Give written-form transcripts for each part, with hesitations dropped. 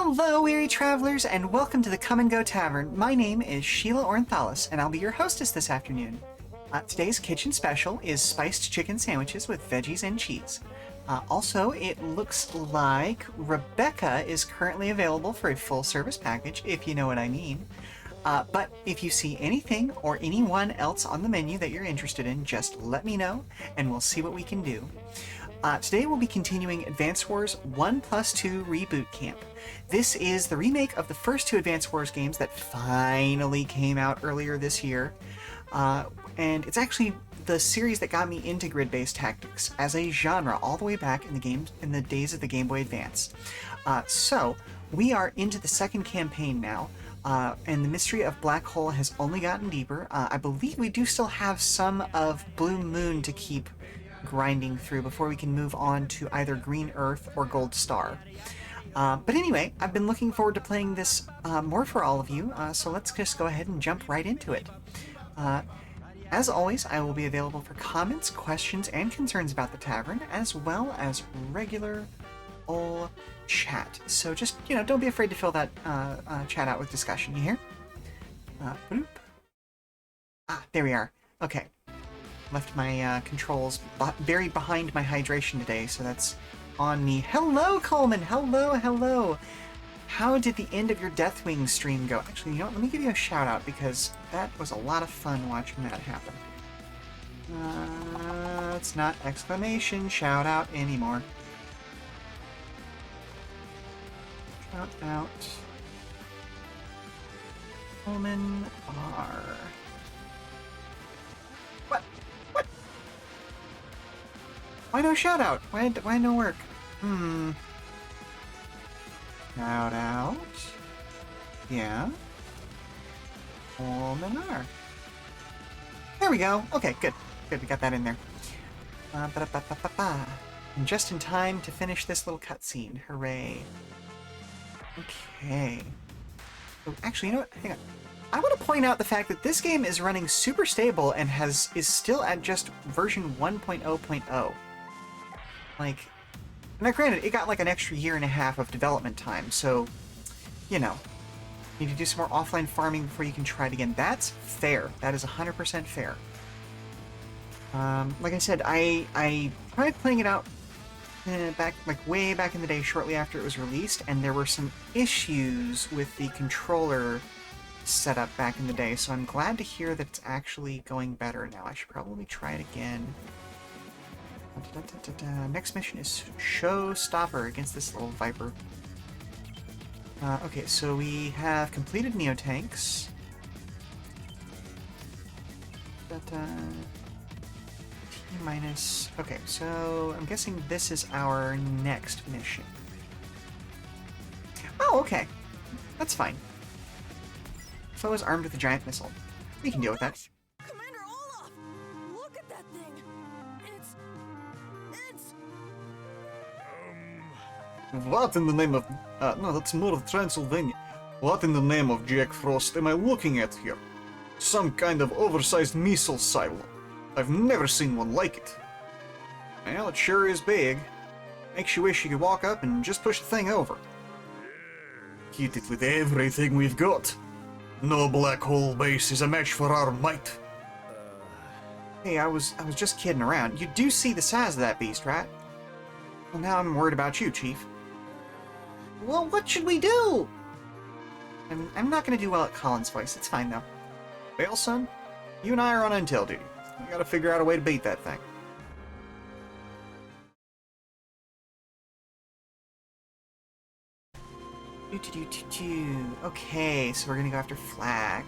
Hello, weary travelers, and welcome to the Come and Go Tavern. My name is Sheela Ornthalis, and I'll be your hostess this afternoon. Today's kitchen special is spiced chicken sandwiches with veggies and cheese. Also, it looks like Rebecca is currently available for a full-service package, if you know what I mean. But if you see anything or anyone else on the menu that you're interested in, just let me know, and we'll see what we can do. Today we'll be continuing Advance Wars 1+2 Reboot Camp. This is the remake of the first two Advance Wars games that finally came out earlier this year. And it's actually the series that got me into grid-based tactics as a genre all the way back in the days of the Game Boy Advance. So we are into the second campaign now, and the mystery of Black Hole has only gotten deeper. I believe we do still have some of Blue Moon to keep grinding through before we can move on to either Green Earth or Gold Star. But anyway, I've been looking forward to playing this more for all of you, so let's just go ahead and jump right into it. As always, I will be available for comments, questions, and concerns about the tavern, as well as regular old chat. So just, don't be afraid to fill that chat out with discussion, you hear? Bloop. There we are. Okay. Left my controls buried behind my hydration today, so that's on me. Hello, Coleman! Hello, hello! How did the end of your Deathwing stream go? Actually, you know what? Let me give you a shout-out, because that was a lot of fun watching that happen. It's not exclamation shout-out anymore. Shout-out. Coleman R. Why no shout-out? Why no work? Shout-out? Yeah? Almanar. There we go. Okay, good. Good, we got that in there. And just in time to finish this little cutscene. Hooray. Okay. Oh, actually, you know what? Hang on. I want to point out the fact that this game is running super stable and is still at just version 1.0.0. Like, now granted, it got like an extra year and a half of development time, so, need to do some more offline farming before you can try it again. That's fair. That is 100% fair. Like I said, I tried playing it out way back in the day, shortly after it was released, and there were some issues with the controller setup back in the day, so I'm glad to hear that it's actually going better now. I should probably try it again. Next mission is Showstopper against this little Viper. Okay, so we have completed Neotanks. T-minus... Okay, so I'm guessing this is our next mission. Oh, okay. That's fine. Foe is armed with a giant missile. We can deal with that. Commander Olaf! Look at that thing! It's... What in the name of... no, that's more of Transylvania. What in the name of Jack Frost am I looking at here? Some kind of oversized missile silo. I've never seen one like it. Well, it sure is big. Makes you wish you could walk up and just push the thing over. Hit it with everything we've got. No black hole base is a match for our might. Hey, I was just kidding around. You do see the size of that beast, right? Well, now I'm worried about you, Chief. Well, what should we do? I'm not gonna do well at Colin's voice. It's fine, though. Well, son, you and I are on intel duty. We gotta figure out a way to beat that thing. Okay, so we're gonna go after Flag.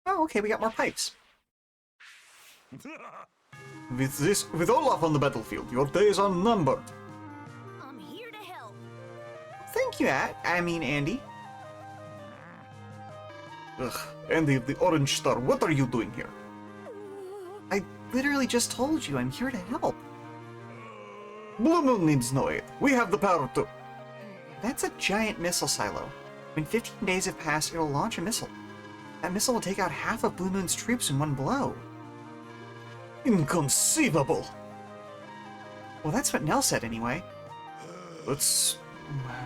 Oh, okay, we got more pipes. With Olaf on the battlefield, your days are numbered. I'm here to help. Thank you, Andy. Ugh, Andy of the Orange Star, what are you doing here? I literally just told you, I'm here to help. Blue Moon needs no aid. We have the power to... That's a giant missile silo. When 15 days have passed, it'll launch a missile. That missile will take out half of Blue Moon's troops in one blow. Inconceivable! Well, that's what Nell said anyway. That's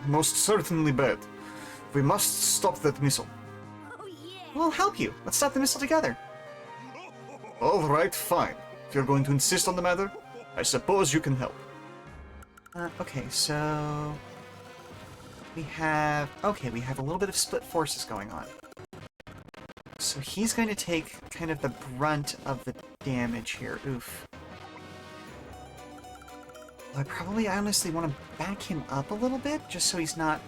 most certainly bad. We must stop that missile. Oh yeah! We'll help you. Let's stop the missile together. Alright, fine. If you're going to insist on the matter, I suppose you can help. Okay, so... we have a little bit of split forces going on. So he's going to take kind of the brunt of the damage here. Oof. I honestly want to back him up a little bit, just so he's not,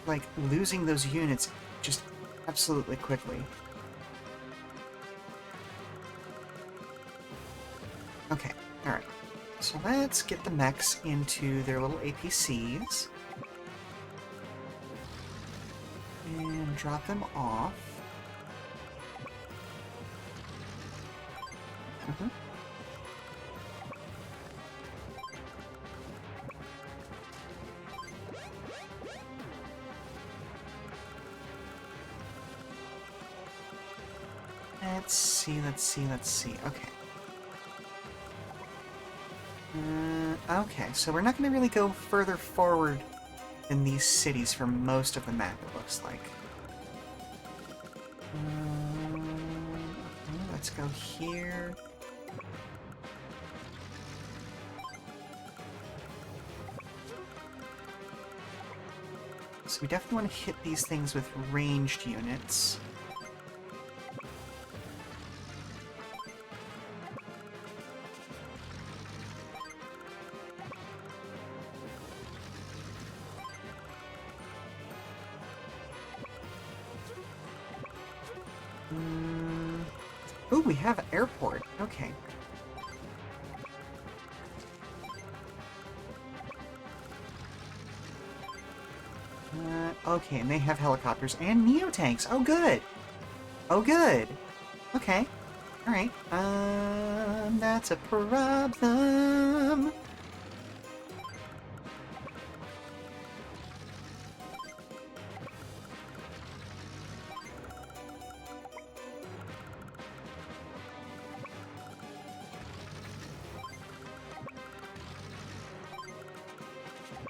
like, losing those units just absolutely quickly. Okay, alright. So let's get the mechs into their little APCs. And drop them off. Let's see. Okay. Okay, so we're not going to really go further forward than these cities for most of the map, it looks like. Let's go here. So we definitely want to hit these things with ranged units. Ooh, we have an airport. Okay. Okay, and they have helicopters and neo-tanks. Oh, good. Oh, good. Okay. Alright. That's a problem.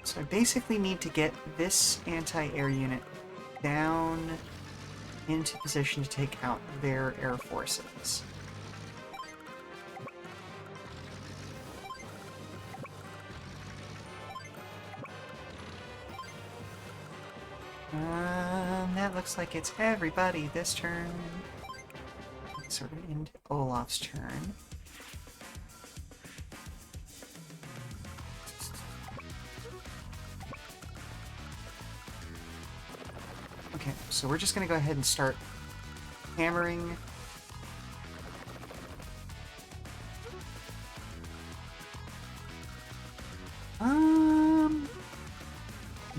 So I basically need to get this anti-air unit down into position to take out their air forces. That looks like it's everybody this turn. Sort of into Olaf's turn. Okay, so we're just gonna go ahead and start hammering.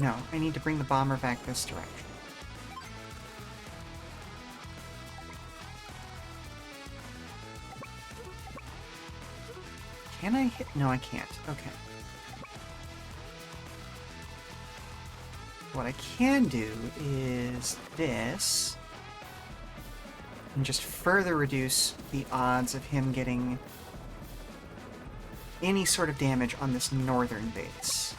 No, I need to bring the bomber back this direction. Can I hit? No, I can't. Okay. What I can do is this, and just further reduce the odds of him getting any sort of damage on this northern base.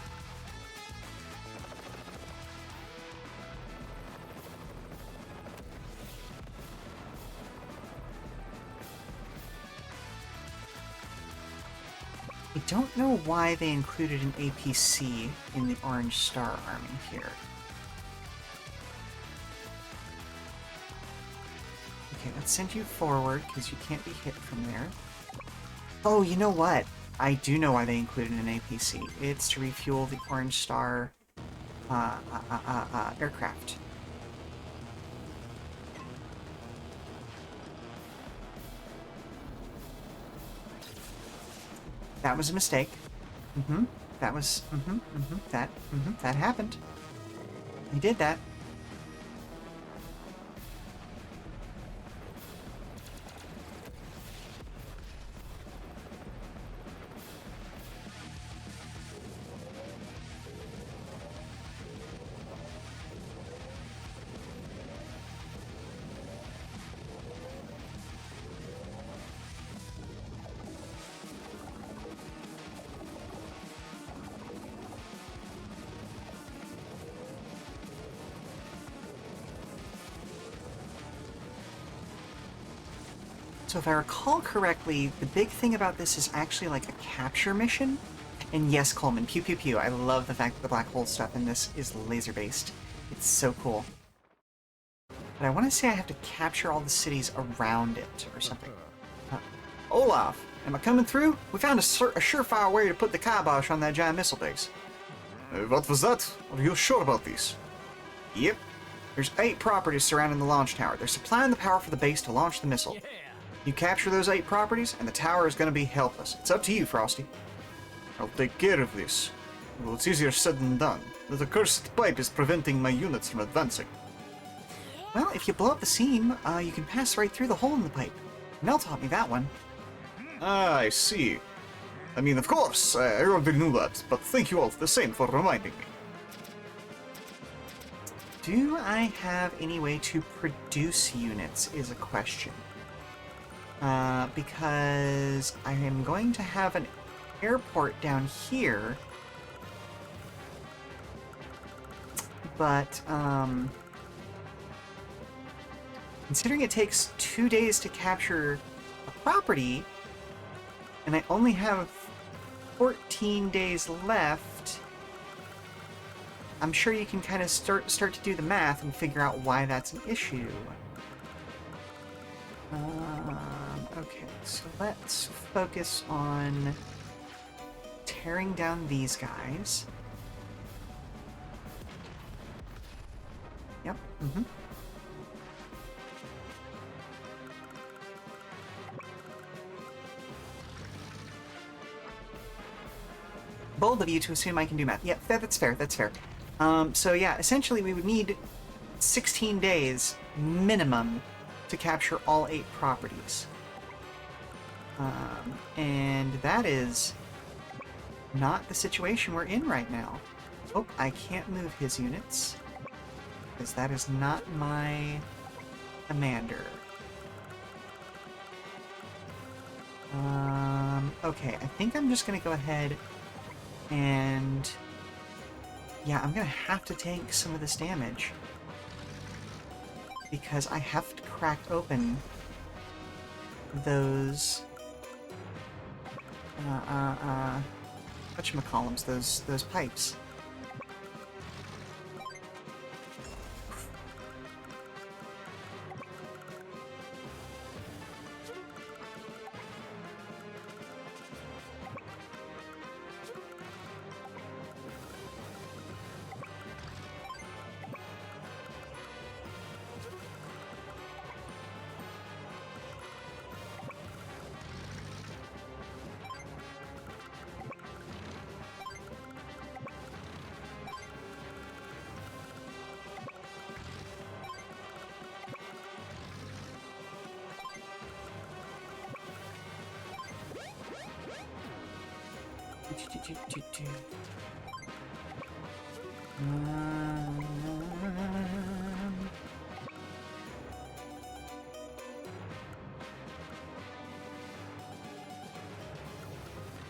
I don't know why they included an APC in the Orange Star Army here. Okay, let's send you forward, because you can't be hit from there. Oh, you know what? I do know why they included an APC. It's to refuel the Orange Star aircraft. That was a mistake. That was, that happened. I did that. So if I recall correctly, the big thing about this is actually like a capture mission. And yes, Coleman, pew pew pew. I love the fact that the black hole stuff in this is laser-based. It's so cool. But I want to say I have to capture all the cities around it or something. Olaf, am I coming through? We found a surefire way to put the kibosh on that giant missile base. What was that? Are you sure about this? Yep. There's 8 properties surrounding the launch tower. They're supplying the power for the base to launch the missile. You capture those 8 properties, and the tower is going to be helpless. It's up to you, Frosty. I'll take care of this. Well, it's easier said than done. The accursed pipe is preventing my units from advancing. Well, if you blow up the seam, you can pass right through the hole in the pipe. Mel taught me that one. Ah, I see. I mean, of course, I already knew that, but thank you all the same for reminding me. Do I have any way to produce units is a question. Because I am going to have an airport down here. But, considering it takes 2 days to capture a property, and I only have 14 days left, I'm sure you can kind of start to do the math and figure out why that's an issue. Okay, so let's focus on tearing down these guys. Yep, Bold of you to assume I can do math. Yeah, that's fair, that's fair. So yeah, essentially we would need 16 days minimum to capture all 8 properties. And that is not the situation we're in right now. Oh, I can't move his units, because that is not my commander. Okay, I think I'm just gonna go ahead and... yeah, I'm gonna have to take some of this damage, because I have to crack open those whatchamacallums, those pipes.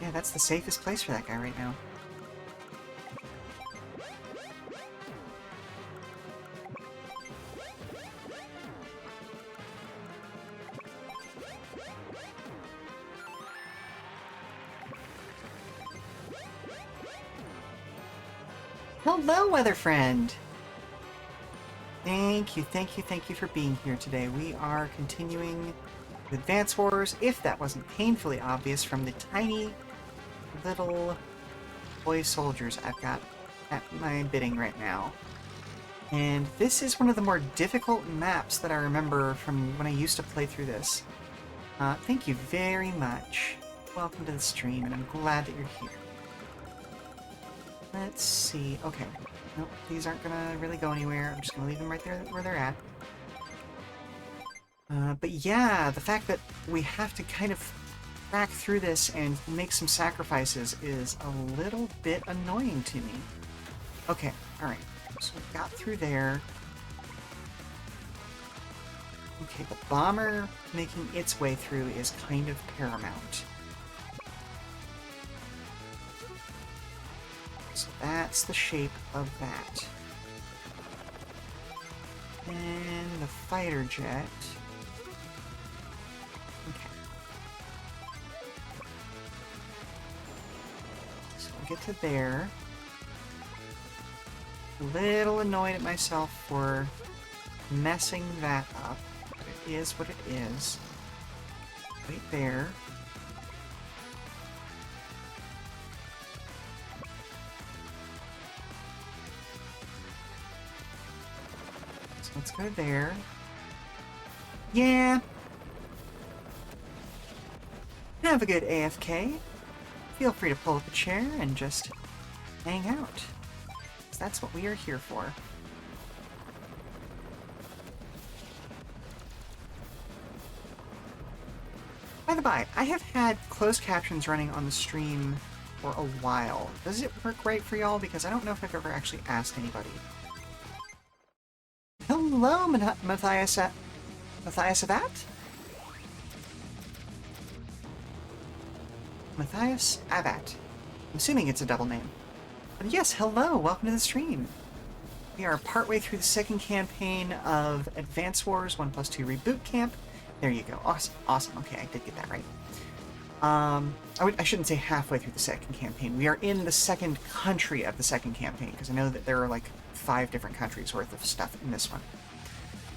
Yeah, that's the safest place for that guy right now. Hello, weather friend! Thank you for being here today. We are continuing with Advance Wars, if that wasn't painfully obvious from the tiny little boy soldiers I've got at my bidding right now. And this is one of the more difficult maps that I remember from when I used to play through this. Thank you very much. Welcome to the stream, and I'm glad that you're here. Let's see. Okay. Nope, these aren't gonna really go anywhere. I'm just gonna leave them right there where they're at. But yeah, the fact that we have to kind of crack through this and make some sacrifices is a little bit annoying to me. Okay, alright. So we got through there. Okay, the bomber making its way through is kind of paramount. So that's the shape of that. And the fighter jet. get to there. A little annoyed at myself for messing that up. But it is what it is. Wait there. So let's go there. Yeah. Have a good AFK. Feel free to pull up a chair and just hang out. 'Cause that's what we are here for. By the by, I have had closed captions running on the stream for a while. Does it work right for y'all? Because I don't know if I've ever actually asked anybody. Hello, Matthias Avat? Matthias Avat. I'm assuming it's a double name. But yes, hello, welcome to the stream. We are partway through the second campaign of Advance Wars 1+2 Reboot Camp. There you go. Awesome. Awesome. Okay, I did get that right. I shouldn't say halfway through the second campaign. We are in the second country of the second campaign, because I know that there are like 5 different countries worth of stuff in this one.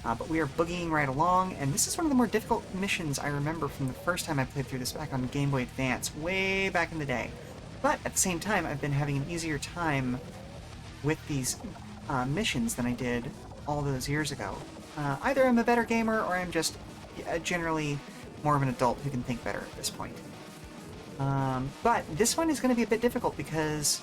But we are boogieing right along, and this is one of the more difficult missions I remember from the first time I played through this back on Game Boy Advance, way back in the day. But at the same time, I've been having an easier time with these missions than I did all those years ago. Either I'm a better gamer, or I'm just generally more of an adult who can think better at this point. But this one is going to be a bit difficult because,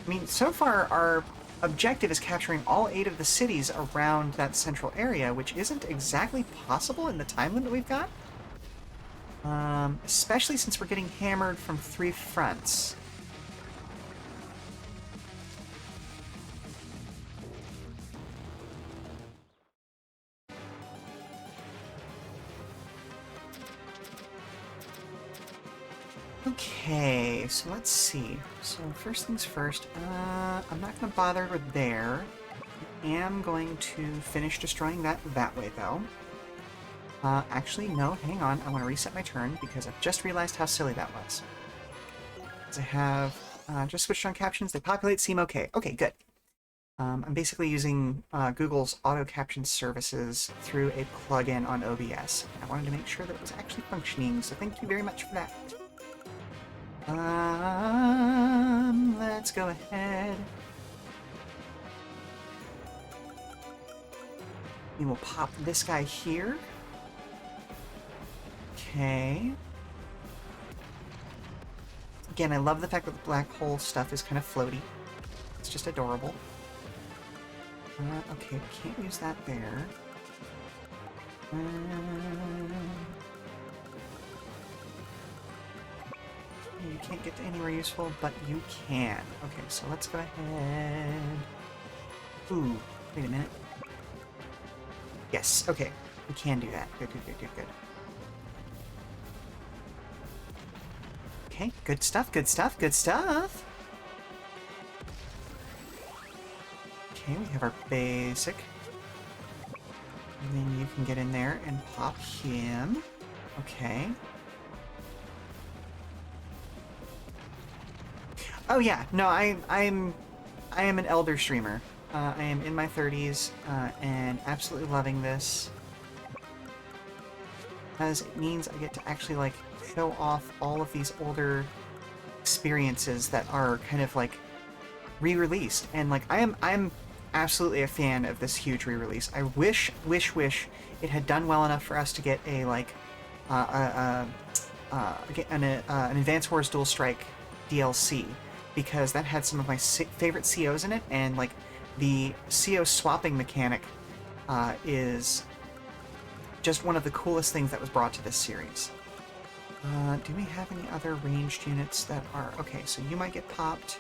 I mean, so far our objective is capturing all 8 of the cities around that central area, which isn't exactly possible in the time limit we've got. Especially since we're getting hammered from 3 fronts. Okay, so let's see. So first things first, I'm not going to bother with there. I am going to finish destroying that way, though. Actually, no, hang on. I want to reset my turn, because I've just realized how silly that was. I have just switched on captions. They populate, seem okay. Okay, good. I'm basically using Google's auto caption services through a plugin on OBS. I wanted to make sure that it was actually functioning, so thank you very much for that. Let's go ahead. We will pop this guy here. Okay. Again, I love the fact that the black hole stuff is kind of floaty. It's just adorable. Okay, we can't use that there. You can't get to anywhere useful, but you can. Okay, so let's go ahead. Ooh, wait a minute. Yes, okay. We can do that. Good, good, good, good, good. Okay, good stuff, good stuff, good stuff! Okay, we have our basic. And then you can get in there and pop him. Okay. Oh yeah, no, I am an elder streamer. I am in my 30s and absolutely loving this, because it means I get to actually like show off all of these older experiences that are kind of like re-released, and like I'm absolutely a fan of this huge re-release. I wish it had done well enough for us to get a like an Advance Wars Dual Strike DLC, because that had some of my favorite COs in it, and like the CO swapping mechanic is just one of the coolest things that was brought to this series. Do we have any other ranged units that are... Okay, so you might get popped.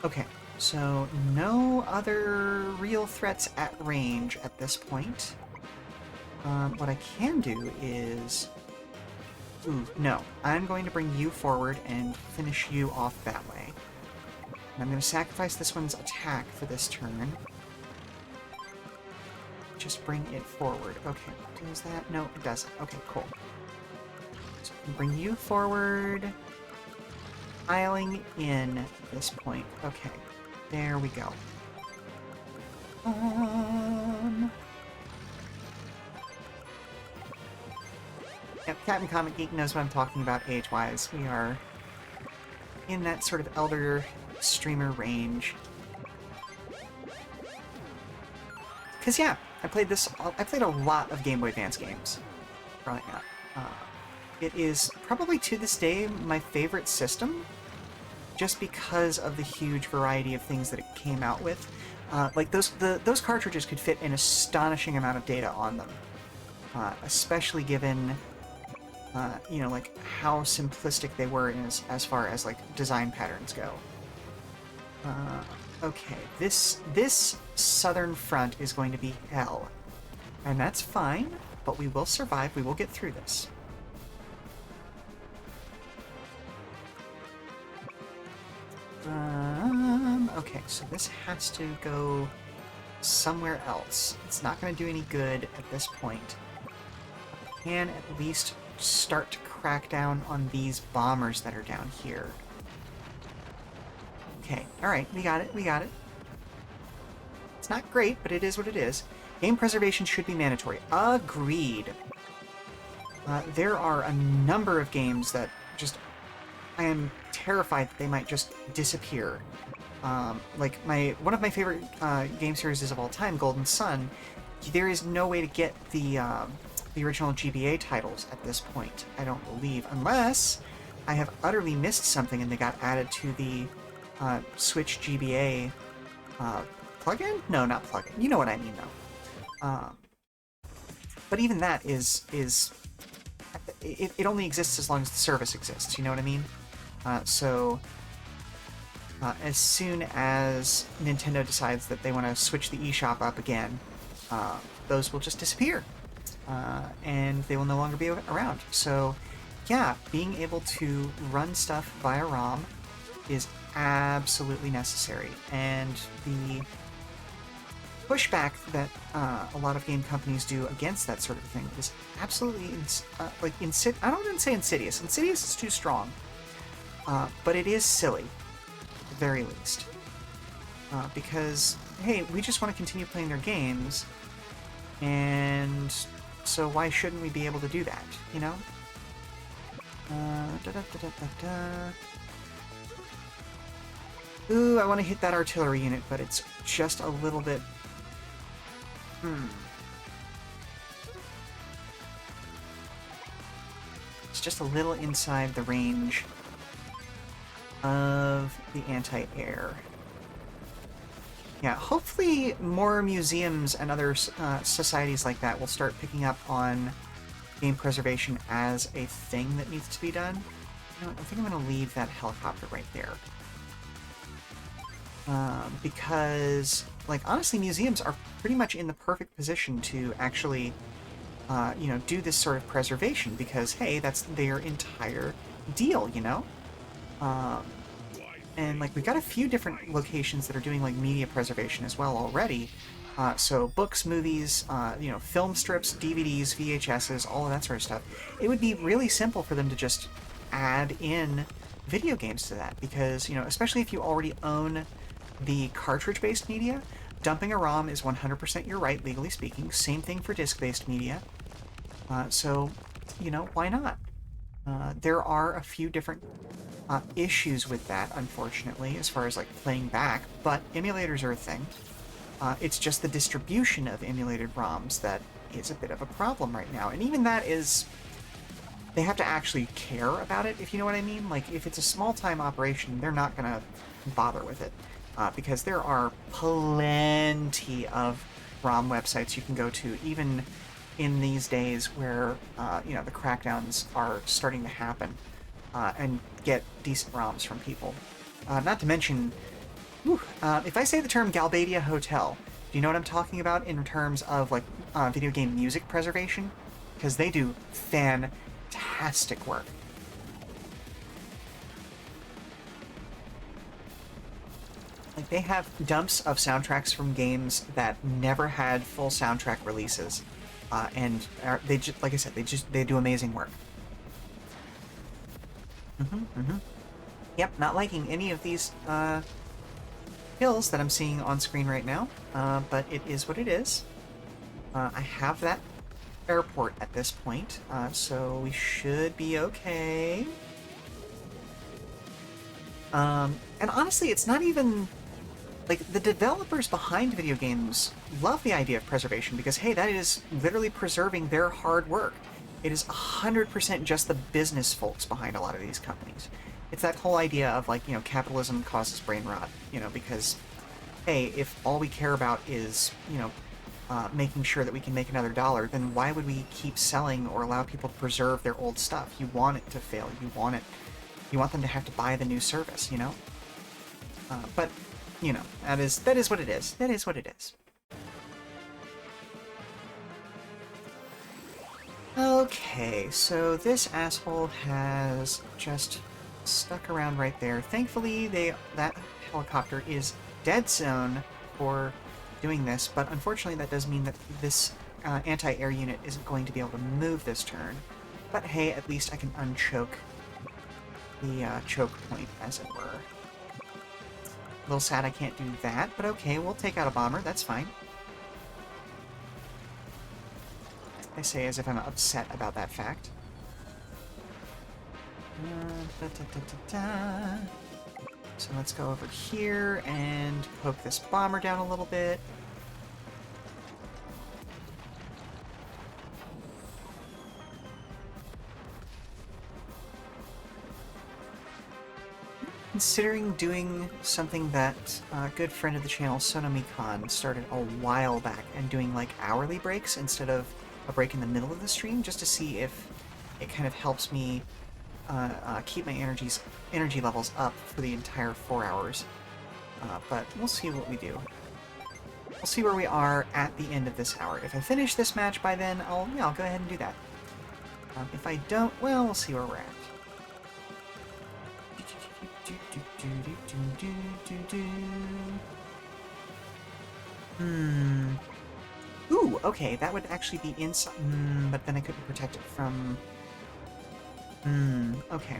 Okay, so no other real threats at range at this point. What I can do is... Ooh, no. I'm going to bring you forward and finish you off that way. And I'm going to sacrifice this one's attack for this turn. Just bring it forward. Okay, does that? No, it doesn't. Okay, cool. So I can bring you forward. dialing in at this point. Okay, there we go. Yep, Captain Comic Geek knows what I'm talking about age-wise. We are in that sort of elder streamer range. Because, yeah, I played a lot of Game Boy Advance games growing up. It is probably, to this day, my favorite system, just because of the huge variety of things that it came out with. Like, those cartridges could fit an astonishing amount of data on them. Especially given, you know, like, how simplistic they were as far as, like, design patterns go. Okay, this southern front is going to be hell. And that's fine, but we will survive, we will get through this. Okay, so this has to go somewhere else. It's not going to do any good at this point. I can at least start to crack down on these bombers that are down here. Okay, alright, we got it, we got it. It's not great, but it is what it is. Game preservation should be mandatory. Agreed. There are a number of games that just... I am terrified that they might just disappear. Like, one of my favorite game series of all time, Golden Sun, there is no way to get the original GBA titles at this point, I don't believe, unless I have utterly missed something and they got added to the Switch GBA plugin? No, not plugin. You know what I mean, though. But even that it only exists as long as the service exists, you know what I mean? So as soon as Nintendo decides that they want to switch the eShop up again, those will just disappear. And they will no longer be around. So, yeah, being able to run stuff via ROM is absolutely necessary. And the pushback that a lot of game companies do against that sort of thing is absolutely, I don't even say insidious. Insidious is too strong. But it is silly, at the very least. Because, hey, we just want to continue playing their games, and so why shouldn't we be able to do that, you know? Ooh, I want to hit that artillery unit, but it's just a little bit... It's just a little inside the range of the anti-air. Yeah, hopefully more museums and other societies like that will start picking up on game preservation as a thing that needs to be done. You know, I think I'm going to leave that helicopter right there. Because, like, honestly, museums are pretty much in the perfect position to actually, you know, do this sort of preservation because, hey, that's their entire deal, you know? And, like, we've got a few different locations that are doing, like, media preservation as well already. So books, movies, you know, film strips, DVDs, VHSs, all of that sort of stuff. It would be really simple for them to just add in video games to that because, you know, especially if you already own the cartridge-based media, dumping a ROM is 100% your right, legally speaking. Same thing for disc-based media. So, you know, why not? There are a few different issues with that, unfortunately, as far as, like, playing back, but emulators are a thing. It's just the distribution of emulated ROMs that is a bit of a problem right now. And even that is... They have to actually care about it, if you know what I mean. Like, if it's a small-time operation, they're not going to bother with it. Because there are plenty of ROM websites you can go to, even in these days where, you know, the crackdowns are starting to happen, and get decent ROMs from people. Not to mention... if I say the term Galbadia Hotel, do you know what I'm talking about in terms of, like, video game music preservation? Because they do fantastic work. Like, they have dumps of soundtracks from games that never had full soundtrack releases. And they just, like I said, they do amazing work. Yep, not liking any of these hills that I'm seeing on screen right now, but it is what it is. I have that airport at this point, so we should be okay. And honestly, it's not even... Like, the developers behind video games love the idea of preservation because, hey, that is literally preserving their hard work. It is 100% just the business folks behind a lot of these companies. It's that whole idea of, like, you know, capitalism causes brain rot, you know, because, hey, if all we care about is, you know, making sure that we can make another dollar, then why would we keep selling or allow people to preserve their old stuff? You want it to fail. You want them to have to buy the new service, you know? But, you know, that is what it is. That is what it is. Okay, so this asshole has just stuck around right there. Thankfully, that helicopter is dead zone for doing this, but unfortunately that does mean that this anti-air unit isn't going to be able to move this turn. But hey, at least I can unchoke the choke point, as it were. A little sad I can't do that, but okay, we'll take out a bomber, that's fine. I say as if I'm upset about that fact. So let's go over here and poke this bomber down a little bit. Considering doing something that a good friend of the channel, Sonomikan, started a while back and doing like hourly breaks instead of a break in the middle of the stream, just to see if it kind of helps me keep my energy levels up for the entire 4 hours. But we'll see what we do. We'll see where we are at the end of this hour. If I finish this match by then, I'll go ahead and do that. If I don't, well, we'll see where we're at. Ooh, okay, that would actually be inside. But then I couldn't protect it from... okay.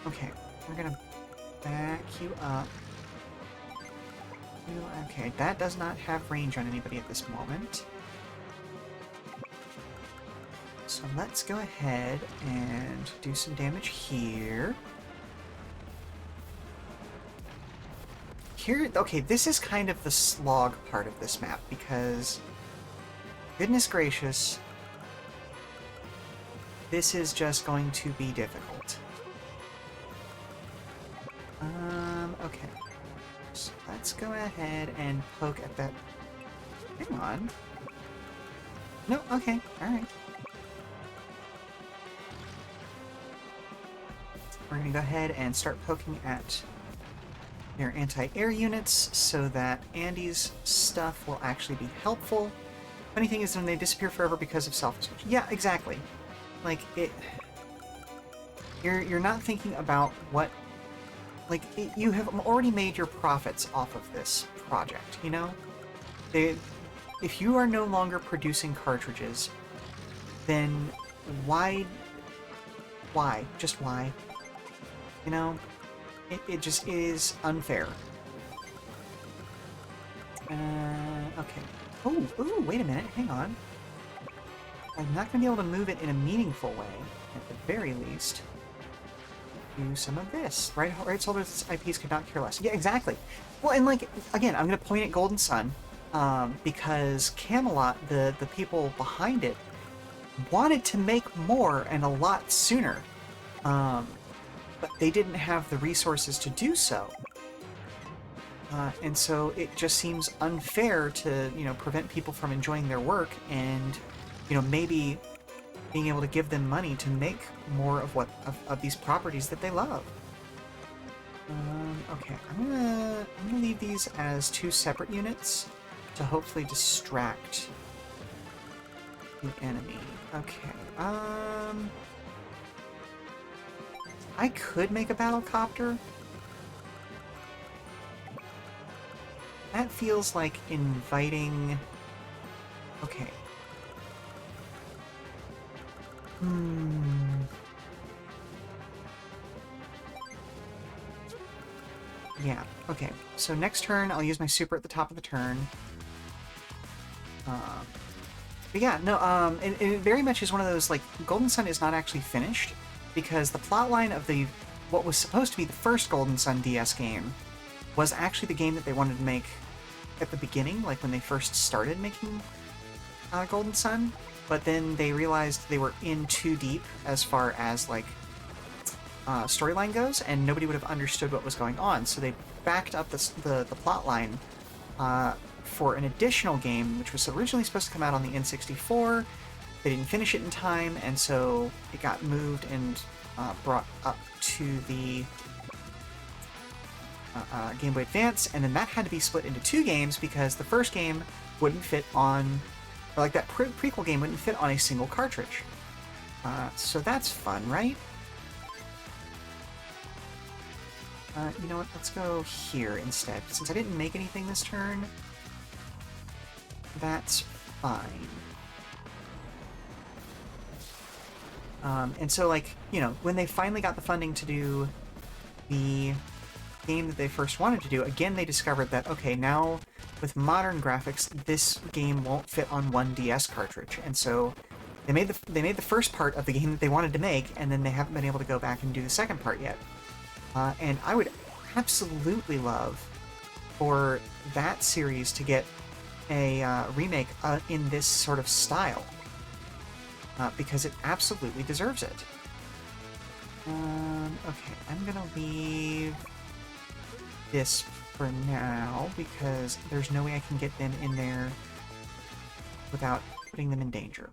Okay, we're gonna back you up. Okay, that does not have range on anybody at this moment. So let's go ahead and do some damage here. Here, okay, this is kind of the slog part of this map, because, goodness gracious, this is just going to be difficult. Okay. So let's go ahead and poke at that. Hang on. No, okay, alright. We're gonna go ahead and start poking at their anti-air units so that Andy's stuff will actually be helpful. Funny thing is when they disappear forever because of self-destruction. Yeah, exactly. Like, you're not thinking about what... Like, you have already made your profits off of this project, you know? If you are no longer producing cartridges, then why? Just why? You know? It just is unfair. Okay. Ooh, wait a minute, hang on. I'm not going to be able to move it in a meaningful way, at the very least. Do some of this. Rights holders IPs could not care less. Yeah, exactly. Well, and like, again, I'm going to point at Golden Sun, because Camelot, the people behind it, wanted to make more and a lot sooner. But they didn't have the resources to do so. And so it just seems unfair to, you know, prevent people from enjoying their work and, you know, maybe being able to give them money to make more of these properties that they love. Okay, I'm gonna leave these as 2 separate units to hopefully distract the enemy. Okay, I could make a battlecopter. That feels like inviting... Okay. yeah, okay. So next turn, I'll use my super at the top of the turn. But yeah, no, it very much is one of those, like, Golden Sun is not actually finished, because the plotline of what was supposed to be the first Golden Sun DS game was actually the game that they wanted to make at the beginning, like when they first started making Golden Sun, but then they realized they were in too deep as far as, like, storyline goes, and nobody would have understood what was going on, so they backed up the plot line for an additional game, which was originally supposed to come out on the N64. They didn't finish it in time, and so it got moved and brought up to the Game Boy Advance, and then that had to be split into two games because the first game wouldn't fit on, or like that prequel game wouldn't fit on a single cartridge. So that's fun, right? You know what, let's go here instead. Since I didn't make anything this turn, that's fine. And so, like, you know, when they finally got the funding to do the game that they first wanted to do, again, they discovered that, okay, now with modern graphics, this game won't fit on one DS cartridge. And so they made the first part of the game that they wanted to make, and then they haven't been able to go back and do the second part yet. And I would absolutely love for that series to get a remake in this sort of style, because it absolutely deserves it. Okay, I'm gonna leave this for now, because there's no way I can get them in there without putting them in danger.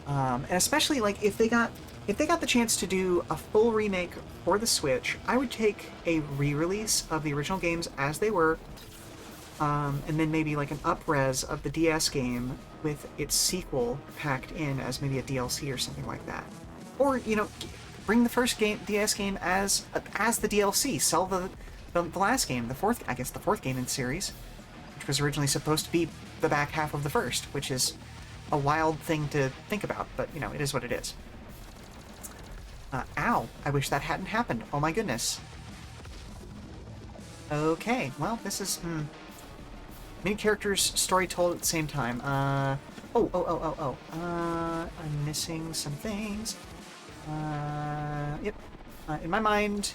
And especially, like, if they got the chance to do a full remake for the Switch, I would take a re-release of the original games as they were, and then maybe like an up-res of the DS game with its sequel packed in as maybe a DLC or something like that. Or, you know, bring the first DS game as the DLC. Sell the last game, the fourth game in the series, which was originally supposed to be the back half of the first, which is a wild thing to think about, but, you know, it is what it is. Ow, I wish that hadn't happened. Oh my goodness. Okay, well, this is, many characters, story told at the same time. I'm missing some things. Yep. In my mind,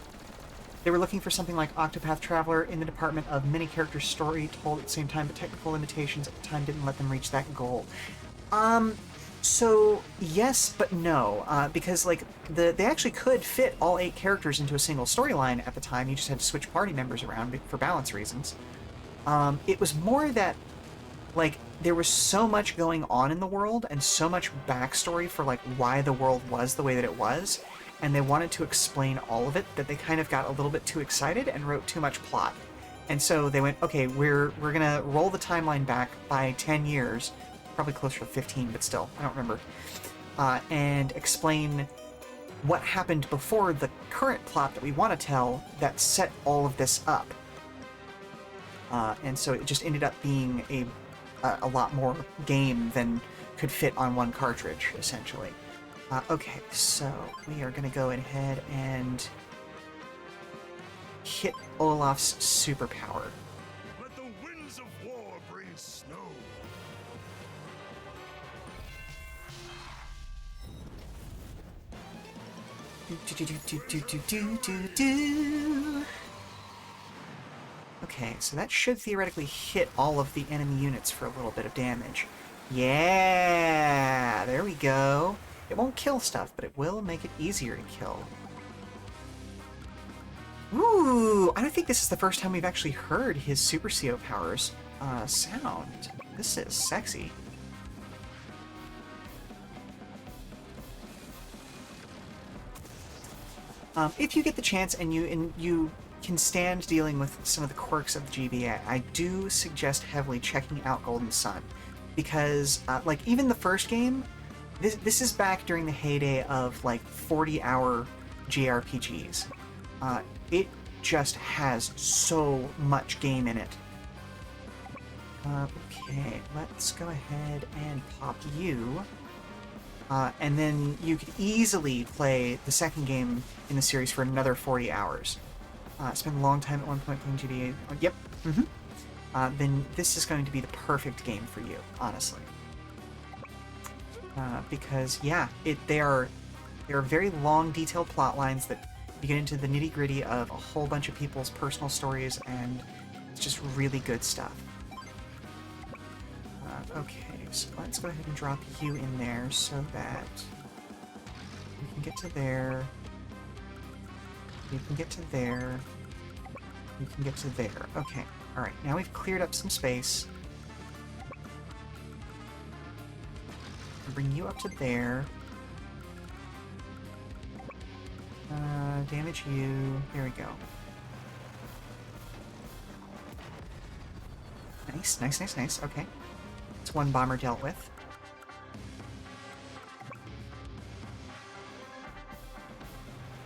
they were looking for something like Octopath Traveler in the department of many characters, story told at the same time, but technical limitations at the time didn't let them reach that goal. So yes, but no, because, like, they actually could fit all 8 characters into a single storyline at the time. You just had to switch party members around for balance reasons. It was more that, like, there was so much going on in the world and so much backstory for, like, why the world was the way that it was, and they wanted to explain all of it, that they kind of got a little bit too excited and wrote too much plot. And so they went, okay, we're gonna roll the timeline back by 10 years, probably closer to 15, but still, I don't remember, and explain what happened before the current plot that we want to tell that set all of this up. And so it just ended up being a lot more game than could fit on one cartridge, essentially. Okay, so we are going to go ahead and hit Olaf's superpower. Let the winds of war bring snow. Okay, so that should theoretically hit all of the enemy units for a little bit of damage. Yeah, there we go. It won't kill stuff, but it will make it easier to kill. Ooh, I don't think this is the first time we've actually heard his Super CO powers sound. This is sexy. If you get the chance and you can stand dealing with some of the quirks of the GBA, I do suggest heavily checking out Golden Sun, because like, even the first game, this is back during the heyday of, like, 40-hour JRPGs. It just has so much game in it. Okay, let's go ahead and pop you. And then you could easily play the second game in the series for another 40 hours. It's been a long time at one point playing GTA. Oh, yep. Mm-hmm. Then this is going to be the perfect game for you, honestly. Because yeah, they are very long, detailed plot lines that you get into the nitty-gritty of a whole bunch of people's personal stories, and it's just really good stuff. Okay, so let's go ahead and drop you in there so that you can get to there. You can get to there. You can get to there. Okay, alright, now we've cleared up some space. I'll bring you up to there. Damage you. There we go. Nice, nice, nice, nice. Okay. It's one bomber dealt with.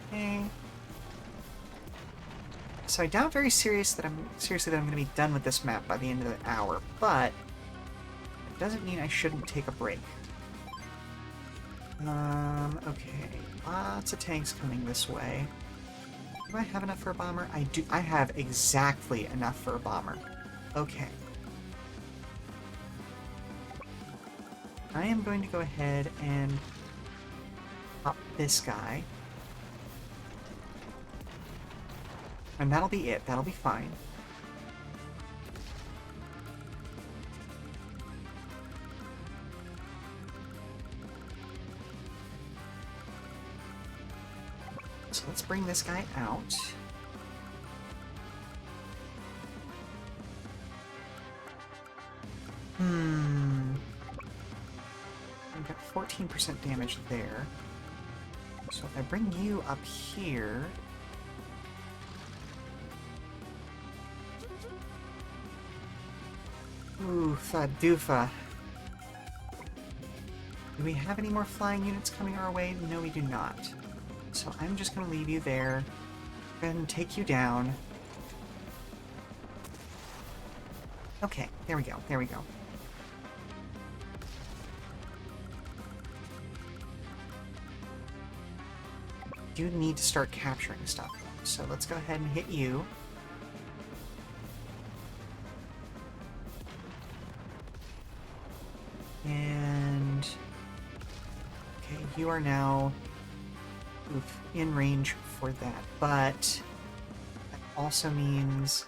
Okay. So I doubt very seriously that I'm going to be done with this map by the end of the hour, but it doesn't mean I shouldn't take a break. Okay. Lots of tanks coming this way. Do I have enough for a bomber? I do. I have exactly enough for a bomber. Okay. I am going to go ahead and pop this guy. And that'll be it. That'll be fine. So let's bring this guy out. I've got 14% damage there. So if I bring you up here... Oofa doofa. Do we have any more flying units coming our way? No, we do not. So I'm just going to leave you there. Go ahead and take you down. Okay, there we go, there we go. Do need to start capturing stuff. So let's go ahead and hit you. And... okay, you are now in range for that, but that also means...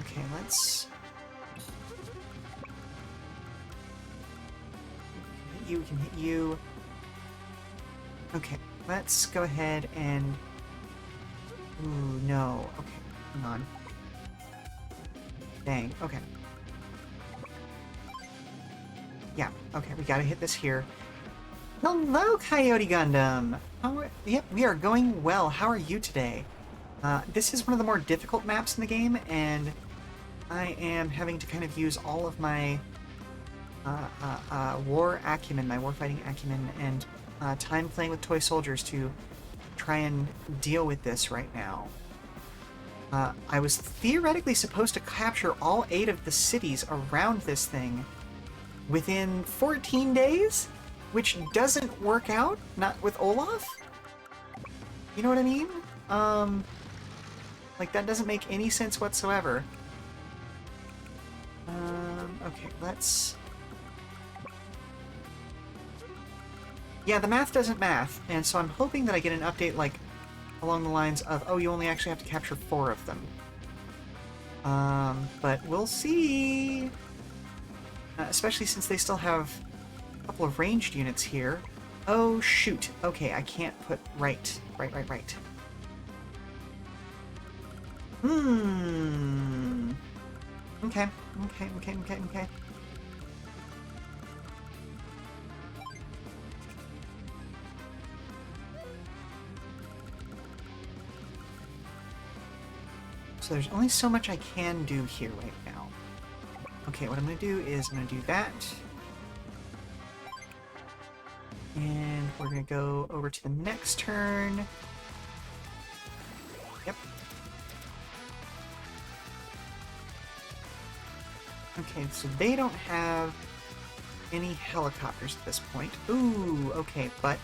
okay, let's... we can hit you. Okay, let's go ahead and... ooh, no. Okay, hang on. Dang, okay. Yeah, okay, we gotta hit this here. Hello, Coyote Gundam! Yep, we are going well. How are you today? This is one of the more difficult maps in the game, and I am having to kind of use all of my war acumen, my warfighting acumen, and time playing with toy soldiers to try and deal with this right now. I was theoretically supposed to capture all 8 of the cities around this thing within 14 days, which doesn't work out, not with Olaf. You know what I mean? Like, that doesn't make any sense whatsoever. Okay, let's... yeah, the math doesn't math, and so I'm hoping that I get an update, like, along the lines of, oh, you only actually have to capture 4 of them. But we'll see! Especially since they still have a couple of ranged units here. Oh, shoot. Okay, I can't put... right. Okay. So there's only so much I can do here right now. Okay, what I'm going to do is I'm going to do that. And we're going to go over to the next turn. Yep. Okay, so they don't have any helicopters at this point. Ooh, okay, but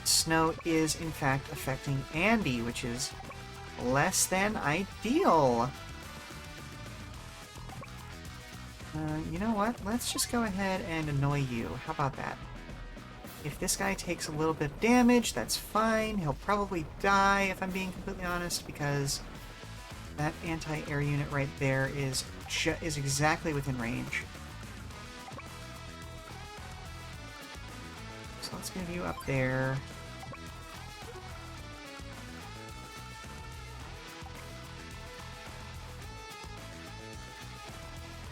snow is, in fact, affecting Andy, which is less than ideal. You know what? Let's just go ahead and annoy you. How about that? If this guy takes a little bit of damage, that's fine. He'll probably die, if I'm being completely honest, because that anti-air unit right there is exactly within range. So let's move you up there.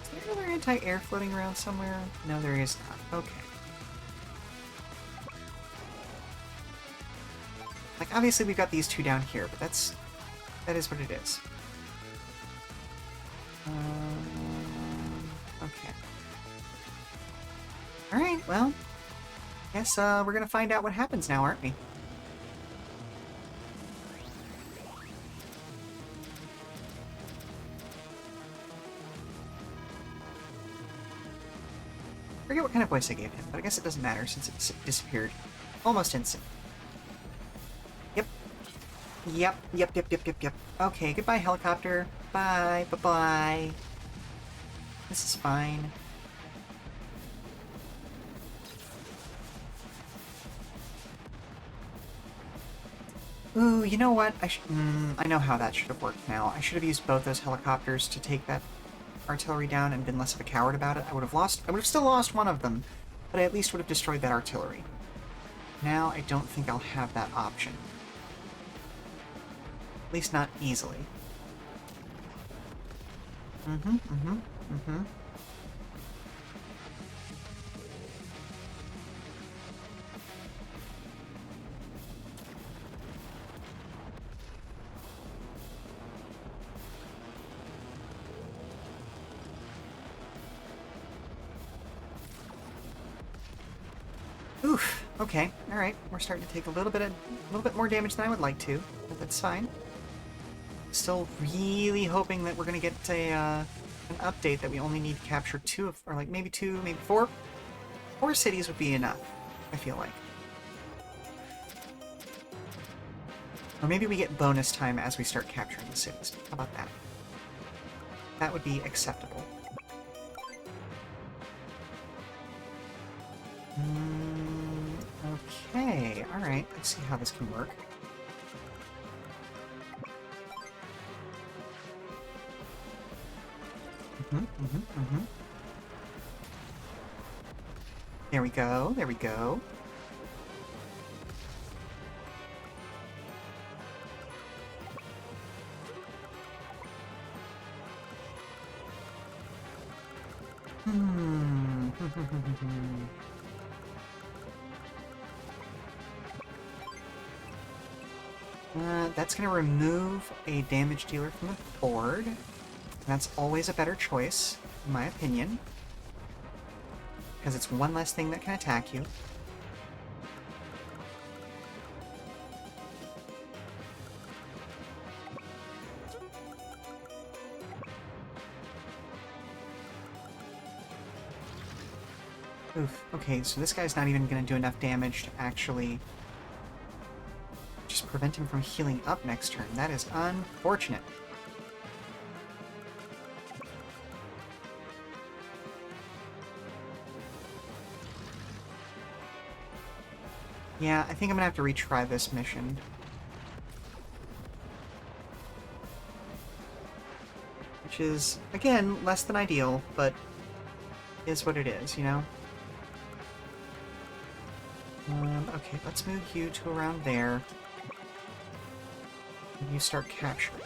Is there another anti-air floating around somewhere? No, there is not. Okay. Like, obviously we've got these two down here, but that is what it is. Okay. Alright, well, guess we're gonna find out what happens now, aren't we? I forget what kind of voice I gave him, but I guess it doesn't matter since it disappeared almost instantly. Yep. Okay, goodbye, helicopter. Bye-bye. This is fine. Ooh, you know what? I know how that should have worked now. I should have used both those helicopters to take that artillery down and been less of a coward about it. I would have still lost one of them, but I at least would have destroyed that artillery. Now I don't think I'll have that option. At least not easily. Oof. Okay. All right. We're starting to take a little bit more damage than I would like to, but that's fine. Still really hoping that we're gonna get an update that we only need to capture or like maybe four. 4 cities would be enough, I feel like. Or maybe we get bonus time as we start capturing the cities. How about that? That would be acceptable. Okay, alright, let's see how this can work. There we go, there we go. That's going to remove a damage dealer from the board. That's always a better choice, in my opinion. Because it's one less thing that can attack you. Oof. Okay, so this guy's not even going to do enough damage to actually just prevent him from healing up next turn. That is unfortunate. Yeah, I think I'm gonna have to retry this mission. Which is, again, less than ideal, but is what it is, you know? Okay, let's move you to around there. And you start capturing.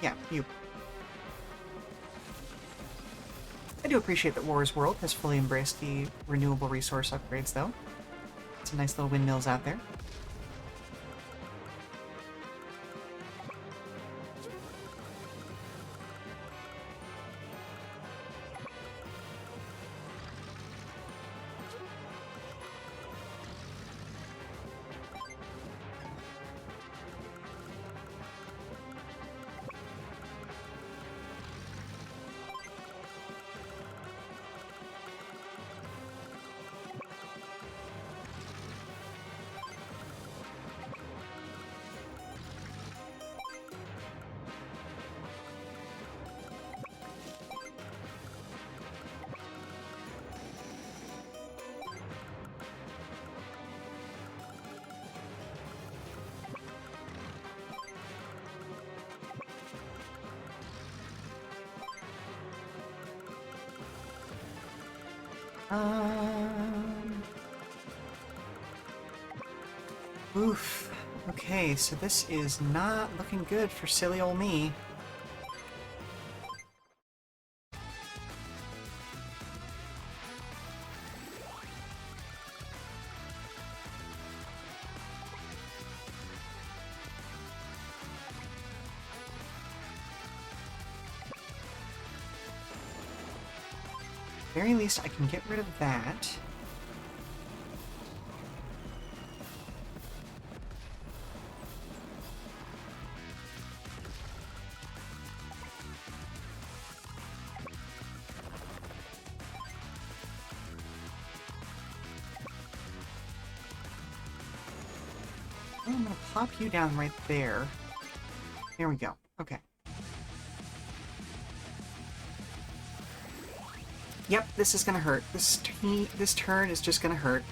Yeah, you. I do appreciate that War's World has fully embraced the renewable resource upgrades, though. Some nice little windmills out there. Oof. Okay, so this is not looking good for silly old me. Very least I can get rid of that. I'm gonna pop you down right there. There we go. Okay. Yep, this is gonna hurt. This turn is just gonna hurt.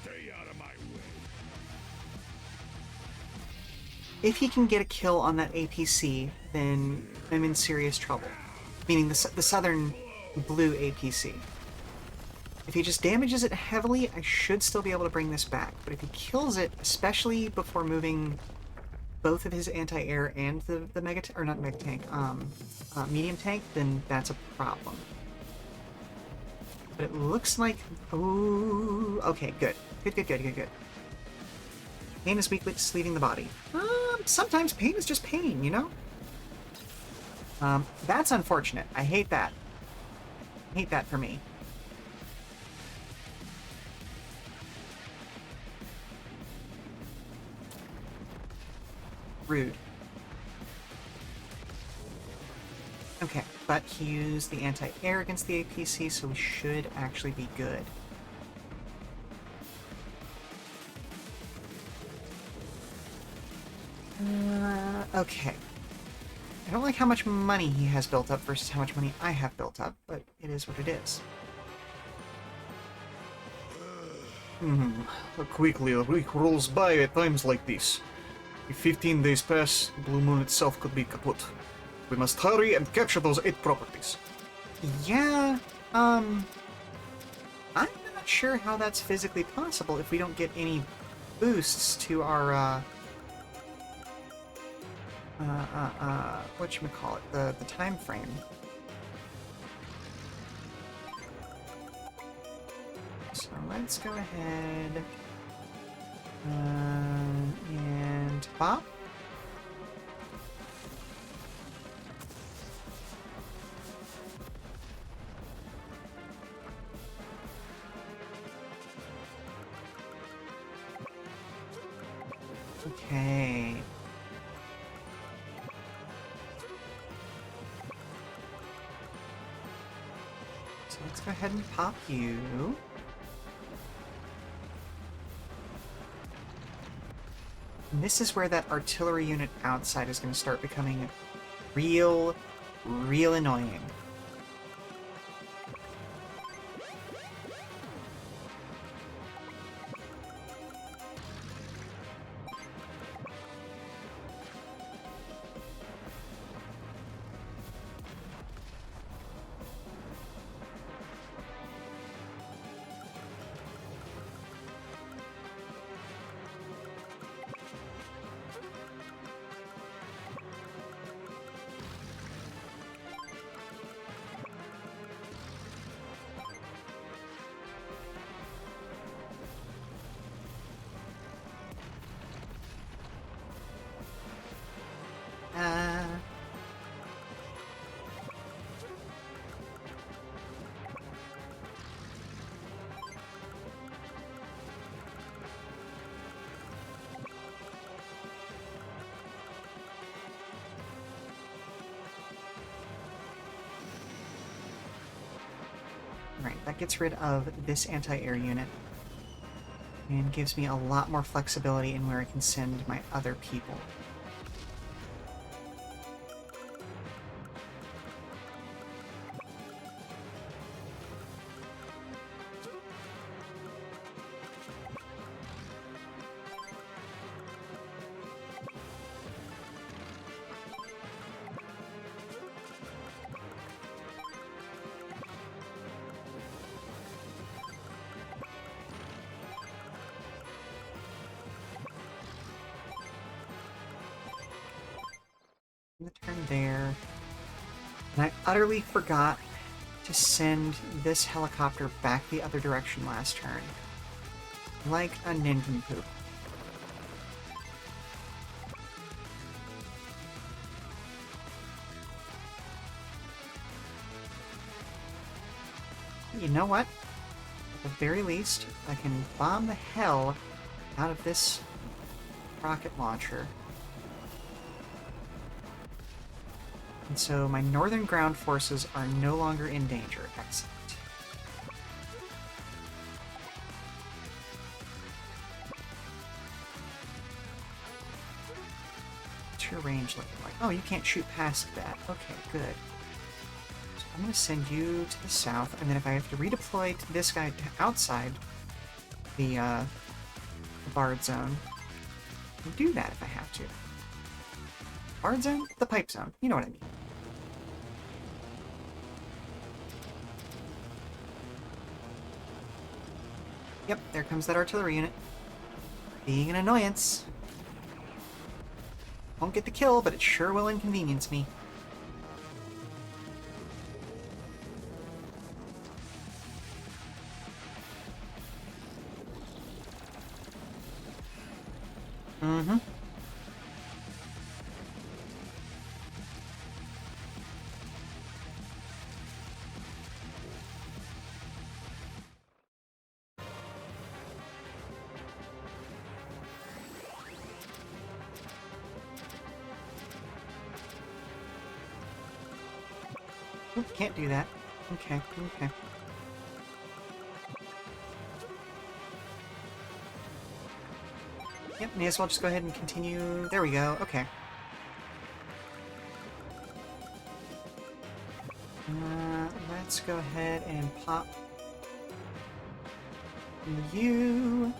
Stay out of my way. If he can get a kill on that APC, then I'm in serious trouble. Meaning the southern blue APC. If he just damages it heavily, I should still be able to bring this back. But if he kills it, especially before moving both of his anti-air and the mega or not mega tank, medium tank, then that's a problem. But it looks like, ooh, okay, good. Good. Pain is weakness leaving the body. Sometimes pain is just pain, you know? That's unfortunate. I hate that. I hate that for me. Rude. Okay, but he used the anti-air against the APC, so we should actually be good. Okay. I don't like how much money he has built up versus how much money I have built up, but it is what it is. How quickly a week rolls by at times like this. If 15 days pass, Blue Moon itself could be kaput. We must hurry and capture those 8 properties. Yeah, I'm not sure how that's physically possible if we don't get any boosts to our, whatchamacallit, the time frame. So let's go ahead, and pop. Okay. So let's go ahead and pop you. And this is where that artillery unit outside is going to start becoming real annoying. Right, that gets rid of this anti-air unit and gives me a lot more flexibility in where I can send my other people. turn there. And I utterly forgot to send this helicopter back the other direction last turn. Like a nincompoop. You know what? At the very least, I can bomb the hell out of this rocket launcher. And so my northern ground forces are no longer in danger. Excellent. What's your range looking like? Oh, you can't shoot past that. Okay, good. So I'm going to send you to the south, and then if I have to redeploy to this guy to outside the Bard Zone, I'll do that if I have to. Bard Zone? The Pipe Zone. You know what I mean. Yep, there comes that artillery unit. Being an annoyance. Won't get the kill, but it sure will inconvenience me. Mm-hmm. Oop, can't do that. Okay, okay. Yep, may as well just go ahead and continue. There we go, okay. Let's go ahead and pop you.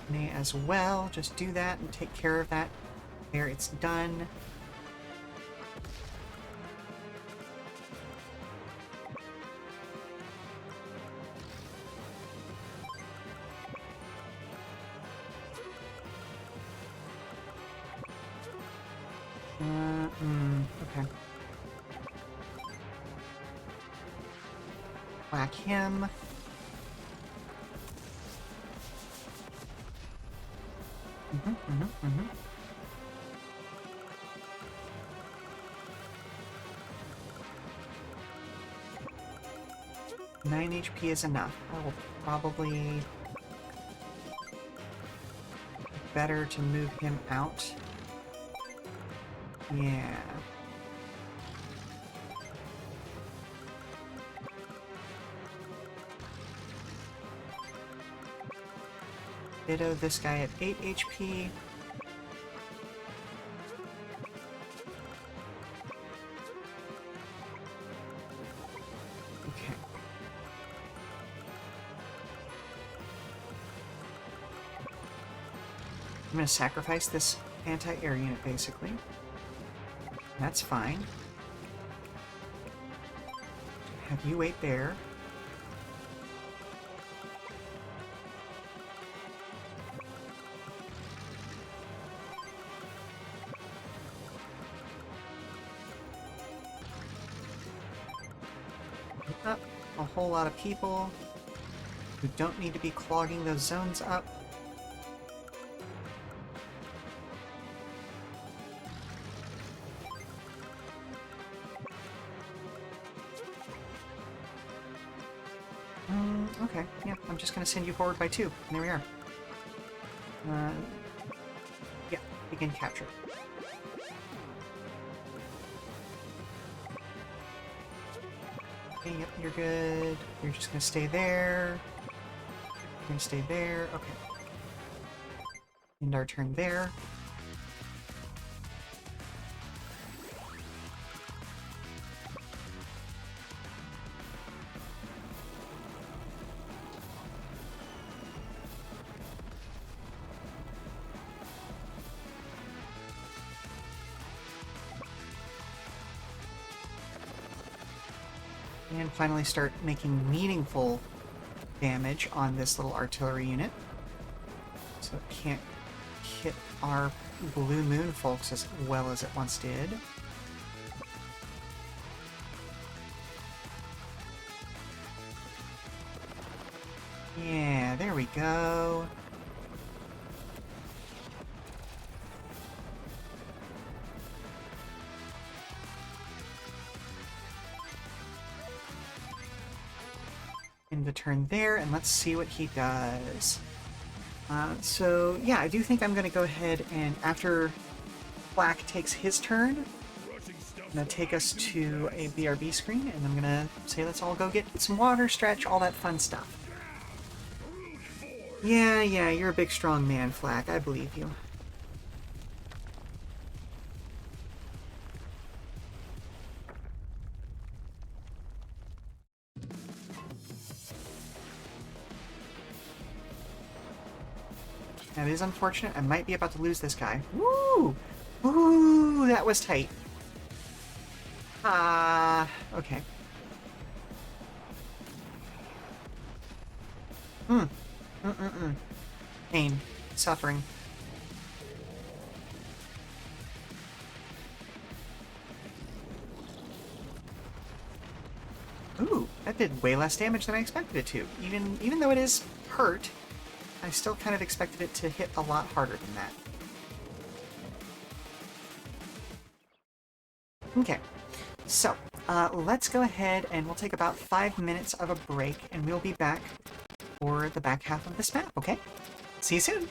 May as well just do that and take care of that. There, it's done. Okay. Whack him. Mm-hmm. 9 HP is enough. I will probably... better to move him out. Yeah. Ditto this guy at 8 HP. Okay. I'm going to sacrifice this anti-air unit, basically. That's fine. Have you wait there. Up a whole lot of people who don't need to be clogging those zones up. Okay, yeah, I'm just gonna send you forward by 2. And there we are. Yeah, begin capture. Okay, yep, you're good. You're just gonna stay there. You're gonna stay there. Okay. End our turn there. And finally start making meaningful damage on this little artillery unit. So it can't hit our Blue Moon folks as well as it once did. Yeah, there we go. End the turn there, and let's see what he does. So, yeah, I do think I'm going to go ahead and, after Black takes his turn, I'm going to take us to a BRB screen, and I'm going to say let's all go get some water, stretch, all that fun stuff. Yeah, you're a big, strong man, Flack. I believe you. That is unfortunate. I might be about to lose this guy. Woo! Ooh, that was tight. Okay. Pain. Suffering. Ooh, that did way less damage than I expected it to. Even though it is hurt, I still kind of expected it to hit a lot harder than that. Okay, so let's go ahead and we'll take about 5 minutes of a break, and we'll be back for the back half of this map, okay? See you soon!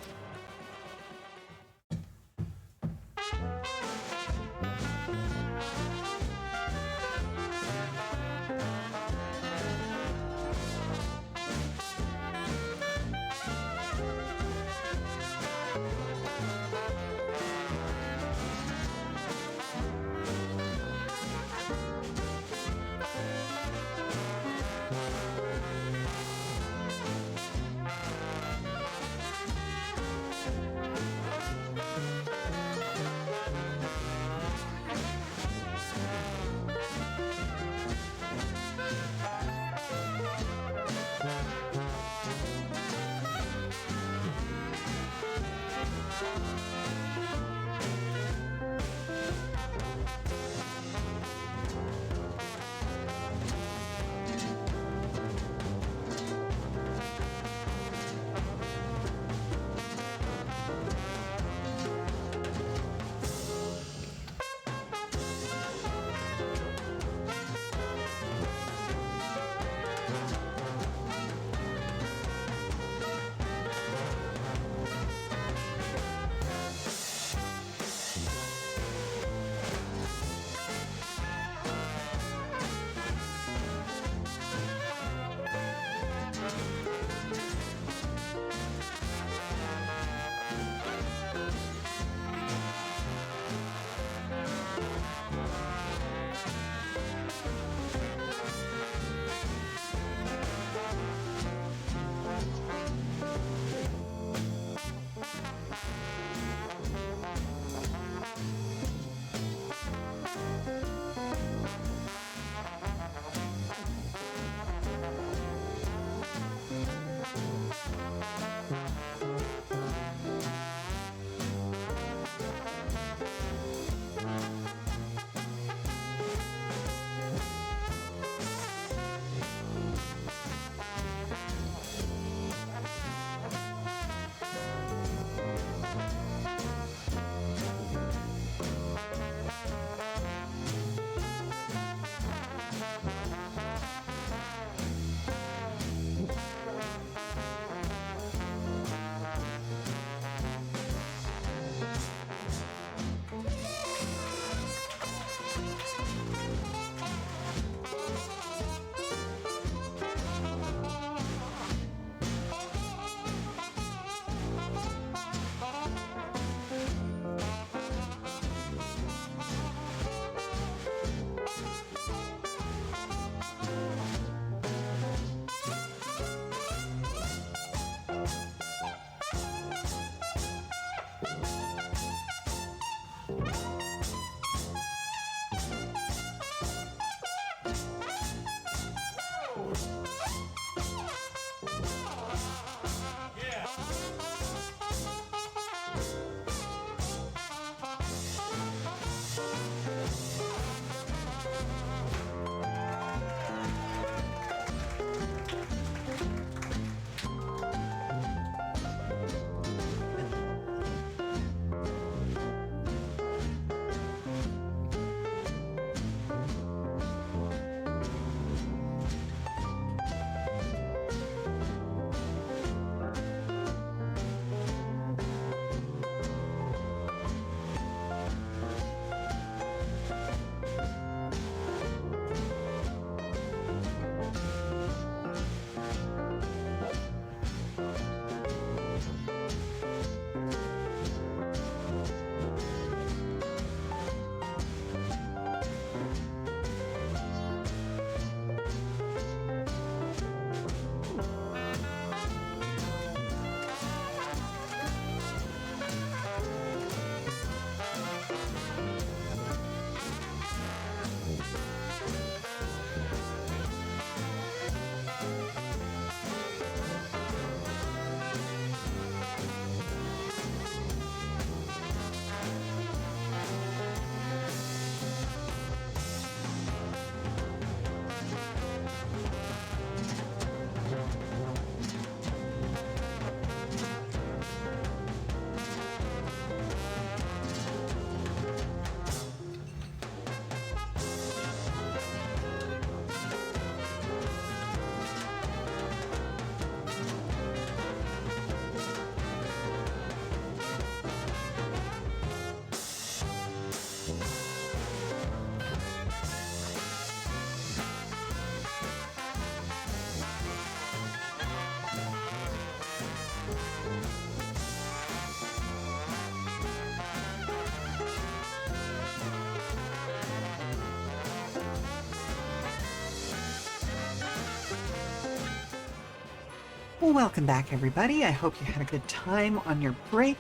Welcome back, everybody. I hope you had a good time on your break.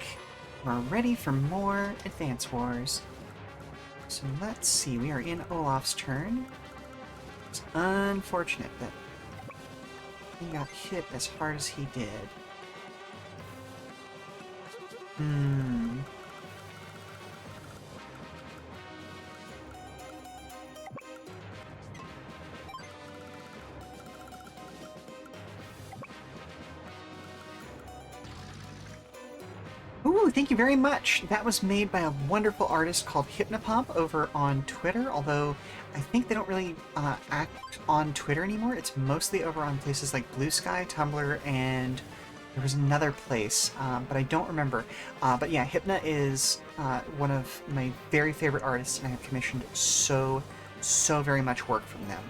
We're ready for more Advance Wars. So let's see, we are in Olaf's turn. It's unfortunate that he got hit as hard as he did. Ooh, thank you very much. That was made by a wonderful artist called Hypnopomp over on Twitter, although I think they don't really act on Twitter anymore. It's mostly over on places like Blue Sky, Tumblr, and there was another place, but I don't remember. But yeah, Hypna is one of my very favorite artists, and I have commissioned so very much work from them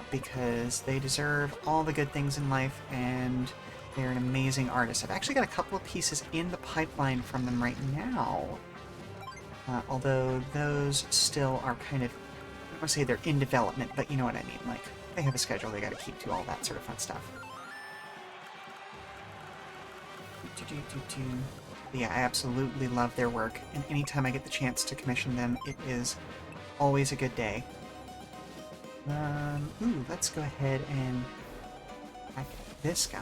because they deserve all the good things in life, and they're an amazing artist. I've actually got a couple of pieces in the pipeline from them right now, although those still are kind of, I don't want to say they're in development, but you know what I mean. Like, they have a schedule they got to keep to, all that sort of fun stuff. Yeah, I absolutely love their work, and anytime I get the chance to commission them, it is always a good day. Ooh, let's go ahead and attack this guy.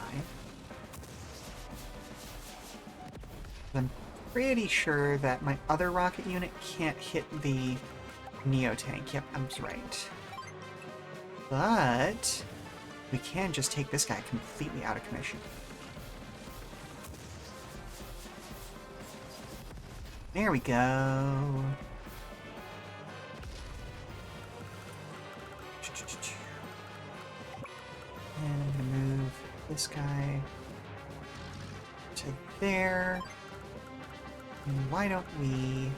I'm pretty sure that my other rocket unit can't hit the Neo tank. Yep, I'm right. But we can just take this guy completely out of commission. There we go. And I'm gonna move this guy to there. And why don't we...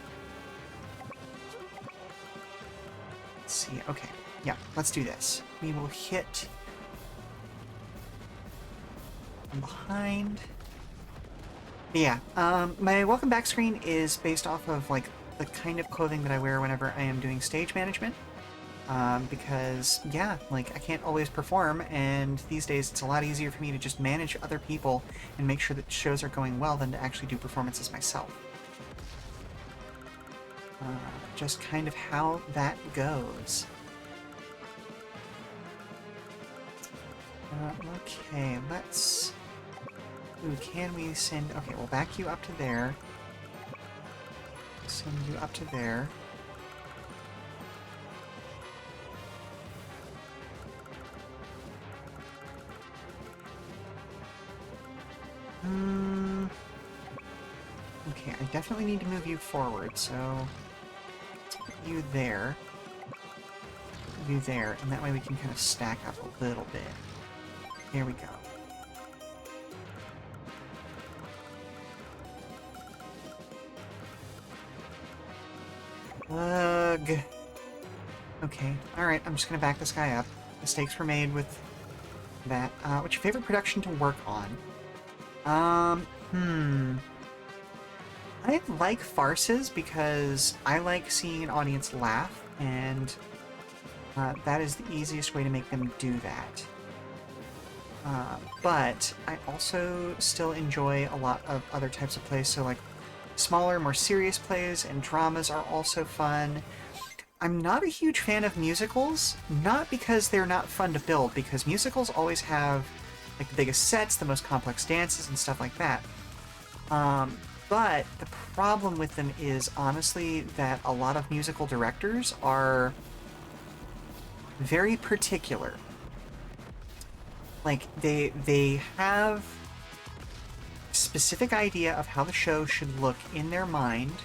Let's see. Okay. Yeah, let's do this. We will hit from behind. Yeah, my welcome back screen is based off of, like, the kind of clothing that I wear whenever I am doing stage management. Because, yeah, like, I can't always perform, and these days it's a lot easier for me to just manage other people and make sure that shows are going well than to actually do performances myself. Just kind of how that goes. Okay, let's... Ooh, can we send... Okay, we'll back you up to there. Send you up to there. Okay, I definitely need to move you forward, so... Let's put you there. Put you there, and that way we can kind of stack up a little bit. There we go. Ugh. Okay, alright, I'm just gonna back this guy up. Mistakes were made with that. What's your favorite production to work on? I like farces because I like seeing an audience laugh, and that is the easiest way to make them do that. But I also still enjoy a lot of other types of plays, so like smaller, more serious plays and dramas are also fun. I'm not a huge fan of musicals, not because they're not fun to build, because musicals always have like the biggest sets, the most complex dances, and stuff like that. But the problem with them is honestly that a lot of musical directors are very particular. Like, they have a specific idea of how the show should look in their mind,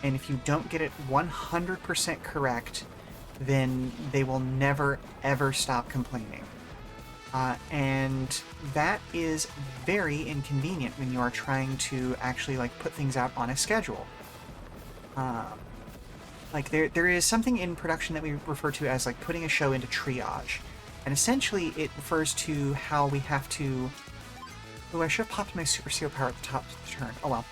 and if you don't get it 100% correct, then they will never, ever stop complaining. And that is very inconvenient when you are trying to actually, like, put things out on a schedule. Like, there is something in production that we refer to as, like, putting a show into triage. And essentially, it refers to how we have to... Oh, I should have popped my Super Seal power at the top of the turn. Oh, well.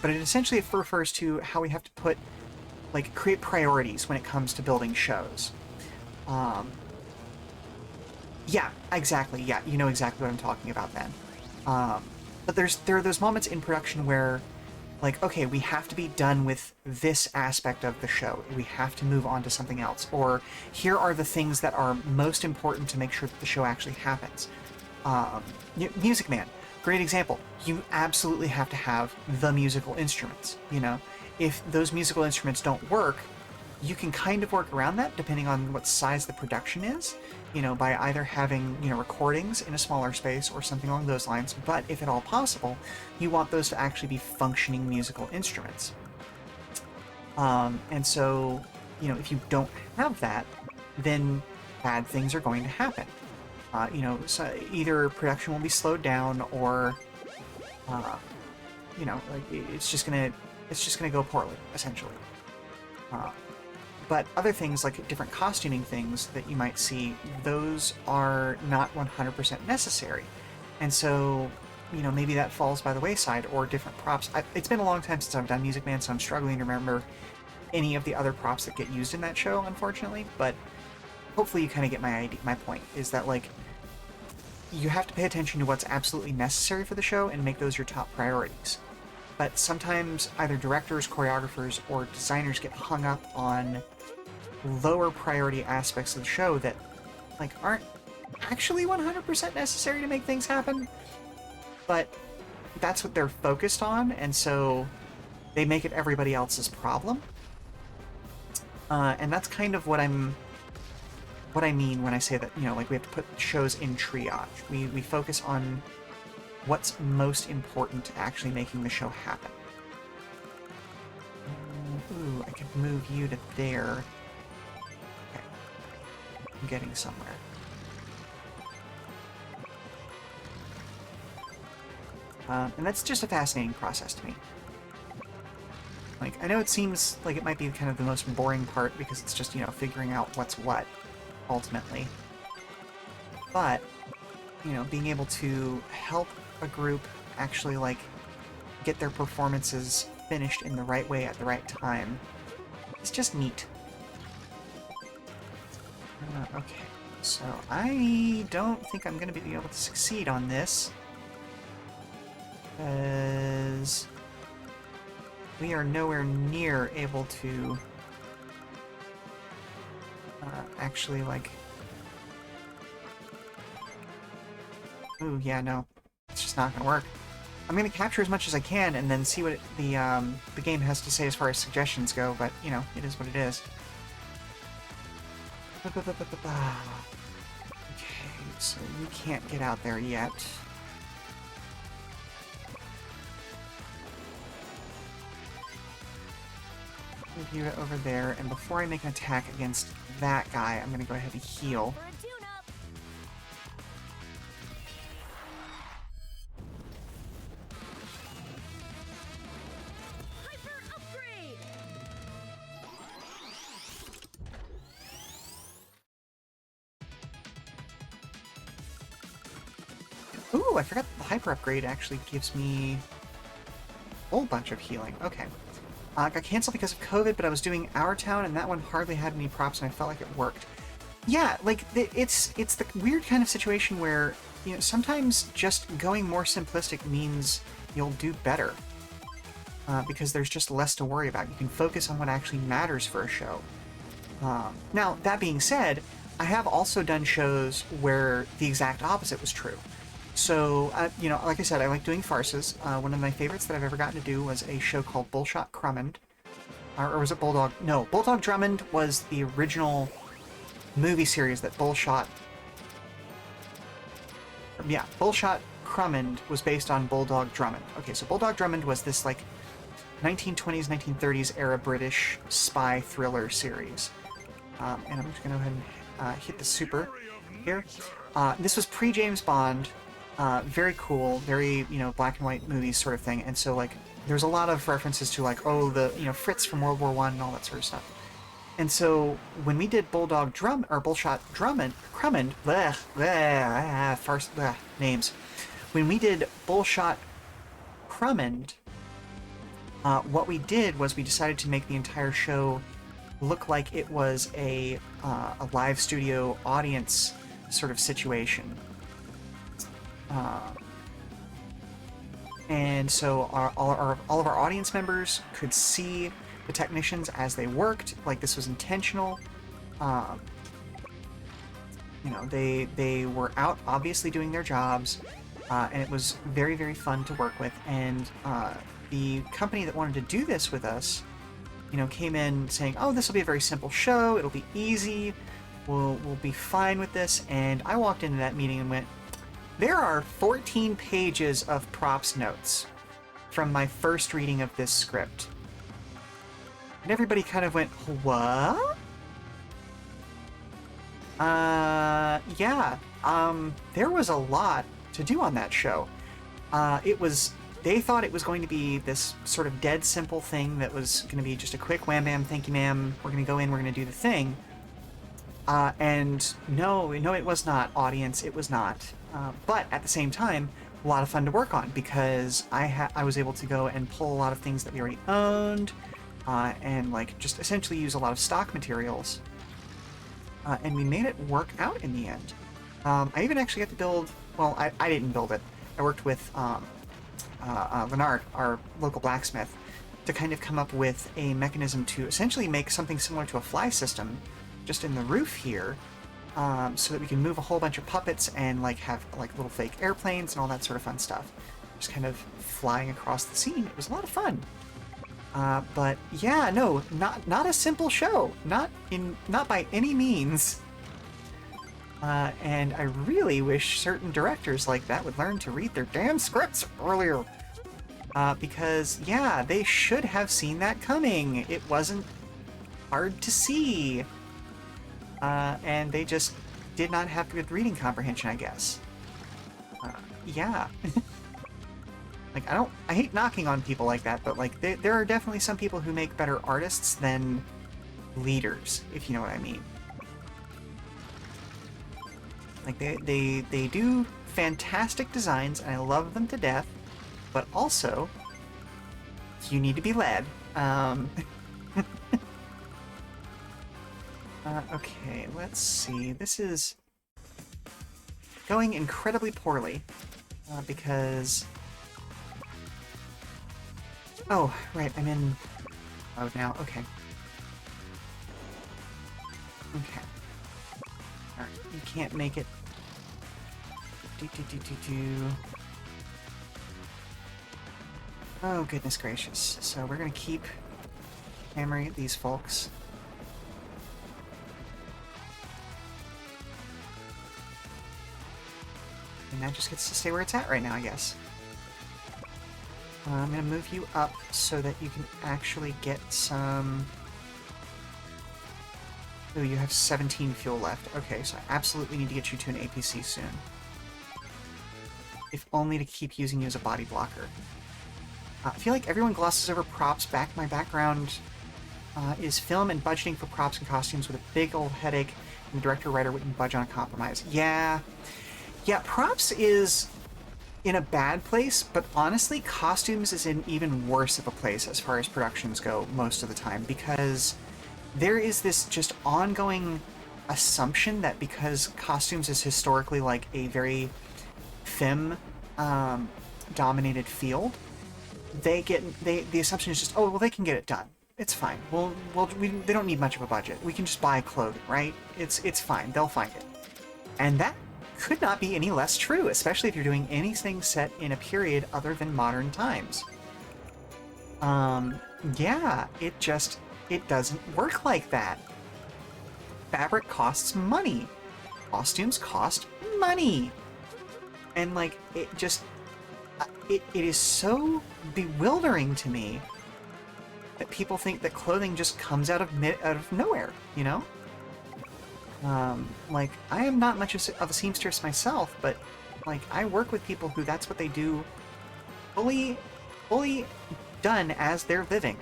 But it essentially refers to how we have to put, like, create priorities when it comes to building shows. Yeah, exactly. Yeah, you know exactly what I'm talking about then. But there are those moments in production where, like, okay, we have to be done with this aspect of the show. We have to move on to something else. Or here are the things that are most important to make sure that the show actually happens. Um, Music Man, great example. You absolutely have to have the musical instruments. You know, if those musical instruments don't work, you can kind of work around that depending on what size the production is, you know, by either having, you know, recordings in a smaller space or something along those lines. But if at all possible, you want those to actually be functioning musical instruments. And so, you know, if you don't have that, then bad things are going to happen. You know, so either production will be slowed down, or, uh, you know, like it's just gonna go poorly, essentially. Uh, but other things like different costuming things that you might see, those are not 100% necessary, and so, you know, maybe that falls by the wayside, or different props. It's been a long time since I've done Music Man, so I'm struggling to remember any of the other props that get used in that show, unfortunately. But hopefully, you kind of get my idea. My point is that, like, you have to pay attention to what's absolutely necessary for the show and make those your top priorities. But sometimes either directors, choreographers, or designers get hung up on lower priority aspects of the show that, like, aren't actually 100% necessary to make things happen, but that's what they're focused on, and so they make it everybody else's problem. And that's kind of what I mean when I say that, you know, like, we have to put shows in triage. We focus on what's most important to actually making the show happen. Ooh, I could move you to there. Okay. I'm getting somewhere. And that's just a fascinating process to me. Like, I know it seems like it might be kind of the most boring part because it's just, you know, figuring out what's what, ultimately. But, you know, being able to help a group actually, like, get their performances finished in the right way at the right time is just neat. Okay, so I don't think I'm going to be able to succeed on this, because we are nowhere near able to actually, like... Ooh, yeah, no. It's just not gonna work. I'm gonna capture as much as I can and then see what the game has to say as far as suggestions go, but, you know, it is what it is. Okay, so you can't get out there yet. Move you over there, and before I make an attack against that guy, I'm gonna go ahead and heal. For a tune-up. Hyper upgrade. Ooh, I forgot the hyper upgrade actually gives me a whole bunch of healing. Okay. Got canceled because of COVID, but I was doing Our Town, and that one hardly had any props, and I felt like it worked. Yeah, like, it's the weird kind of situation where, you know, sometimes just going more simplistic means you'll do better. Because there's just less to worry about. You can focus on what actually matters for a show. Now, that being said, I have also done shows where the exact opposite was true. So, you know, like I said, I like doing farces. One of my favorites that I've ever gotten to do was a show called Bullshot Crummond. Or was it Bulldog? No, Bulldog Drummond was the original movie series that Bullshot... Yeah, Bullshot Crummond was based on Bulldog Drummond. Okay, so Bulldog Drummond was this, like, 1920s, 1930s era British spy thriller series. And I'm just going to go ahead and hit the super here. This was pre-James Bond. Very cool, very, you know, black and white movies sort of thing. And so, like, there's a lot of references to, like, oh, the, you know, Fritz from World War I and all that sort of stuff. And so when we did Bullshot Crummond, names. When we did Bullshot Crummond, what we did was we decided to make the entire show look like it was a live studio audience sort of situation. And so all of our audience members could see the technicians as they worked, like this was intentional. You know, they were out obviously doing their jobs, and it was very, very fun to work with. And the company that wanted to do this with us, you know, came in saying, oh, this will be a very simple show, it'll be easy, we'll be fine with this. And I walked into that meeting and went, there are 14 pages of props notes from my first reading of this script. And everybody kind of went, what? Yeah. There was a lot to do on that show. They thought it was going to be this sort of dead simple thing that was going to be just a quick wham bam, thank you ma'am, we're going to go in, we're going to do the thing. And no, it was not, audience, it was not. But at the same time, a lot of fun to work on, because I was able to go and pull a lot of things that we already owned, and like just essentially use a lot of stock materials. And we made it work out in the end. I even actually got to build, well, I didn't build it. I worked with Leonard, our local blacksmith, to kind of come up with a mechanism to essentially make something similar to a fly system just in the roof here, so that we can move a whole bunch of puppets and like have like little fake airplanes and all that sort of fun stuff. Just kind of flying across the scene. It was a lot of fun. But yeah, no, not a simple show. Not by any means. And I really wish certain directors like that would learn to read their damn scripts earlier. Because, yeah, they should have seen that coming. It wasn't hard to see. And they just did not have good reading comprehension, I guess. Yeah. Like, I hate knocking on people like that, but, like, there are definitely some people who make better artists than leaders, if you know what I mean. Like, they do fantastic designs, and I love them to death, but also, you need to be led. Okay, let's see. This is going incredibly poorly, because... Oh, right, I'm in mode now. Okay. Okay. Alright, you can't make it. Oh, goodness gracious. So we're gonna keep hammering at these folks. And that just gets to stay where it's at right now, I guess. I'm going to move you up so that you can actually get some... Oh, you have 17 fuel left. Okay, so I absolutely need to get you to an APC soon. If only to keep using you as a body blocker. I feel like everyone glosses over props. My background is film and budgeting for props and costumes with a big old headache, and the director-writer wouldn't budge on a compromise. Yeah, props is in a bad place, but honestly, costumes is in even worse of a place as far as productions go most of the time, because there is this just ongoing assumption that because costumes is historically like a very femme dominated field, the assumption is just, oh, well, they can get it done. It's fine. They don't need much of a budget. We can just buy clothing, right? It's fine. They'll find it. And that could not be any less true, especially if you're doing anything set in a period other than modern times. Yeah, it doesn't work like that. Fabric costs money. Costumes cost money. And, like, it is so bewildering to me that people think that clothing just comes out of nowhere, you know? Like, I am not much of a seamstress myself, but, like, I work with people who that's what they do fully done as their living.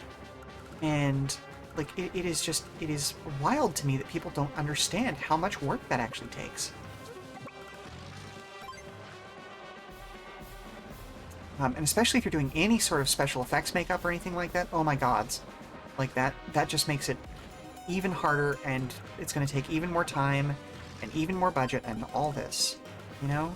And, like, it is wild to me that people don't understand how much work that actually takes. And especially if you're doing any sort of special effects makeup or anything like that, oh my gods. Like, that just makes it even harder, and it's going to take even more time, and even more budget and all this, you know?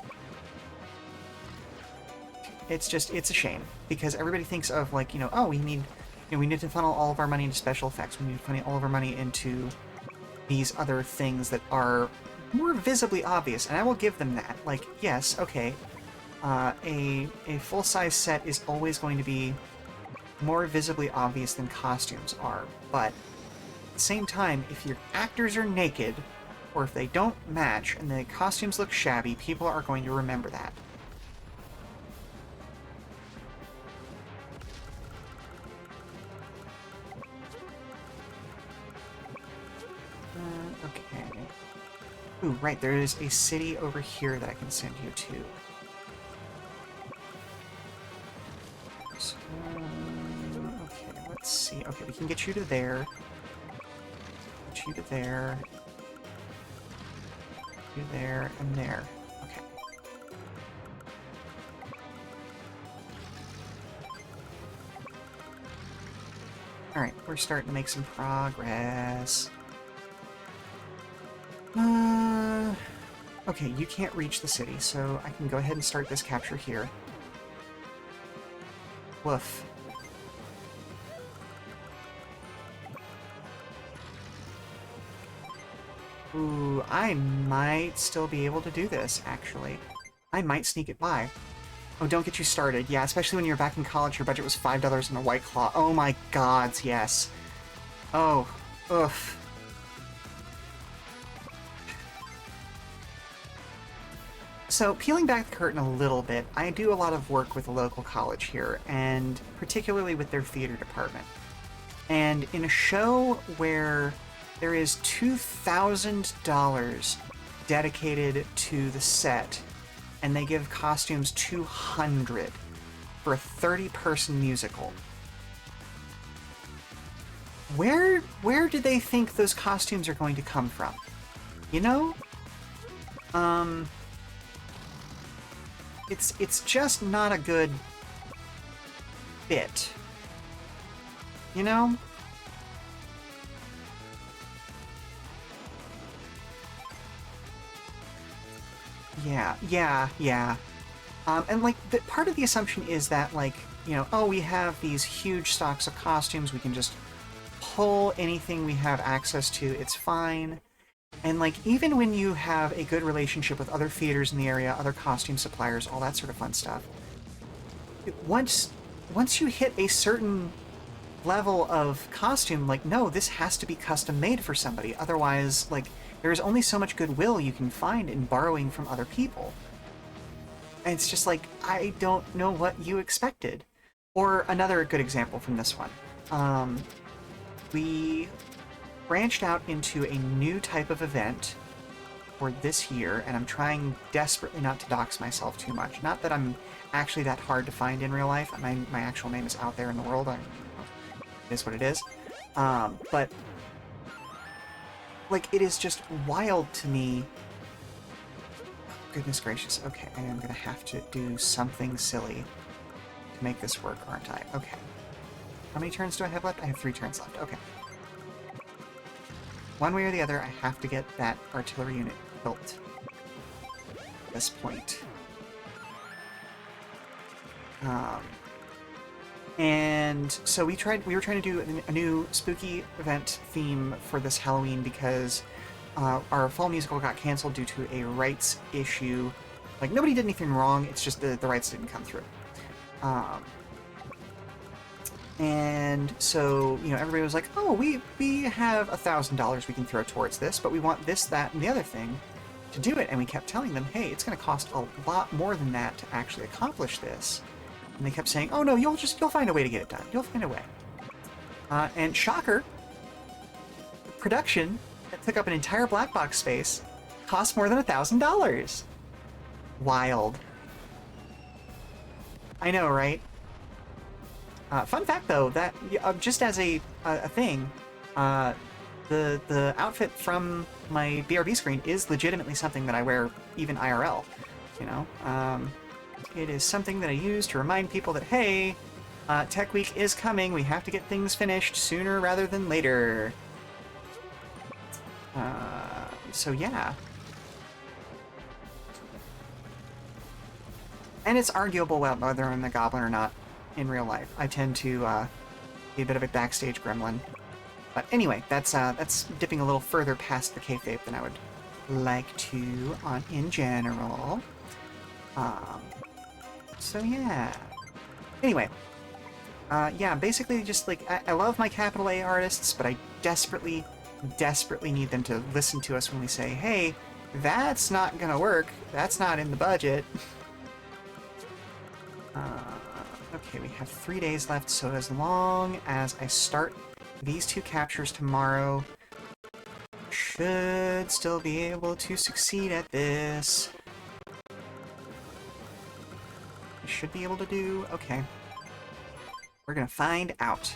It's just, it's a shame, because everybody thinks of, like, you know, oh, we need, you know, we need to funnel all of our money into special effects, we need to funnel all of our money into these other things that are more visibly obvious, and I will give them that. Like, yes, okay, a full-size set is always going to be more visibly obvious than costumes are, but at the same time, if your actors are naked, or if they don't match and the costumes look shabby, people are going to remember that. Okay. Ooh, right, there is a city over here that I can send you to. So, okay, let's see. Okay, we can get you to there. Get you to there. You there, and there. Okay. Alright, we're starting to make some progress. Okay, you can't reach the city, so I can go ahead and start this capture here. Woof. Ooh, I might still be able to do this, actually. I might sneak it by. Oh, don't get you started. Yeah, especially when you were back in college, your budget was $5 and a White Claw. Oh my gods, yes. Oh, oof. So, peeling back the curtain a little bit, I do a lot of work with a local college here, and particularly with their theater department. And in a show where there is $2,000 dedicated to the set, and they give costumes $200 for a 30-person musical. Where do they think those costumes are going to come from? You know? It's just not a good fit. You know? Yeah. And, like, part of the assumption is that, like, you know, oh, we have these huge stocks of costumes, we can just pull anything we have access to, it's fine. And, like, even when you have a good relationship with other theaters in the area, other costume suppliers, all that sort of fun stuff, once you hit a certain level of costume, like, no, this has to be custom made for somebody, otherwise, like, there's only so much goodwill you can find in borrowing from other people. And it's just like, I don't know what you expected. Or another good example from this one. We branched out into a new type of event for this year, and I'm trying desperately not to dox myself too much. Not that I'm actually that hard to find in real life. My actual name is out there in the world. It is what it is. But like, it is just wild to me. Goodness gracious. Okay, I am gonna have to do something silly to make this work, aren't I? Okay. How many turns do I have left? I have 3 turns left. Okay. One way or the other, I have to get that artillery unit built at this point. And so we were trying to do a new spooky event theme for this Halloween because our fall musical got canceled due to a rights issue. Like, nobody did anything wrong, it's just the rights didn't come through. And so, you know, everybody was like, oh, we have $1,000 we can throw towards this, but we want this, that, and the other thing to do it. And we kept telling them, hey, it's going to cost a lot more than that to actually accomplish this. And they kept saying, oh no, you'll find a way to get it done. You'll find a way. And shocker, production that took up an entire black box space cost more than $1,000. Wild. I know, right? Fun fact though, that just as a thing, the outfit from my BRB screen is legitimately something that I wear even IRL. You know, it is something that I use to remind people that, hey, Tech Week is coming. We have to get things finished sooner rather than later. So yeah, And it's arguable whether I'm a goblin or not in real life. I tend to be a bit of a backstage gremlin. But anyway, that's dipping a little further past the kayfabe than I would like to in general. So yeah. Anyway, yeah, basically just like, I love my capital A artists, but I desperately, desperately need them to listen to us when we say, hey, that's not gonna work. That's not in the budget. Okay, we have 3 days left, so as long as I start these 2 captures tomorrow, should still be able to succeed at this. I should be able to do... okay. We're gonna find out.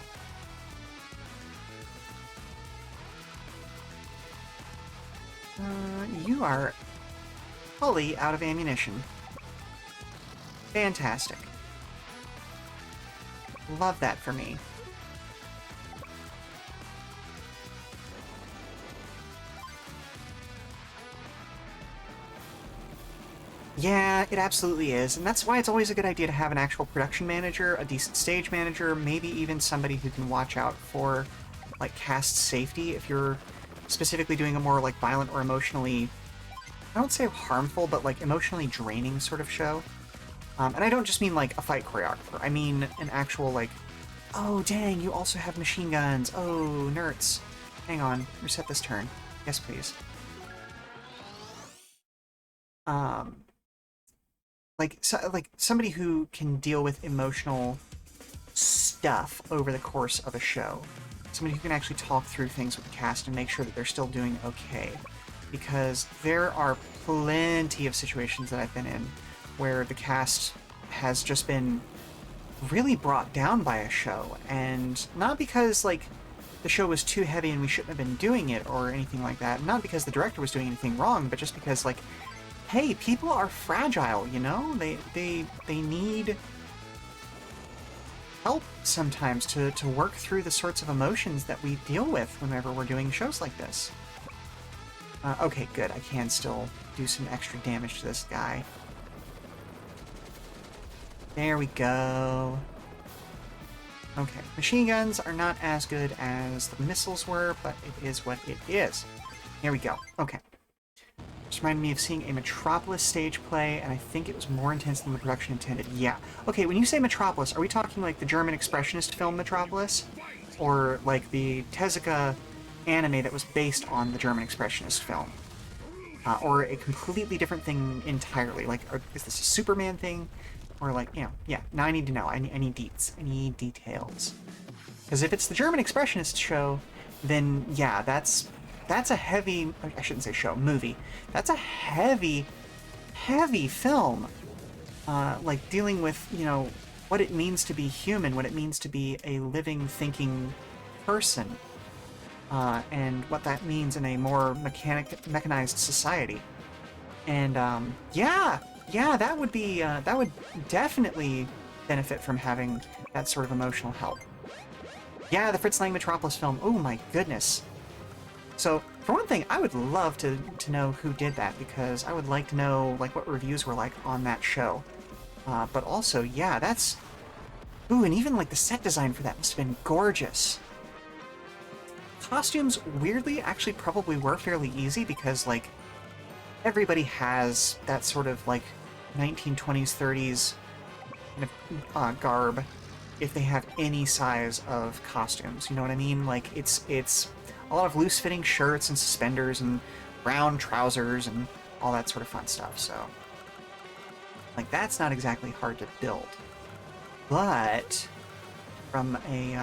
You are fully out of ammunition. Fantastic. Love that for me. Yeah, it absolutely is, and that's why it's always a good idea to have an actual production manager, a decent stage manager, maybe even somebody who can watch out for, like, cast safety if you're specifically doing a more, like, violent or emotionally, I don't say harmful, but, like, emotionally draining sort of show. And I don't just mean, like, a fight choreographer. I mean an actual, like, oh, dang, you also have machine guns. Oh, nerds. Hang on, reset this turn. Yes, please. Like somebody who can deal with emotional stuff over the course of a show. Somebody who can actually talk through things with the cast and make sure that they're still doing okay. Because there are plenty of situations that I've been in where the cast has just been really brought down by a show, and not because, like, the show was too heavy and we shouldn't have been doing it or anything like that, not because the director was doing anything wrong, but just because, like, hey, people are fragile, you know? They need help sometimes to work through the sorts of emotions that we deal with whenever we're doing shows like this. Okay, good. I can still do some extra damage to this guy. There we go. Okay, machine guns are not as good as the missiles were, but it is what it is. Here we go. Okay. Just reminded me of seeing a Metropolis stage play, and I think it was more intense than the production intended. Yeah. Okay, when you say Metropolis, are we talking like the German Expressionist film Metropolis? Or like the Tezuka anime that was based on the German Expressionist film? Or a completely different thing entirely? Like, is this a Superman thing? Or like, you know, yeah, now I need to know. I need deets. I need details. Because if it's the German Expressionist show, then yeah, that's a heavy, I shouldn't say show, movie. That's a heavy, heavy film. Like dealing with, you know, what it means to be human, what it means to be a living, thinking person. And what that means in a more mechanized society. And, yeah, that would be, that would definitely benefit from having that sort of emotional help. Yeah, the Fritz Lang Metropolis film, oh my goodness. So, for one thing, I would love to know who did that, because I would like to know, like, what reviews were like on that show. But also, yeah, that's... Ooh, and even, like, the set design for that must have been gorgeous. Costumes, weirdly, actually probably were fairly easy, because, like, everybody has that sort of, like, 1920s, 30s kind of garb, if they have any size of costumes, you know what I mean? Like, it's a lot of loose-fitting shirts and suspenders and brown trousers and all that sort of fun stuff, so... Like, that's not exactly hard to build. But, from a,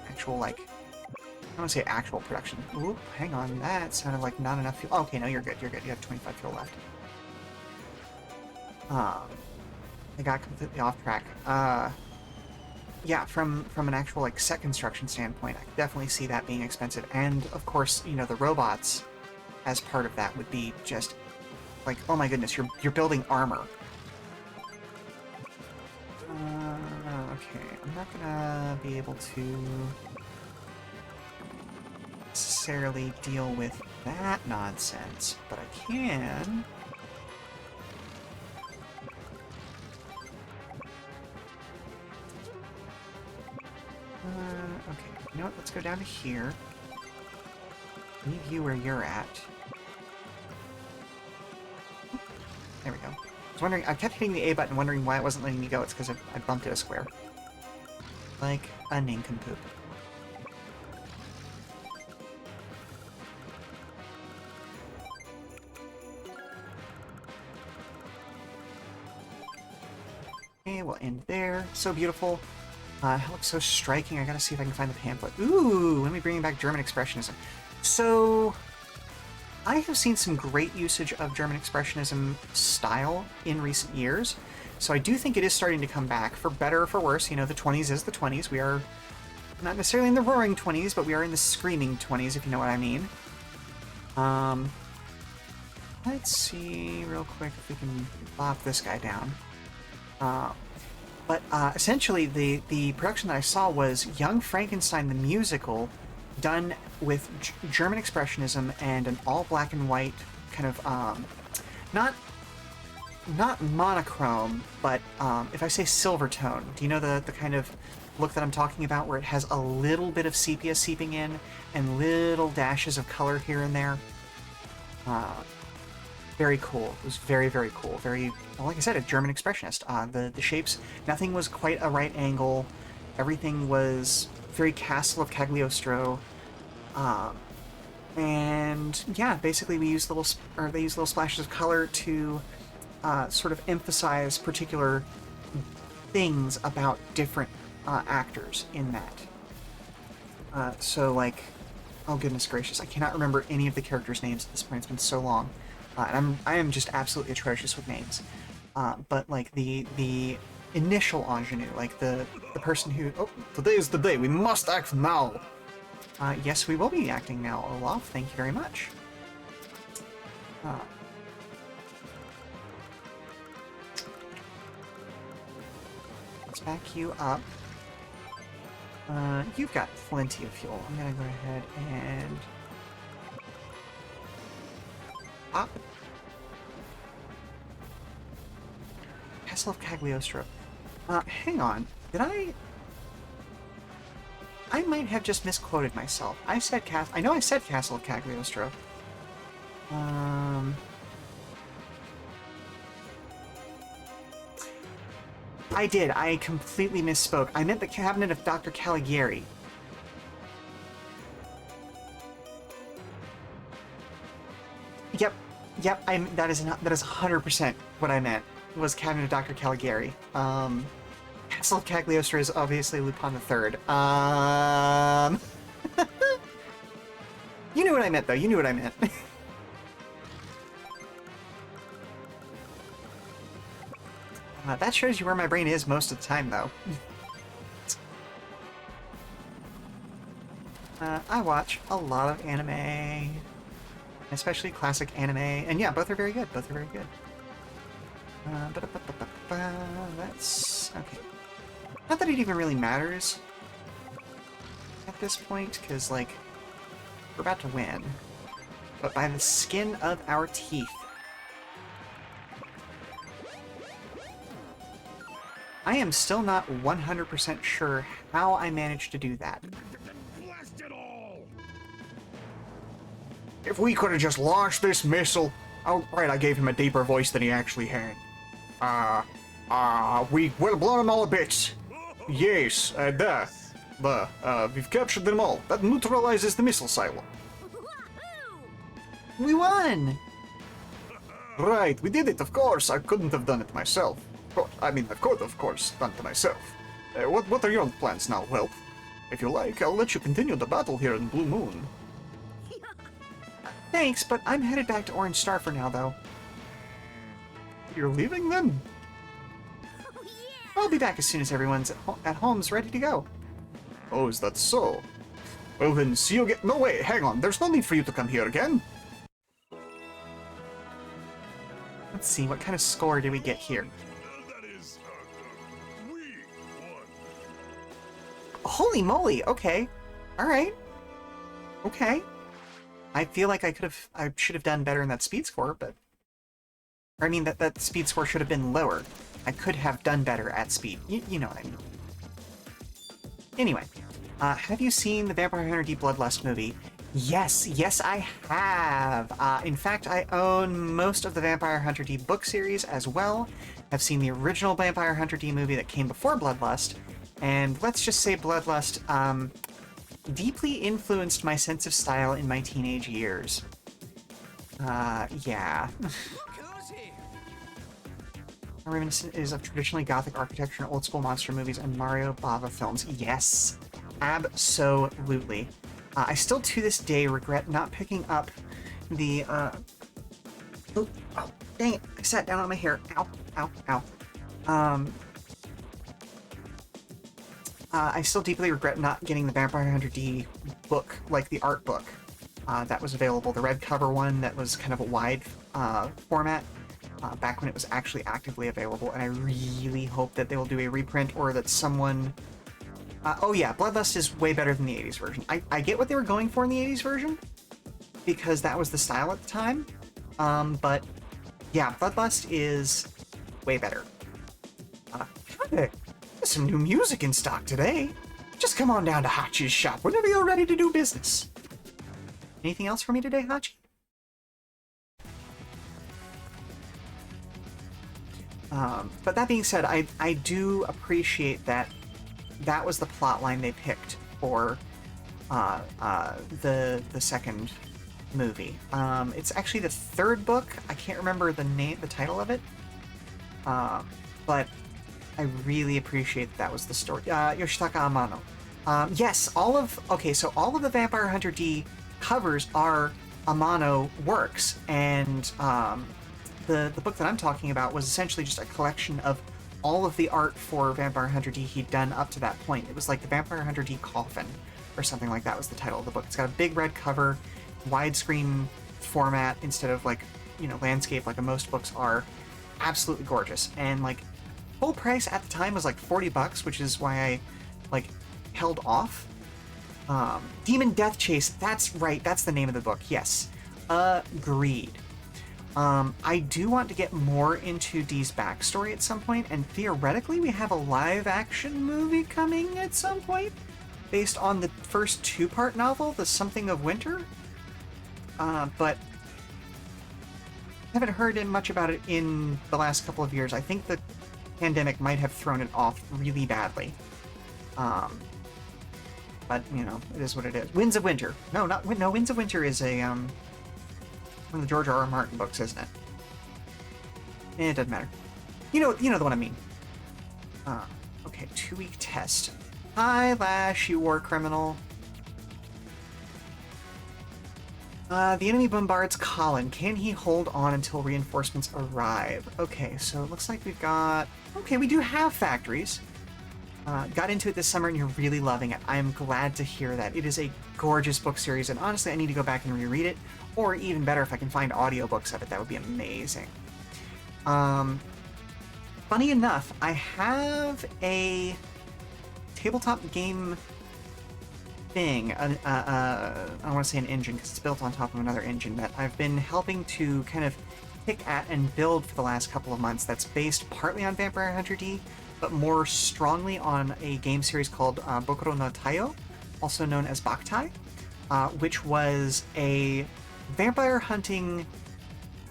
actual, like... I don't want to say actual production. Oop, hang on, that sounded like not enough fuel. Oh, okay, no, you're good, you're good. You have 25 fuel left. I got completely off track. Yeah, from an actual, like, set construction standpoint, I could definitely see that being expensive. And, of course, you know, the robots as part of that would be just, like, oh my goodness, you're building armor. Okay, I'm not gonna be able to necessarily deal with that nonsense, but I can Okay, you know what? Let's go down to here. Leave you where you're at. There we go. I was wondering, I kept hitting the A button, wondering why it wasn't letting me go. It's because I bumped it a square. Like a nincompoop. Okay, we'll end there. So beautiful. It looks so striking. I gotta see if I can find the pamphlet. Ooh, let me bring back German Expressionism. So, I have seen some great usage of German Expressionism style in recent years. So I do think it is starting to come back, for better or for worse. You know, the 20s is the 20s. We are not necessarily in the roaring 20s, but we are in the screaming 20s, if you know what I mean. Let's see real quick if we can bop this guy down. But essentially, the production that I saw was Young Frankenstein the musical, done with German Expressionism and an all black and white kind of not monochrome, but if I say silver tone, do you know the kind of look that I'm talking about, where it has a little bit of sepia seeping in and little dashes of color here and there? Very cool. It was very, very cool. Very, well, like I said, a German expressionist. The shapes, nothing was quite a right angle. Everything was very Castle of Cagliostro. And yeah, basically we use they use little splashes of color to sort of emphasize particular things about different actors in that. So like, oh goodness gracious, I cannot remember any of the characters' names at this point. It's been so long. And I am just absolutely atrocious with names. But like the initial ingenue, like the person who... Oh, today is the day. We must act now. Yes, we will be acting now, Olaf. Thank you very much. Let's back you up. You've got plenty of fuel. I'm gonna go ahead and... Up. Castle of Cagliostro. Hang on. Did I might have just misquoted myself. I said I know I said Castle of Cagliostro. I did. I completely misspoke. I meant the Cabinet of Dr. Caligari. Yep. That is 100% what I meant. Was Cabinet of Dr. Caligari. Castle of Cagliostro is obviously Lupin III. You knew what I meant, though. You knew what I meant. That shows you where my brain is most of the time, though. I watch a lot of anime, especially classic anime, and yeah, both are very good. Both are very good. That's okay. Not that it even really matters at this point, because, like, we're about to win. But by the skin of our teeth. I am still not 100% sure how I managed to do that. Blast it all! If we could have just launched this missile... Oh, right, I gave him a deeper voice than he actually had. We will blow them all a bit. Yes, we've captured them all. That neutralizes the missile silo. We won! Right, we did it, of course. I couldn't have done it myself. I mean, I could, of course, done it myself. What are your plans now, Whelp? If you like, I'll let you continue the battle here in Blue Moon. Thanks, but I'm headed back to Orange Star for now, though. You're leaving, then? I'll be back as soon as everyone's at home's ready to go. Oh, is that so? Well then, see you again. No, wait, hang on. There's no need for you to come here again. Let's see, what kind of score did we get here? That is, we won. Holy moly, okay. Alright. Okay. I feel like I should have done better in that speed score, but... I mean, that speed score should have been lower. I could have done better at speed. You know what I mean. Anyway, Have you seen the Vampire Hunter D Bloodlust movie? Yes, I have. In fact, I own most of the Vampire Hunter D book series as well. I've seen the original Vampire Hunter D movie that came before Bloodlust, and let's just say Bloodlust deeply influenced my sense of style in my teenage years. Yeah. Look who's here! Reminiscent is of traditionally gothic architecture and old-school monster movies and Mario Bava films. Yes, absolutely. I still, to this day, regret not picking up the, oh, dang it, I sat down on my hair. Ow. I still deeply regret not getting the Vampire Hunter D book, like the art book, that was available. The red cover one that was kind of a wide format, back when it was actually actively available, and I really hope that they will do a reprint or that someone... oh yeah, Bloodlust is way better than the 80s version. I get what they were going for in the 80s version, because that was the style at the time, but yeah, Bloodlust is way better. Hey, there's some new music in stock today. Just come on down to Hachi's shop whenever you're ready to do business. Anything else for me today, Hachi? But that being said, I do appreciate that that was the plot line they picked for the second movie. It's actually the third book. I can't remember the title of it. But I really appreciate that was the story. Yoshitaka Amano. Yes, all of the Vampire Hunter D covers are Amano works, and the book that I'm talking about was essentially just a collection of all of the art for Vampire Hunter D he'd done up to that point. It was like the Vampire Hunter D Coffin, or something like that was the title of the book. It's got a big red cover, widescreen format instead of landscape like most books are. Absolutely gorgeous, and full price at the time was $40, which is why I held off. Demon Death Chase, that's right, that's the name of the book. Yes, agreed. I do want to get more into Dee's backstory at some point, and theoretically we have a live-action movie coming at some point, based on the first two-part novel, The Something of Winter. But I haven't heard much about it in the last couple of years. I think the pandemic might have thrown it off really badly. But, it is what it is. Winds of Winter. No, Winds of Winter is a, one of the George R.R. Martin books, isn't it? It doesn't matter. You know the one I mean. Okay, 2-week test. Hi, Lash, you war criminal. The enemy bombards Colin. Can he hold on until reinforcements arrive? Okay, so it looks like we've got... Okay, we do have factories. Got into it this summer and you're really loving it. I'm glad to hear that. It is a gorgeous book series, and honestly, I need to go back and reread it. Or even better, if I can find audiobooks of it, that would be amazing. Funny enough, I have a tabletop game thing. I don't want to say an engine because it's built on top of another engine that I've been helping to kind of pick at and build for the last couple of months that's based partly on Vampire Hunter D, but more strongly on a game series called Bokuro no Taiyo, also known as Bakutai, which was a vampire hunting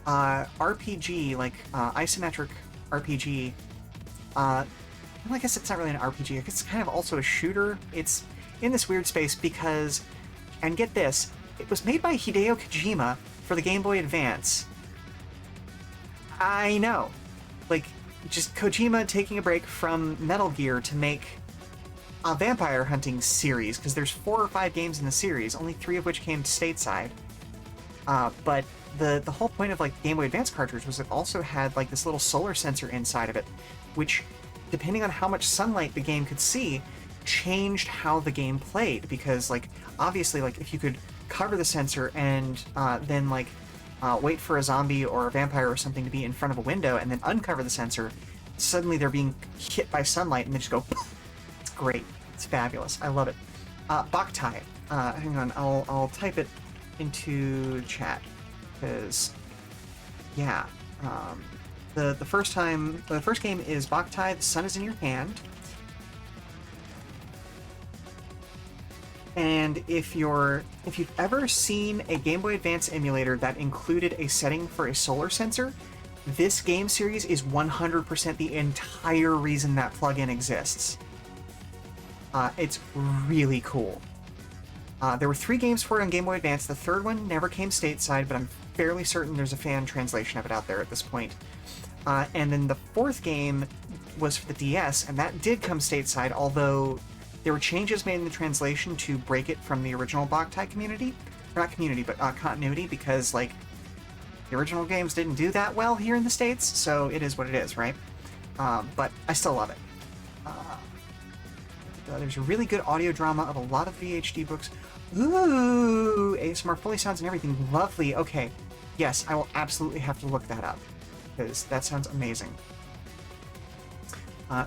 RPG, isometric RPG. I guess it's not really an RPG, I guess it's kind of also a shooter. It's in this weird space because, and get this, it was made by Hideo Kojima for the Game Boy Advance. I know. Just Kojima taking a break from Metal Gear to make a vampire hunting series, because there's 4 or 5 games in the series, only 3 of which came stateside. But the whole point of the Game Boy Advance cartridge was it also had this little solar sensor inside of it, which, depending on how much sunlight the game could see, changed how the game played. Because obviously if you could cover the sensor and then wait for a zombie or a vampire or something to be in front of a window and then uncover the sensor, suddenly they're being hit by sunlight and they just go poof. It's great. It's fabulous. I love it. Bakutai. Hang on, I'll type it into chat, because yeah, the first game is Bakutai, The Sun Is in Your Hand. And if you've ever seen a Game Boy Advance emulator that included a setting for a solar sensor, this game series is 100% the entire reason that plugin exists. It's really cool. There were 3 games for it on Game Boy Advance. The third one never came stateside, but I'm fairly certain there's a fan translation of it out there at this point. And then the 4th game was for the DS, and that did come stateside, although there were changes made in the translation to break it from the original Boktai community. Or not community, but continuity, because, like, the original games didn't do that well here in the States, so it is what it is, right? But I still love it. There's a really good audio drama of a lot of VHD books. Ooh, ASMR Foley sounds and everything. Lovely. Okay. Yes, I will absolutely have to look that up, because that sounds amazing.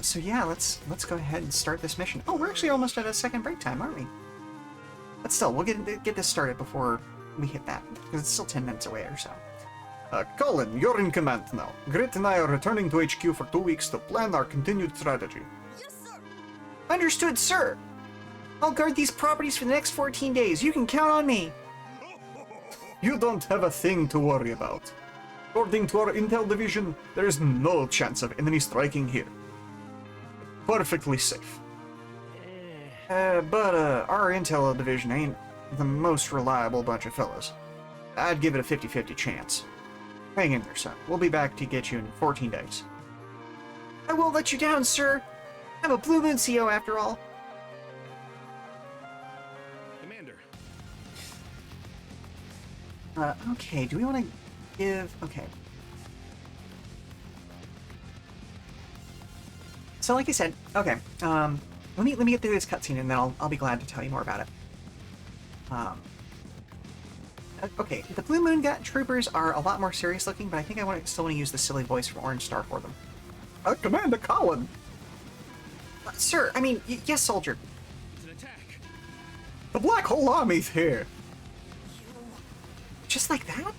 So yeah, let's go ahead and start this mission. Oh, we're actually almost at a second break time, aren't we? But still, we'll get this started before we hit that, because it's still 10 minutes away or so. Colin, you're in command now. Grit and I are returning to HQ for 2 weeks to plan our continued strategy. Yes, sir. Understood, sir! I'll guard these properties for the next 14 days. You can count on me! You don't have a thing to worry about. According to our intel division, there is no chance of enemy striking here. Perfectly safe. But our intel division ain't the most reliable bunch of fellas. I'd give it a 50-50 chance. Hang in there, son. We'll be back to get you in 14 days. I won't let you down, sir! I'm a Blue Moon CO after all. Commander. Okay, do we want to give... Okay. So like I said, okay, let me get through this cutscene and then I'll be glad to tell you more about it. Okay, the Blue Moon troopers are a lot more serious looking, but I think I still want to use the silly voice from Orange Star for them. Commander Colin! Sir, I mean, yes, soldier. It's an attack. The Black Hole Army's here! Just like that?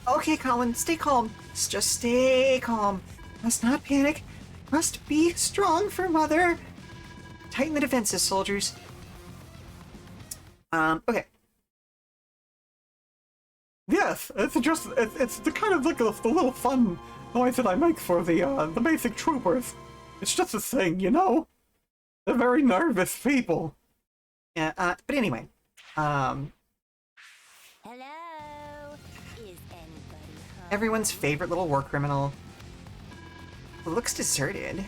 Okay, Colin, stay calm. Just stay calm. Must not panic. Must be strong for Mother. Tighten the defenses, soldiers. Okay. Yes, it's the kind of like the little fun noise that I make for the basic troopers. It's just a thing, you know? They're very nervous people. Yeah, but anyway, Hello. Is anybody home? everyone's favorite little war criminal. Looks deserted.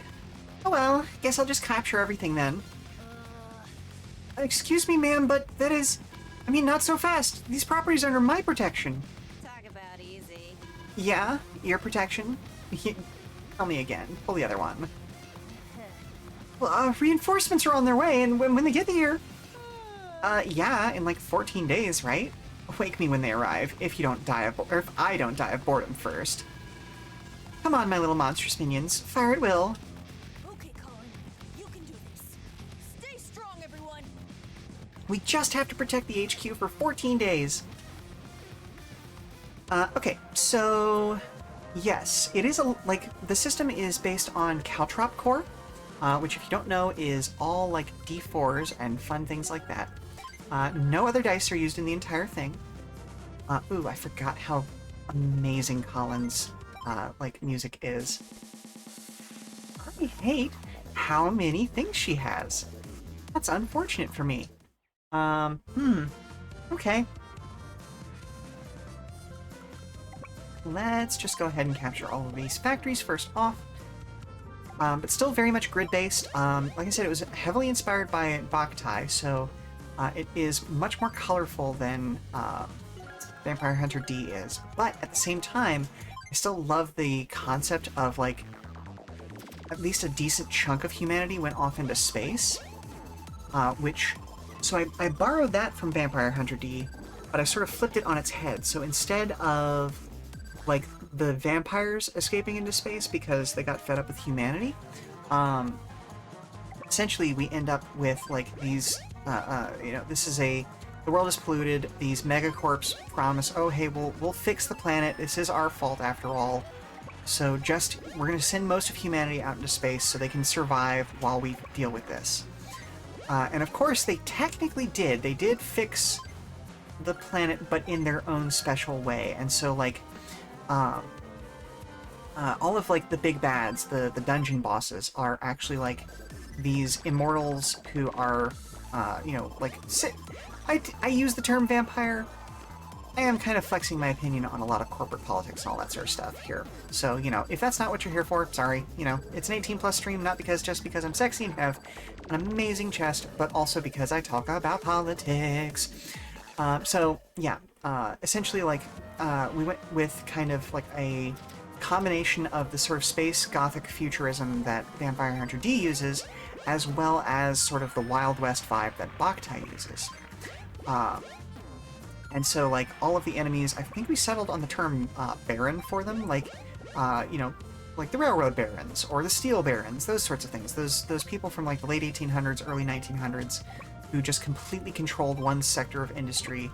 Oh well, guess I'll just capture everything then. Excuse me, ma'am, but that is... I mean, not so fast. These properties are under my protection. Talk about easy. Yeah, your protection? Tell me again. Pull the other one. Well, reinforcements are on their way, and when they get here... yeah, in like 14 days, right? Wake me when they arrive, if you don't die of... or if I don't die of boredom first. Come on, my little monstrous minions. Fire at will. Okay, Colin. You can do this. Stay strong, everyone. We just have to protect the HQ for 14 days. Okay, so... Yes, it is the system is based on Caltrop Core, which if you don't know is all like D4s and fun things like that. No other dice are used in the entire thing. Ooh, I forgot how amazing Colin's music is. I hate how many things she has. That's unfortunate for me. Okay. Let's just go ahead and capture all of these factories first off. But still very much grid-based. Like I said, it was heavily inspired by Boktai, so it is much more colorful than Vampire Hunter D is. But at the same time, I still love the concept of, like, at least a decent chunk of humanity went off into space. So I borrowed that from Vampire Hunter D, but I sort of flipped it on its head. So instead of, like, the vampires escaping into space because they got fed up with humanity, essentially we end up with, like, these, the world is polluted, these megacorps promise, oh hey, we'll fix the planet, this is our fault after all, so we're gonna send most of humanity out into space so they can survive while we deal with this. And of course, they technically did. They did fix the planet, but in their own special way. And so, like, all of, like, the big bads, the dungeon bosses, are actually, like, these immortals who are, you know, like, I use the term vampire. I am kind of flexing my opinion on a lot of corporate politics and all that sort of stuff here. So, you know, if that's not what you're here for, sorry. You know, it's an 18+ stream, not just because I'm sexy and have an amazing chest, but also because I talk about politics. So, yeah, essentially, like, we went with kind of like a combination of the sort of space gothic futurism that Vampire Hunter D uses, as well as sort of the Wild West vibe that Boktai uses. And so, like, all of the enemies, I think we settled on the term Baron for them, like, you know, like the Railroad Barons, or the Steel Barons, those sorts of things. Those people from, like, the late 1800s, early 1900s, who just completely controlled one sector of industry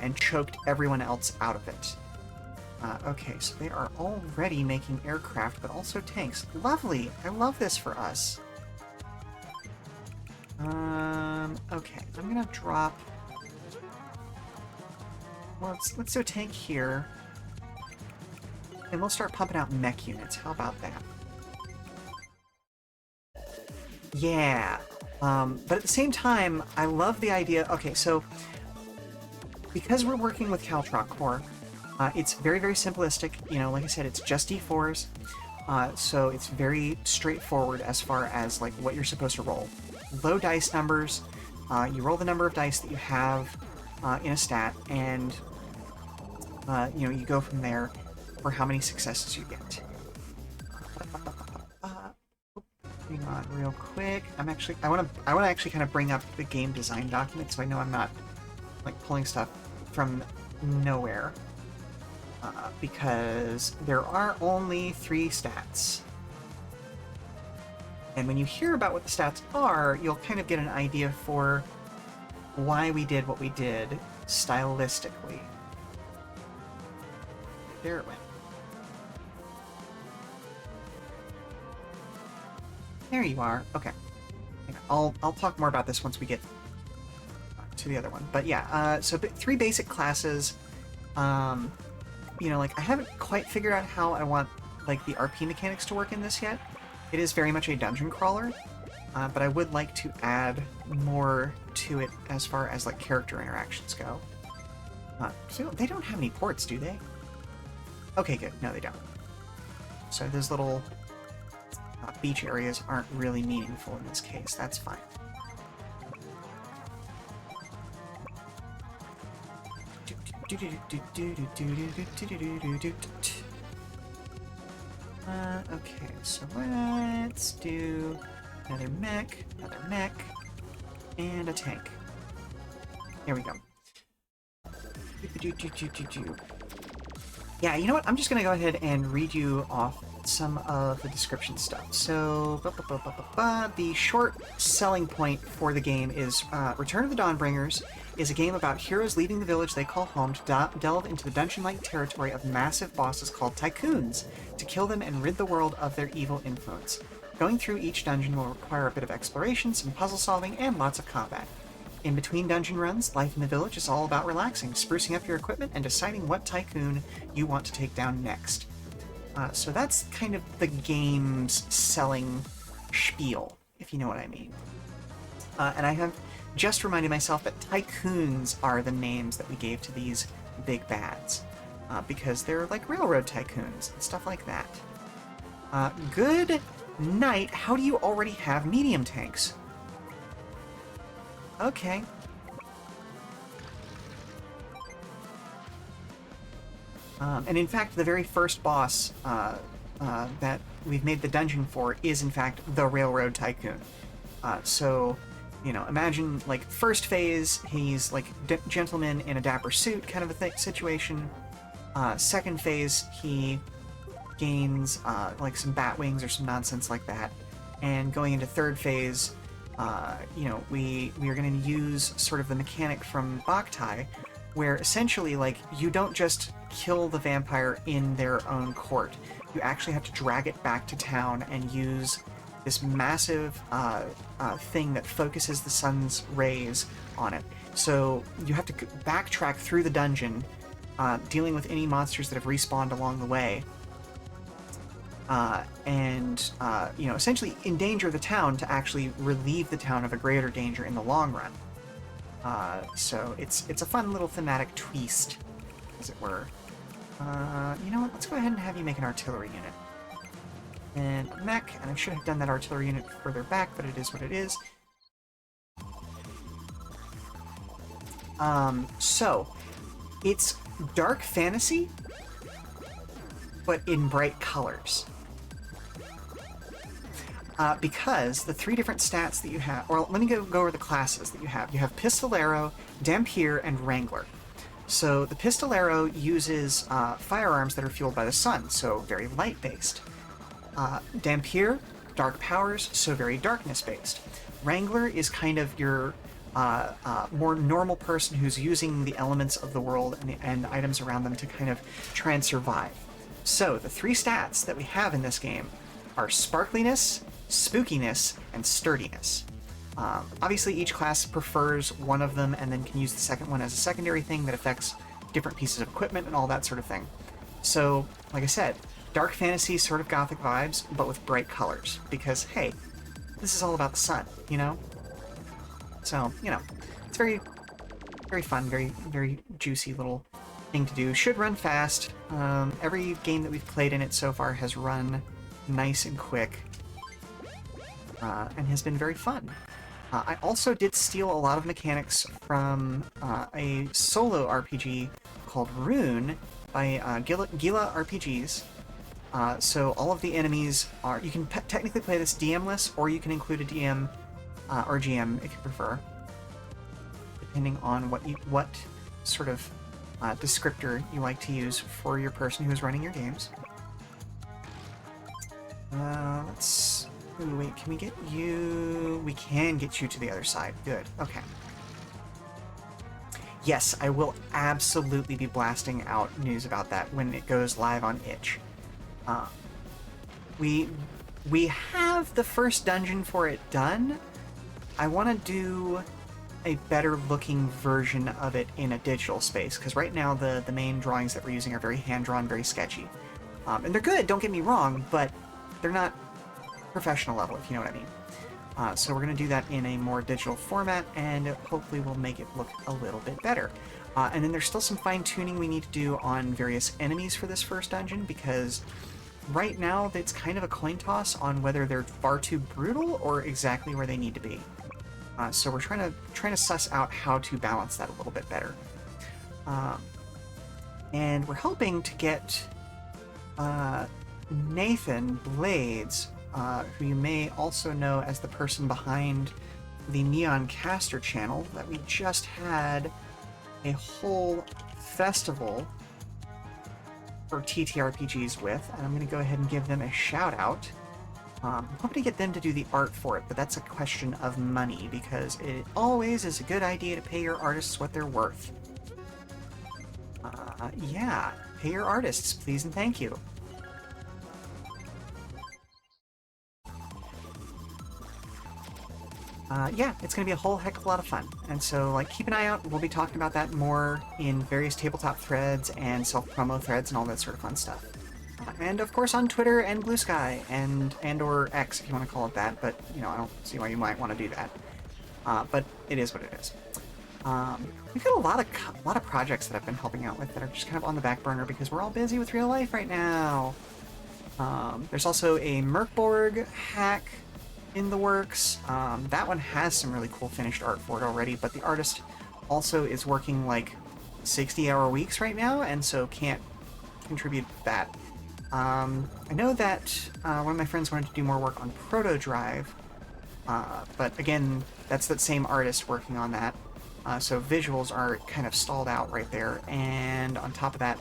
and choked everyone else out of it. Okay, so they are already making aircraft, but also tanks. Lovely! I love this for us. Okay, I'm gonna drop... Well, let's do a tank here. And we'll start pumping out mech units. How about that? Yeah. But at the same time, I love the idea... Okay, so... Because we're working with Caltroc Core, it's very, very simplistic. You know, like I said, it's just D4s. So it's very straightforward as far as, like, what you're supposed to roll. Low dice numbers. You roll the number of dice that you have in a stat, and... you know, you go from there for how many successes you get. Hang on, real quick. I want to actually kind of bring up the game design document so I know I'm not like pulling stuff from nowhere. Because there are only 3 stats. And when you hear about what the stats are, you'll kind of get an idea for why we did what we did stylistically. There it went. There you are. Okay. I'll talk more about this once we get to the other one. But yeah, so 3 basic classes. You know, like, I haven't quite figured out how I want, like, the RP mechanics to work in this yet. It is very much a dungeon crawler, but I would like to add more to it as far as, like, character interactions go. So they don't have any ports, do they? Okay, good. No, they don't. So those little beach areas aren't really meaningful in this case. That's fine. Okay, so let's do another mech, and a tank. There we go. Yeah, you know what? I'm just gonna go ahead and read you off some of the description stuff. So, the short selling point for the game is Return of the Dawnbringers is a game about heroes leaving the village they call home to delve into the dungeon-like territory of massive bosses called tycoons, to kill them and rid the world of their evil influence. Going through each dungeon will require a bit of exploration, some puzzle solving, and lots of combat. In between dungeon runs, life in the village is all about relaxing, sprucing up your equipment, and deciding what tycoon you want to take down next. So that's kind of the game's selling spiel, if you know what I mean. And I have just reminded myself that tycoons are the names that we gave to these big bads, because they're like railroad tycoons and stuff like that. Good night. How do you already have medium tanks? Okay. And in fact, the very first boss that we've made the dungeon for is, in fact, the Railroad Tycoon. So, you know, imagine, like, first phase, he's, like, gentleman in a dapper suit kind of a situation. Second phase, he gains, like, some bat wings or some nonsense like that. And going into third phase, you know, we are going to use sort of the mechanic from Boktai, where essentially, like, you don't just kill the vampire in their own court. You actually have to drag it back to town and use this massive thing that focuses the sun's rays on it. So you have to backtrack through the dungeon, dealing with any monsters that have respawned along the way, and essentially endanger the town to actually relieve the town of a greater danger in the long run. So it's a fun little thematic twist, as it were. You know what? Let's go ahead and have you make an artillery unit. And a mech, and I should have done that artillery unit further back, but it is what it is. So, it's dark fantasy, but in bright colors. Because the 3 different stats that you have, or let me go over the classes that you have. You have Pistolero, Dampier, and Wrangler. So the Pistolero uses firearms that are fueled by the sun, so very light-based. Dampier, dark powers, so very darkness-based. Wrangler is kind of your more normal person who's using the elements of the world and items around them to kind of try and survive. So the 3 stats that we have in this game are sparkliness, spookiness, and sturdiness. Obviously, each class prefers one of them and then can use the second one as a secondary thing that affects different pieces of equipment and all that sort of thing. So, like I said, dark fantasy, sort of gothic vibes, but with bright colors. Because, hey, this is all about the sun, you know? So, it's very, very fun, very, very juicy little thing to do. Should run fast. Every game that we've played in it so far has run nice and quick, and has been very fun. I also did steal a lot of mechanics from a solo RPG called Rune by Gila RPGs. So all of the enemies are... You can technically play this DM-less, or you can include a DM or GM if you prefer, depending on what sort of descriptor you like to use for your person who is running your games. Let's... Ooh, wait, can we get you... We can get you to the other side. Good. Okay. Yes, I will absolutely be blasting out news about that when it goes live on itch. We have the first dungeon for it done. I want to do a better looking version of it in a digital space, because right now the main drawings that we're using are very hand-drawn, very sketchy. And they're good, don't get me wrong, but they're not professional level, if you know what I mean. So we're going to do that in a more digital format, and hopefully we'll make it look a little bit better. And then there's still some fine-tuning we need to do on various enemies for this first dungeon, because right now it's kind of a coin toss on whether they're far too brutal or exactly where they need to be. So we're trying to suss out how to balance that a little bit better. And we're hoping to get Nathan Blades, who you may also know as the person behind the Neon Caster channel that we just had a whole festival for TTRPGs with, and I'm going to go ahead and give them a shout out. I'm hoping to get them to do the art for it, but that's a question of money, because it always is a good idea to pay your artists what they're worth. Yeah, pay your artists, please and thank you. Yeah, it's going to be a whole heck of a lot of fun. And so, like, keep an eye out. We'll be talking about that more in various tabletop threads and self-promo threads and all that sort of fun stuff. And, of course, on Twitter and Blue Sky and or X, if you want to call it that. But, I don't see why you might want to do that. But it is what it is. We've got a lot of projects that I've been helping out with that are just kind of on the back burner because we're all busy with real life right now. There's also a Merkborg hack in the works. That one has some really cool finished art for it already, but the artist also is working like 60-hour weeks right now, and so can't contribute that. I know that one of my friends wanted to do more work on Proto Drive, but again, that's that same artist working on that. So visuals are kind of stalled out right there, and on top of that,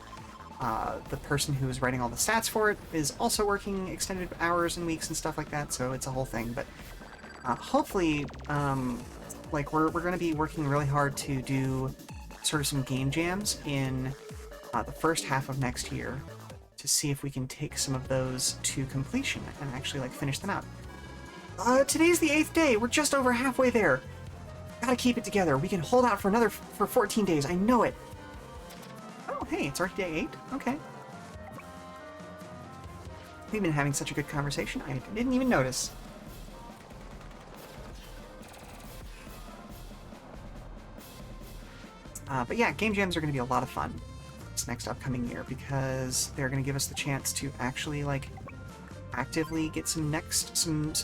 the person who is writing all the stats for it is also working extended hours and weeks and stuff like that, so it's a whole thing. But hopefully, like we're going to be working really hard to do sort of some game jams in the first half of next year to see if we can take some of those to completion and actually like finish them out. Today's the 8th day. We're just over halfway there. Gotta keep it together. We can hold out for 14 days. I know it. Oh, hey, it's already day 8. Okay. We've been having such a good conversation, I didn't even notice. But yeah, game jams are going to be a lot of fun this next upcoming year because they're going to give us the chance to actually, like, actively get some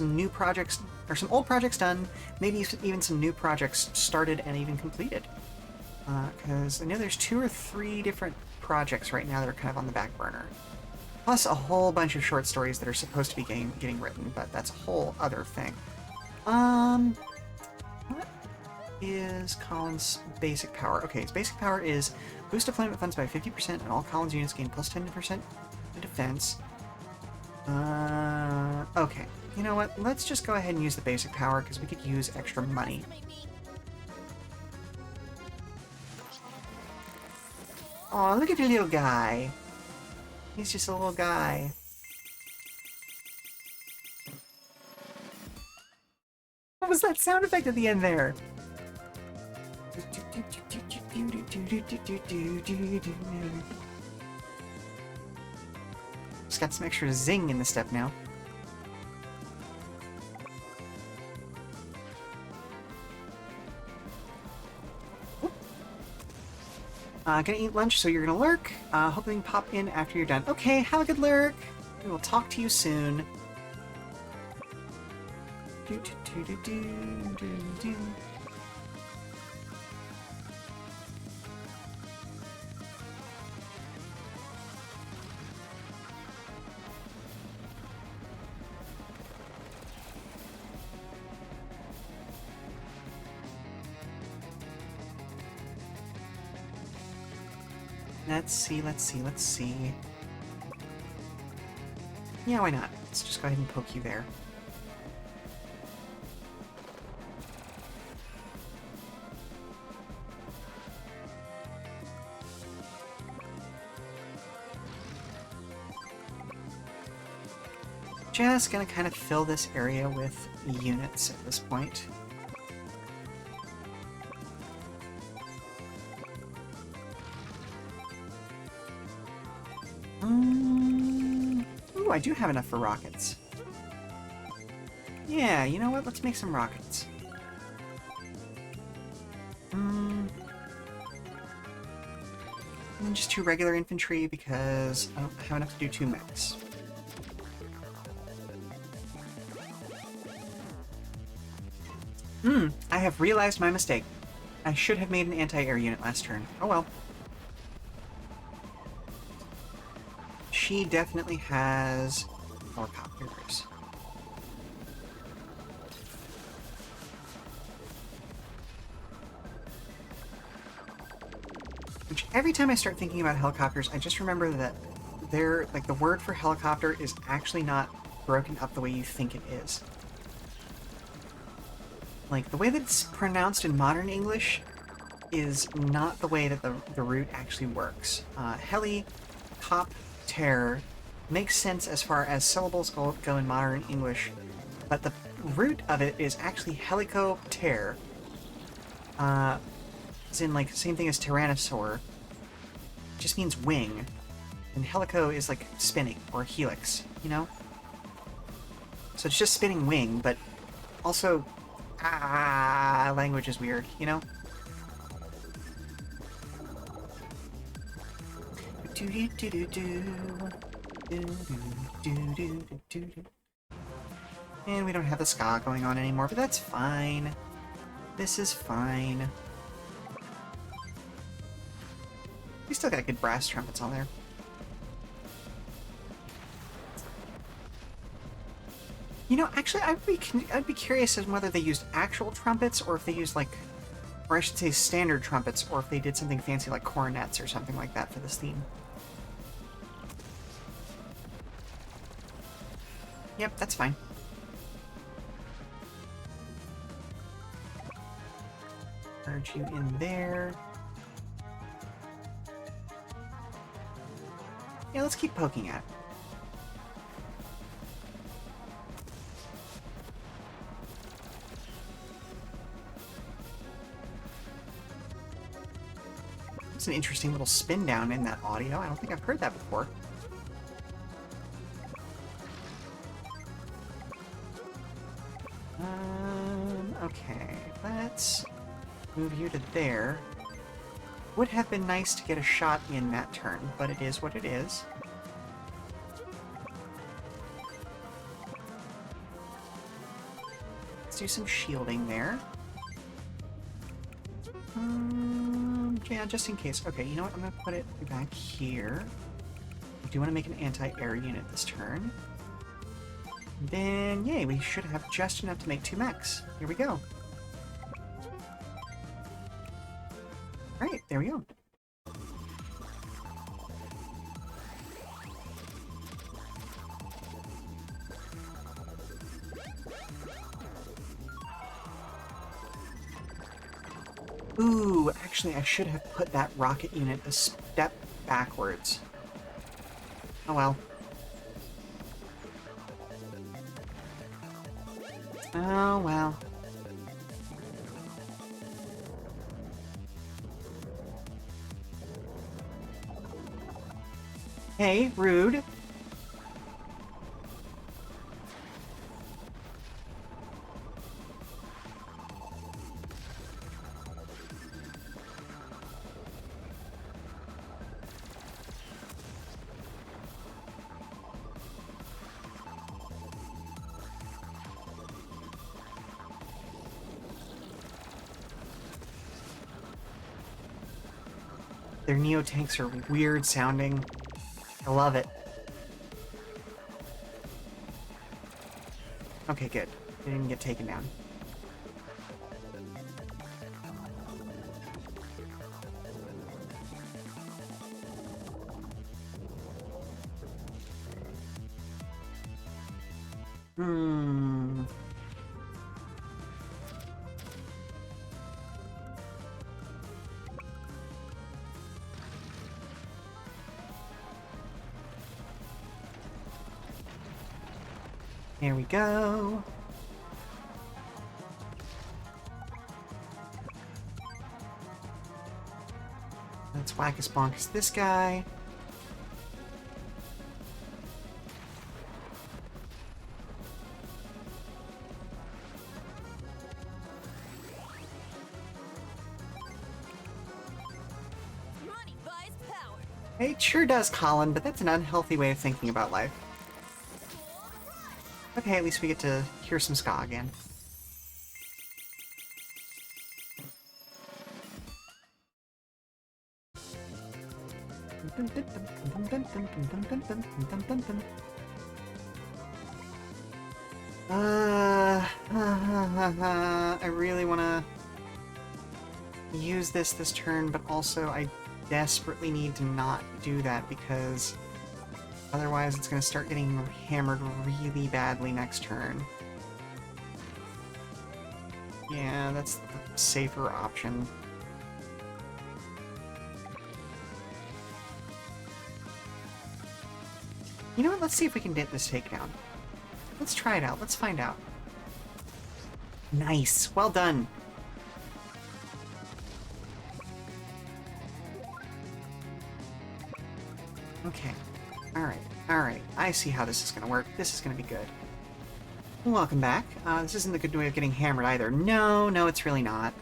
new projects, or some old projects done, maybe even some new projects started and even completed. Because I know there's 2 or 3 different projects right now that are kind of on the back burner. Plus a whole bunch of short stories that are supposed to be getting written, but that's a whole other thing. What is Colin's basic power? Okay, his basic power is boost deployment funds by 50% and all Colin's units gain plus 10% to defense. Okay. You know what? Let's just go ahead and use the basic power because we could use extra money. Aw, look at the little guy. He's just a little guy. What was that sound effect at the end there? Just got some extra zing in the step now. Gonna eat lunch, so you're gonna lurk. Hoping to pop in after you're done. Okay, have a good lurk. We will talk to you soon. Let's see. Yeah, why not? Let's just go ahead and poke you there. Just gonna kind of fill this area with units at this point. Ooh, I do have enough for rockets. Yeah, you know what? Let's make some rockets. And then just 2 regular infantry because I don't have enough to do 2 mechs. I have realized my mistake. I should have made an anti-air unit last turn. Oh well. She definitely has helicopters. Which every time I start thinking about helicopters, I just remember that they're, like, the word for helicopter is actually not broken up the way you think it is. Like, the way that it's pronounced in modern English is not the way that the root actually works. Helicopter makes sense as far as syllables go in modern English, but the root of it is actually helicopter. As in, like, same thing as tyrannosaur. It just means wing. And helico is, like, spinning, or helix, you know? So it's just spinning wing, but also... language is weird, you know? And we don't have the ska going on anymore, but that's fine. This is fine. We still got good brass trumpets on there. You know, actually, I'd be curious as to whether they used actual trumpets or if they used, like, or I should say standard trumpets, or if they did something fancy like cornets or something like that for this theme. Yep, that's fine. Merge you in there. Yeah, let's keep poking at it. It's an interesting little spin down in that audio. I don't think I've heard that before. Okay, let's move you to there. Would have been nice to get a shot in that turn, but it is what it is. Let's do some shielding there. Yeah, just in case. Okay, you know what? I'm gonna put it back here. I do want to make an anti-air unit this turn. Then, yay, we should have just enough to make 2 mechs. Here we go. Alright, there we go. Ooh, actually, I should have put that rocket unit a step backwards. Oh well. Oh well. Hey, rude. Their Neo tanks are weird sounding. I love it. Okay, good. They didn't get taken down. There we go. Let's wackus bonkus this guy. Money buys power. It sure does, Colin, but that's an unhealthy way of thinking about life. Okay, at least we get to hear some ska again. I really want to use this turn, but also I desperately need to not do that because otherwise it's going to start getting hammered really badly next turn. Yeah, that's the safer option. You know what? Let's see if we can get this takedown. Let's try it out. Let's find out. Nice. Well done. Okay. Alright. Alright. I see how this is going to work. This is going to be good. Welcome back. This isn't a good way of getting hammered either. No, it's really not.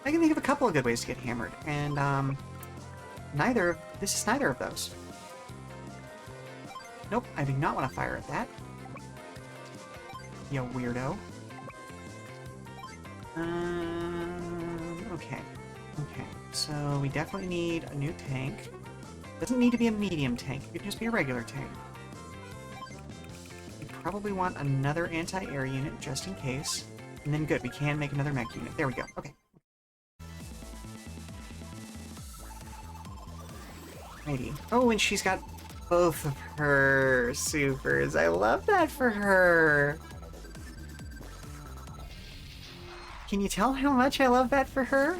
I can think of a couple of good ways to get hammered, and, this is neither of those. Nope, I do not want to fire at that. You weirdo. Okay. Okay, so we definitely need a new tank. Doesn't need to be a medium tank, it could just be a regular tank. We probably want another anti-air unit just in case. And then good, we can make another mech unit. There we go, okay. Righty. Oh, and she's got both of her supers. I love that for her. Can you tell how much I love that for her?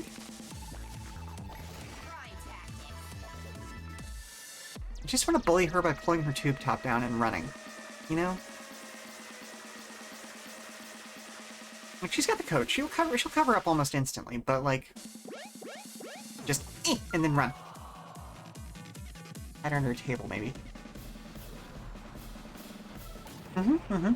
I just want to bully her by pulling her tube top down and running. You know? Like, she's got the coat. She'll cover up almost instantly, but, like, just, and then run. Hide her under a table, maybe. Mm-hmm.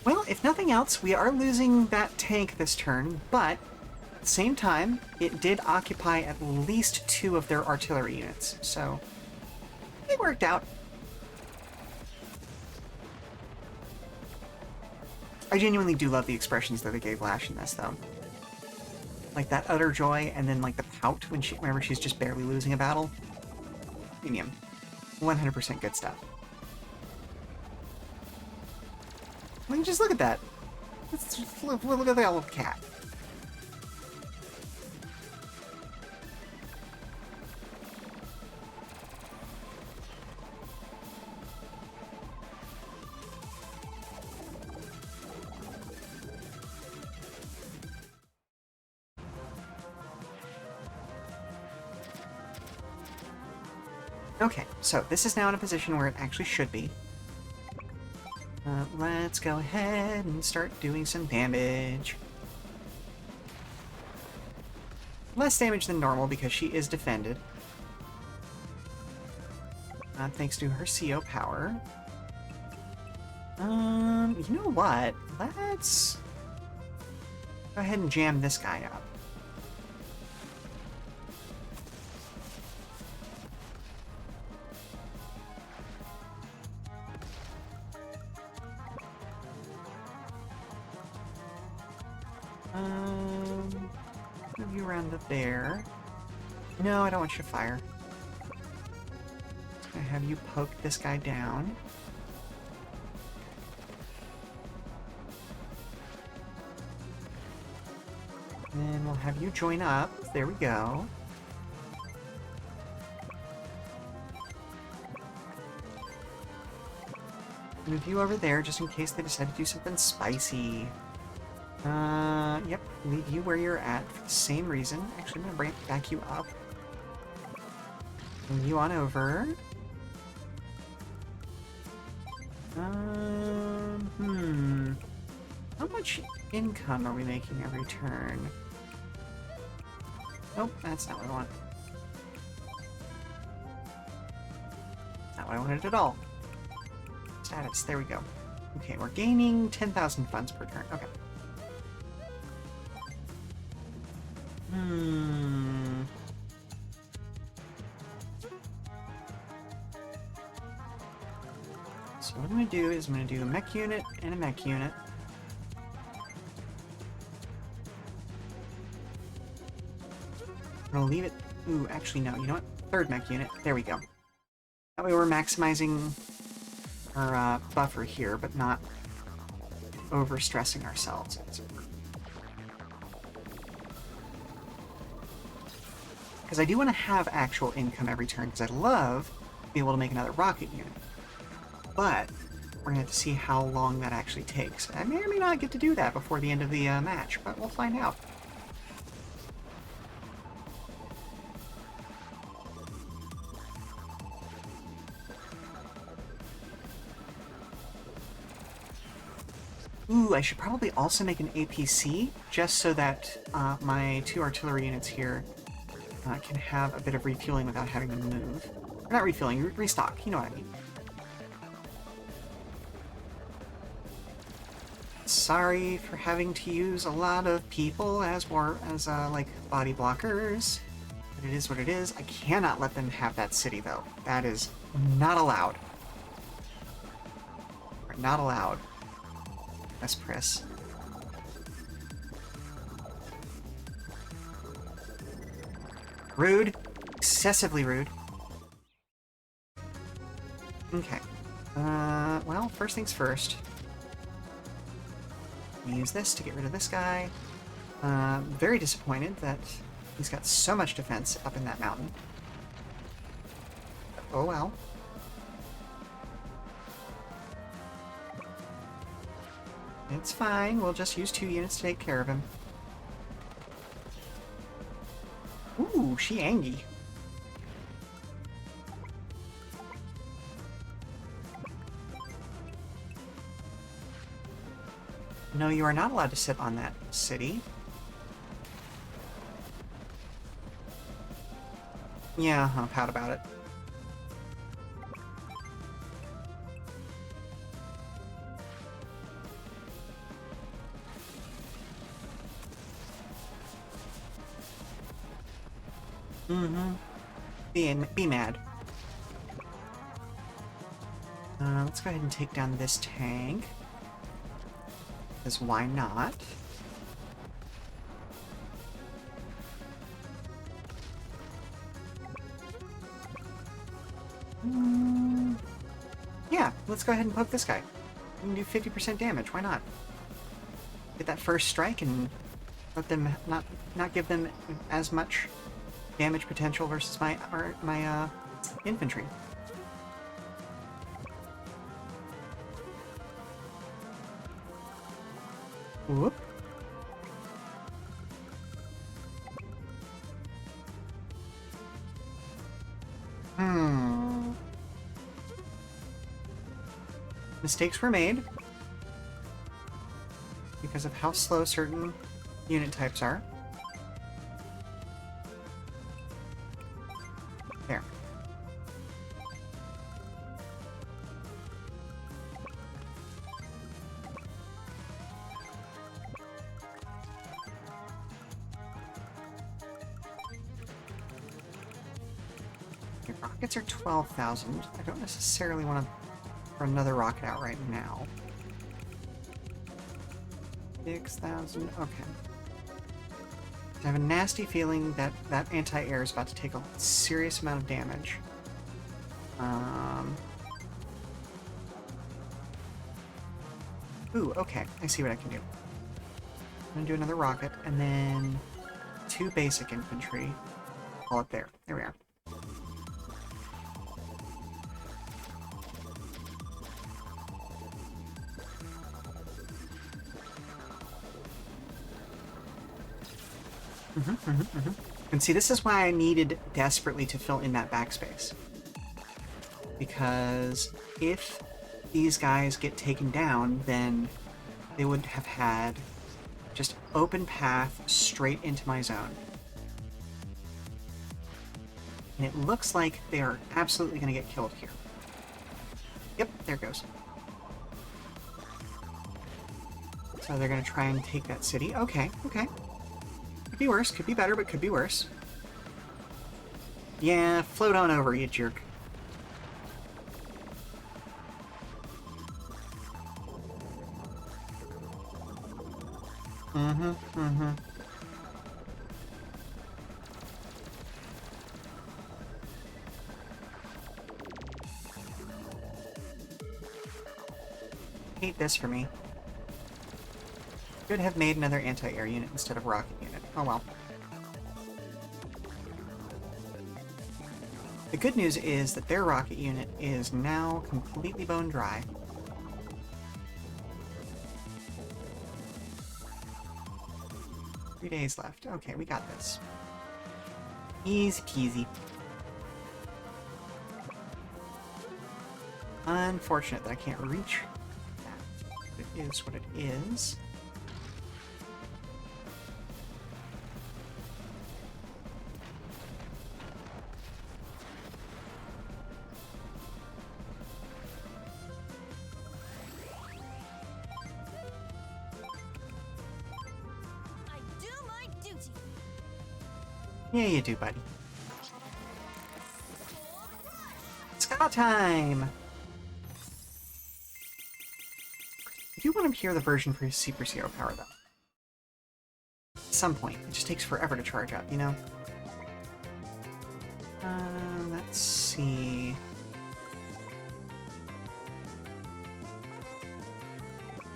Well, if nothing else, we are losing that tank this turn, but at the same time, it did occupy at least 2 of their artillery units, so it worked out. I genuinely do love the expressions that they gave Lash in this, though. Like that utter joy, and then like the pout whenever she's just barely losing a battle. Premium. 100% good stuff. I mean, just look at that. Look at that little cat. Okay, so this is now in a position where it actually should be. Let's go ahead and start doing some damage. Less damage than normal because she is defended. Thanks to her CO power. You know what? Let's go ahead and jam this guy up. Move you around to there. No, I don't want you to fire. I'm gonna have you poke this guy down. And then we'll have you join up. There we go. Move you over there just in case they decide to do something spicy. Yep, leave you where you're at for the same reason. Actually, I'm gonna back you up. Move you on over. How much income are we making every turn? Nope, that's not what I want. Not what I wanted at all. Status, there we go. Okay, we're gaining 10,000 funds per turn. Okay. So what I'm going to do is I'm going to do a mech unit and a mech unit. I'm going to leave it... Ooh, actually no, you know what? Third mech unit. There we go. That way we're maximizing our buffer here, but not overstressing ourselves. Because I do want to have actual income every turn, because I'd love to be able to make another rocket unit. But we're going to have to see how long that actually takes. I may or may not get to do that before the end of the match, but we'll find out. Ooh, I should probably also make an APC, just so that my 2 artillery units here can have a bit of refueling without having to move. Or not refueling, restock, you know what I mean. Sorry for having to use a lot of people as like body blockers, but it is what it is. I cannot let them have that city though. That is not allowed. Not allowed. That's Priss. Rude. Excessively rude. Okay. Well, first things first. Use this to get rid of this guy. Very disappointed that he's got so much defense up in that mountain. Oh well. It's fine. We'll just use 2 units to take care of him. Ooh, she angry. No, you are not allowed to sit on that city. Yeah, I'll pout about it. Mm-hmm. Be mad. Let's go ahead and take down this tank. Because why not? Yeah, let's go ahead and poke this guy. We can do 50% damage, why not? Get that first strike and let them not give them as much damage potential versus my infantry. Whoop. Mistakes were made because of how slow certain unit types are. There. Okay, rockets are 12,000. I don't necessarily want to throw another rocket out right now. 6,000. Okay. I have a nasty feeling that that anti-air is about to take a serious amount of damage. Ooh, okay. I see what I can do. I'm gonna do another rocket, and then 2 basic infantry. Call it there. There we are. And see, this is why I needed desperately to fill in that backspace. Because if these guys get taken down, then they would have had just open path straight into my zone. And it looks like they are absolutely going to get killed here. Yep, there it goes. So they're going to try and take that city. Okay, okay. Could be worse, could be better, but could be worse. Yeah, float on over, you jerk. Hate this for me. Should have made another anti-air unit instead of rocket unit. Oh well. The good news is that their rocket unit is now completely bone dry. Three days left. Okay, we got this. Easy peasy. Unfortunate that I can't reach that. It is what it is. Yeah, you do, buddy. Ska time! I do want to hear the version for his Super Zero power, though. At some point. It just takes forever to charge up, you know? Let's see...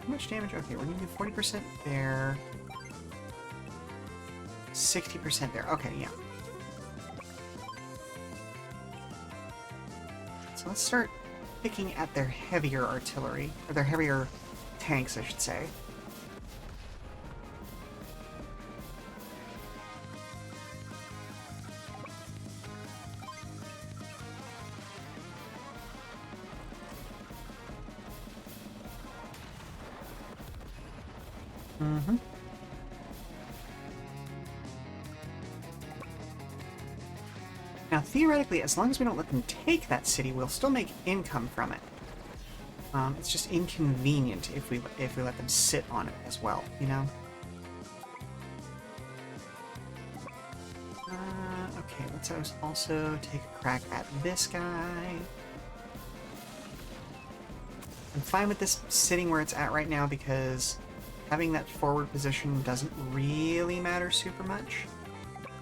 How much damage? Okay, we're gonna do 40% there. 60% there. Okay, yeah. So let's start picking at their heavier artillery, or their heavier tanks, I should say. Mm-hmm. Now, theoretically, as long as we don't let them take that city, we'll still make income from it. It's just inconvenient if we let them sit on it as well, you know? Okay, let's also take a crack at this guy. I'm fine with this sitting where it's at right now because having that forward position doesn't really matter super much.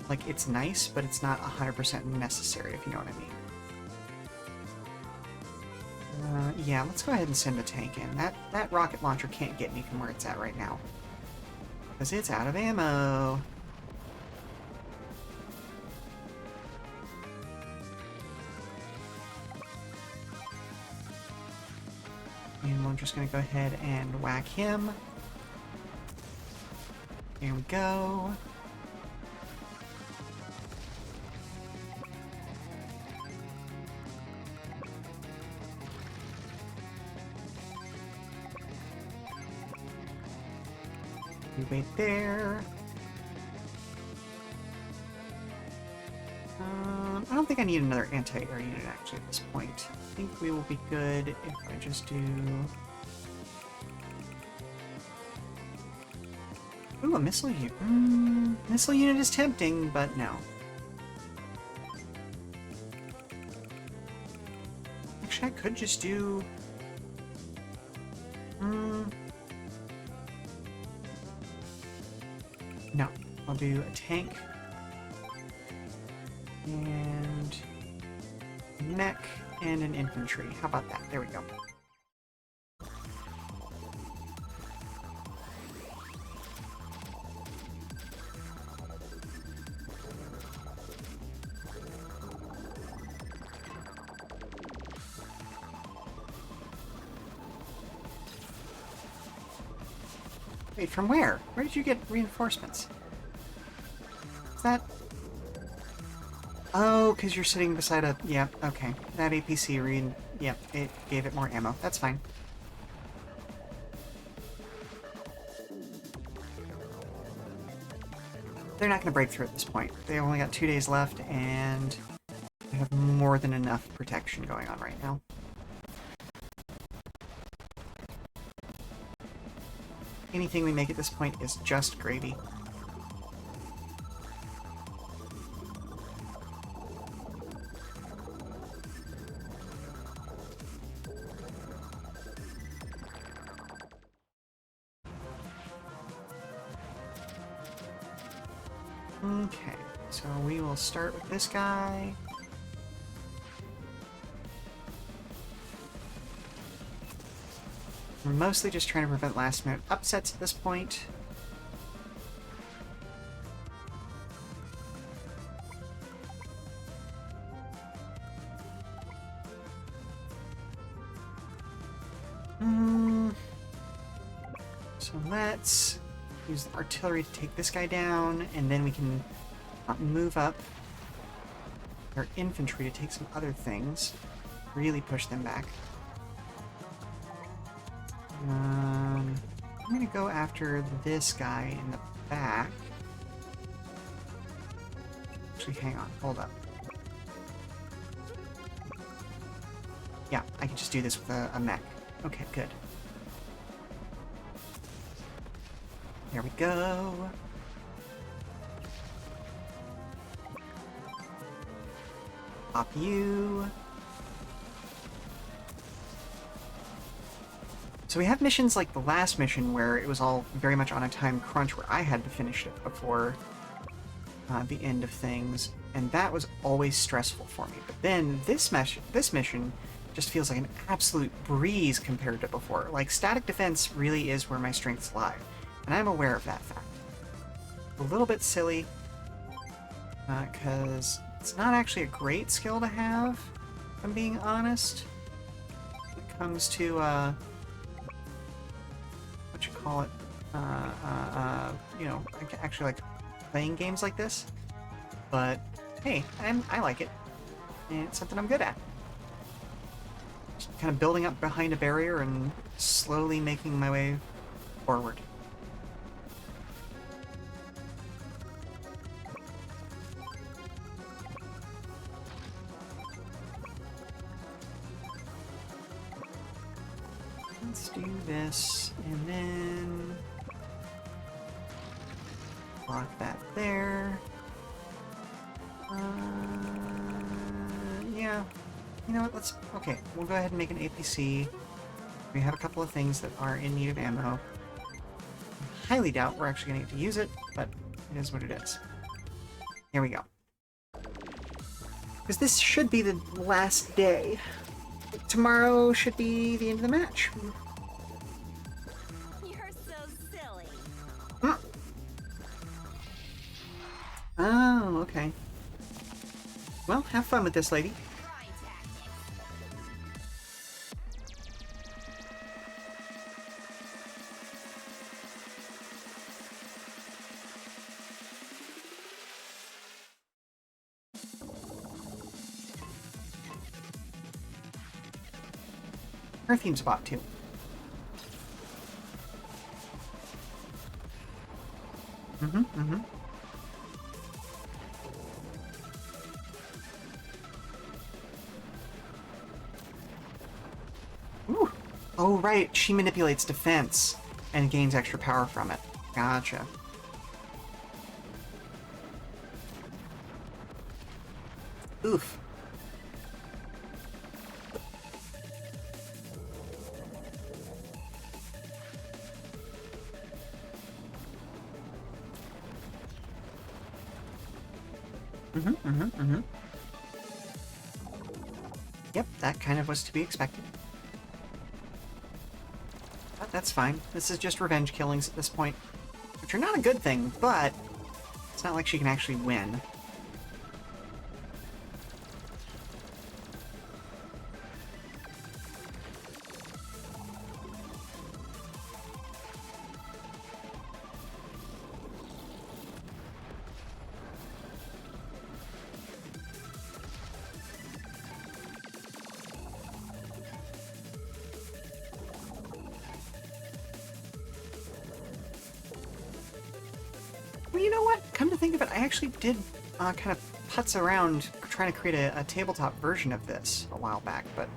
Like, it's nice, but it's not 100% necessary, if you know what I mean. Yeah, let's go ahead and send a tank in. That rocket launcher can't get me from where it's at right now. Because it's out of ammo. And we're just going to go ahead and whack him. Here we go. We wait there. I don't think I need another anti-air unit actually at this point. I think we will be good if I just do... Ooh, a missile unit. Missile unit is tempting, but no. Actually, I could just do... No, I'll do a tank. And a mech and an infantry. How about that? There we go. Wait, from where? Where did you get reinforcements? Is that... Oh, because you're sitting beside a... Yeah, okay. That APC read... Yep, it gave it more ammo. That's fine. They're not going to break through at this point. They've only got 2 days left, and they have more than enough protection going on right now. Anything we make at this point is just gravy. Okay, so we will start with this guy. We're mostly just trying to prevent last-minute upsets at this point. So let's use the artillery to take this guy down, and then we can move up our infantry to take some other things. Really push them back. I'm gonna go after this guy in the back. Actually, hang on, hold up. Yeah, I can just do this with a mech. Okay, good. There we go. Pop you. So we have missions like the last mission where it was all very much on a time crunch where I had to finish it before the end of things, and that was always stressful for me. But then this mission just feels like an absolute breeze compared to before. Like, static defense really is where my strengths lie, and I'm aware of that fact. A little bit silly, because it's not actually a great skill to have, if I'm being honest, when it comes to, what you call it, you know, actually like playing games like this. But hey, I like it, and it's something I'm good at. Just kind of building up behind a barrier and slowly making my way forward. let's do this, and then lock that there. Yeah. You know what? Okay, we'll go ahead and make an APC. We have a couple of things that are in need of ammo. I highly doubt we're actually going to get to use it, but it is what it is. Here we go. Because this should be the last day. Tomorrow should be the end of the match. You're so silly. Oh, okay. Well, have fun with this, lady. Try tactics. Her theme spot, too. Mm-hmm. Ooh. Oh, right. She manipulates defense and gains extra power from it. Gotcha. Oof. Yep, that kind of was to be expected. But that's fine. This is just revenge killings at this point. Which are not a good thing, but it's not like she can actually win. Well, you know what? Come to think of it, I actually did kind of putz around trying to create a tabletop version of this a while back, but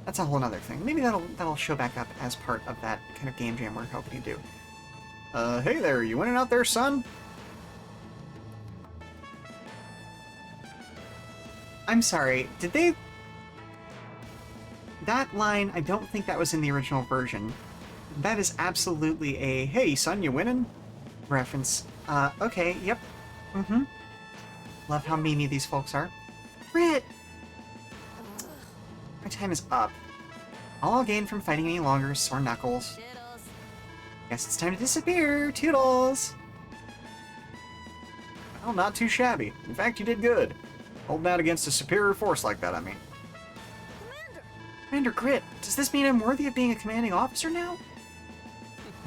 that's a whole other thing. Maybe that'll show back up as part of that kind of game jam we're hoping to do. Hey there, you winning out there, son? I'm sorry, did they... That line, I don't think that was in the original version. That is absolutely a, hey son, you winning? Reference. Okay, yep. Mm-hmm. Love how memey these folks are. Brit! My time is up. All I'll gain from fighting any longer is sore knuckles. Shittles. Guess it's time to disappear. Toodles! Well, not too shabby. In fact, you did good. Holding out against a superior force like that, I mean. Commander! Commander Grit, does this mean I'm worthy of being a commanding officer now?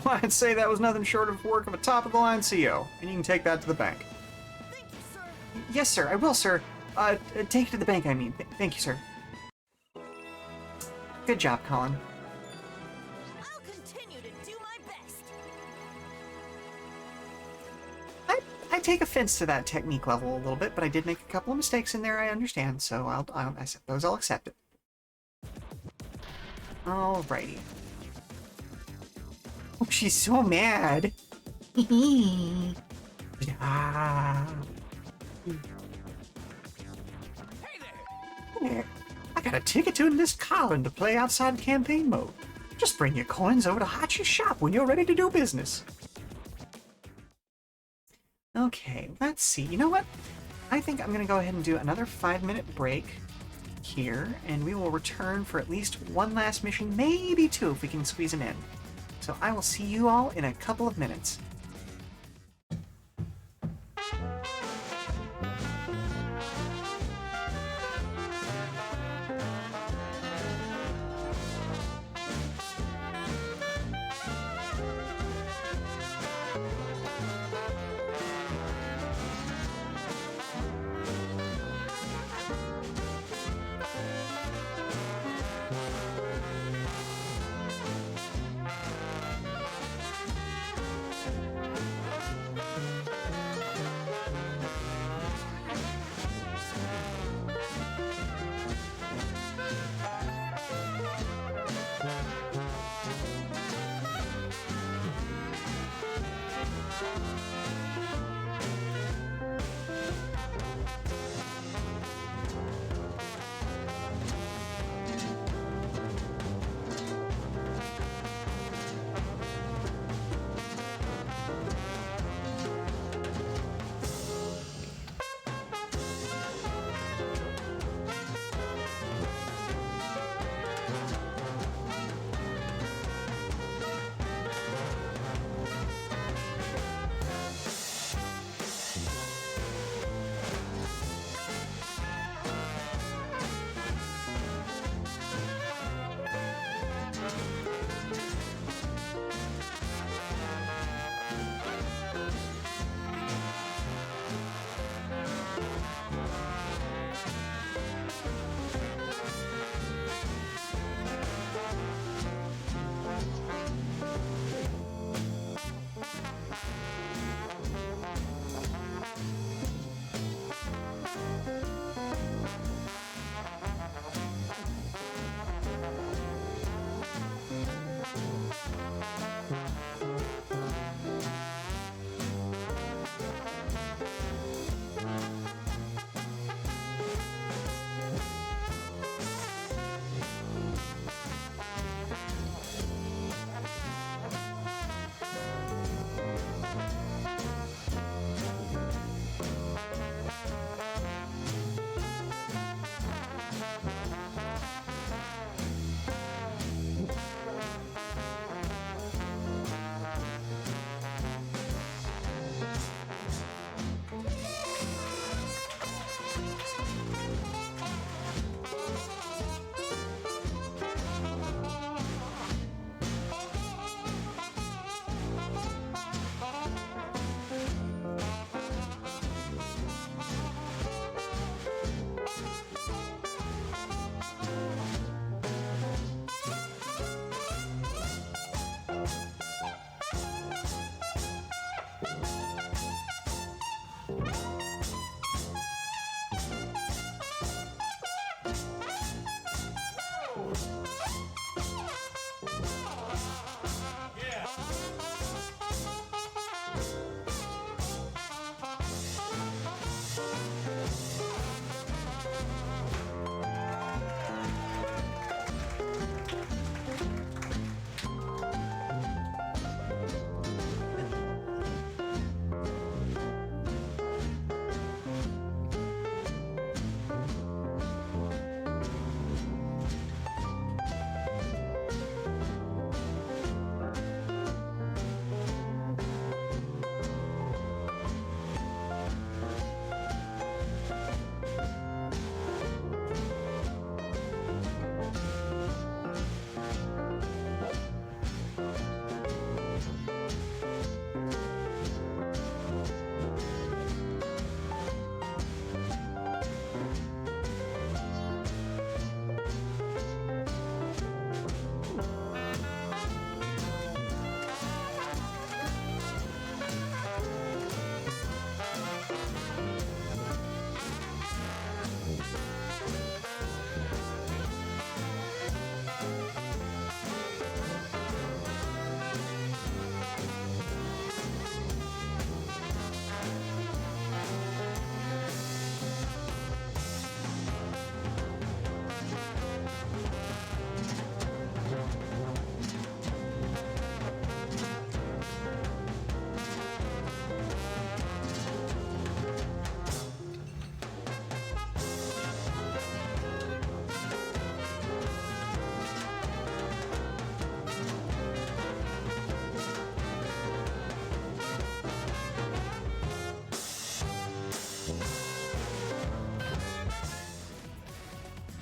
Well, I'd say that was nothing short of work of a top-of-the-line CO, and you can take that to the bank. Thank you, sir. Yes, sir, I will, sir. Take it to the bank, I mean. Thank you, sir. Good job, Colin. I'll continue to do my best. I take offense to that technique level a little bit, but I did make a couple of mistakes in there, I understand, so I suppose I'll accept it. Alrighty. Oh, she's so mad. Ah. Yeah, I got a ticket to enlist Colin to play outside campaign mode. Just bring your coins over to Hachi's shop when you're ready to do business. Okay, let's see. You know what? I think I'm going to go ahead and do another 5-minute break here, and we will return for at least one last mission, maybe two if we can squeeze them in. So I will see you all in a couple of minutes.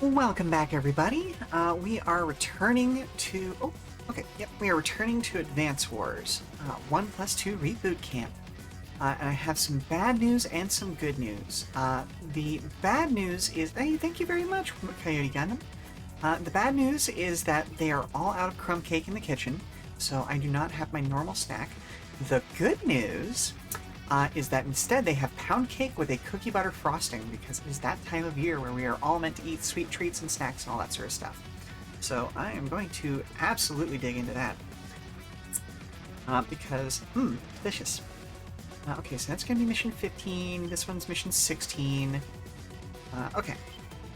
Welcome back, everybody. We are returning to... Oh, okay. Yep, we are returning to Advance Wars. 1+2 Reboot Camp. And I have some bad news and some good news. The bad news is... Hey, thank you very much, Coyote Gundam. The bad news is that they are all out of crumb cake in the kitchen, so I do not have my normal snack. The good news is that instead they have pound cake with a cookie butter frosting, because it is that time of year where we are all meant to eat sweet treats and snacks and all that sort of stuff. So I am going to absolutely dig into that. Because, delicious. Okay, so that's going to be mission 15, this one's mission 16. Okay.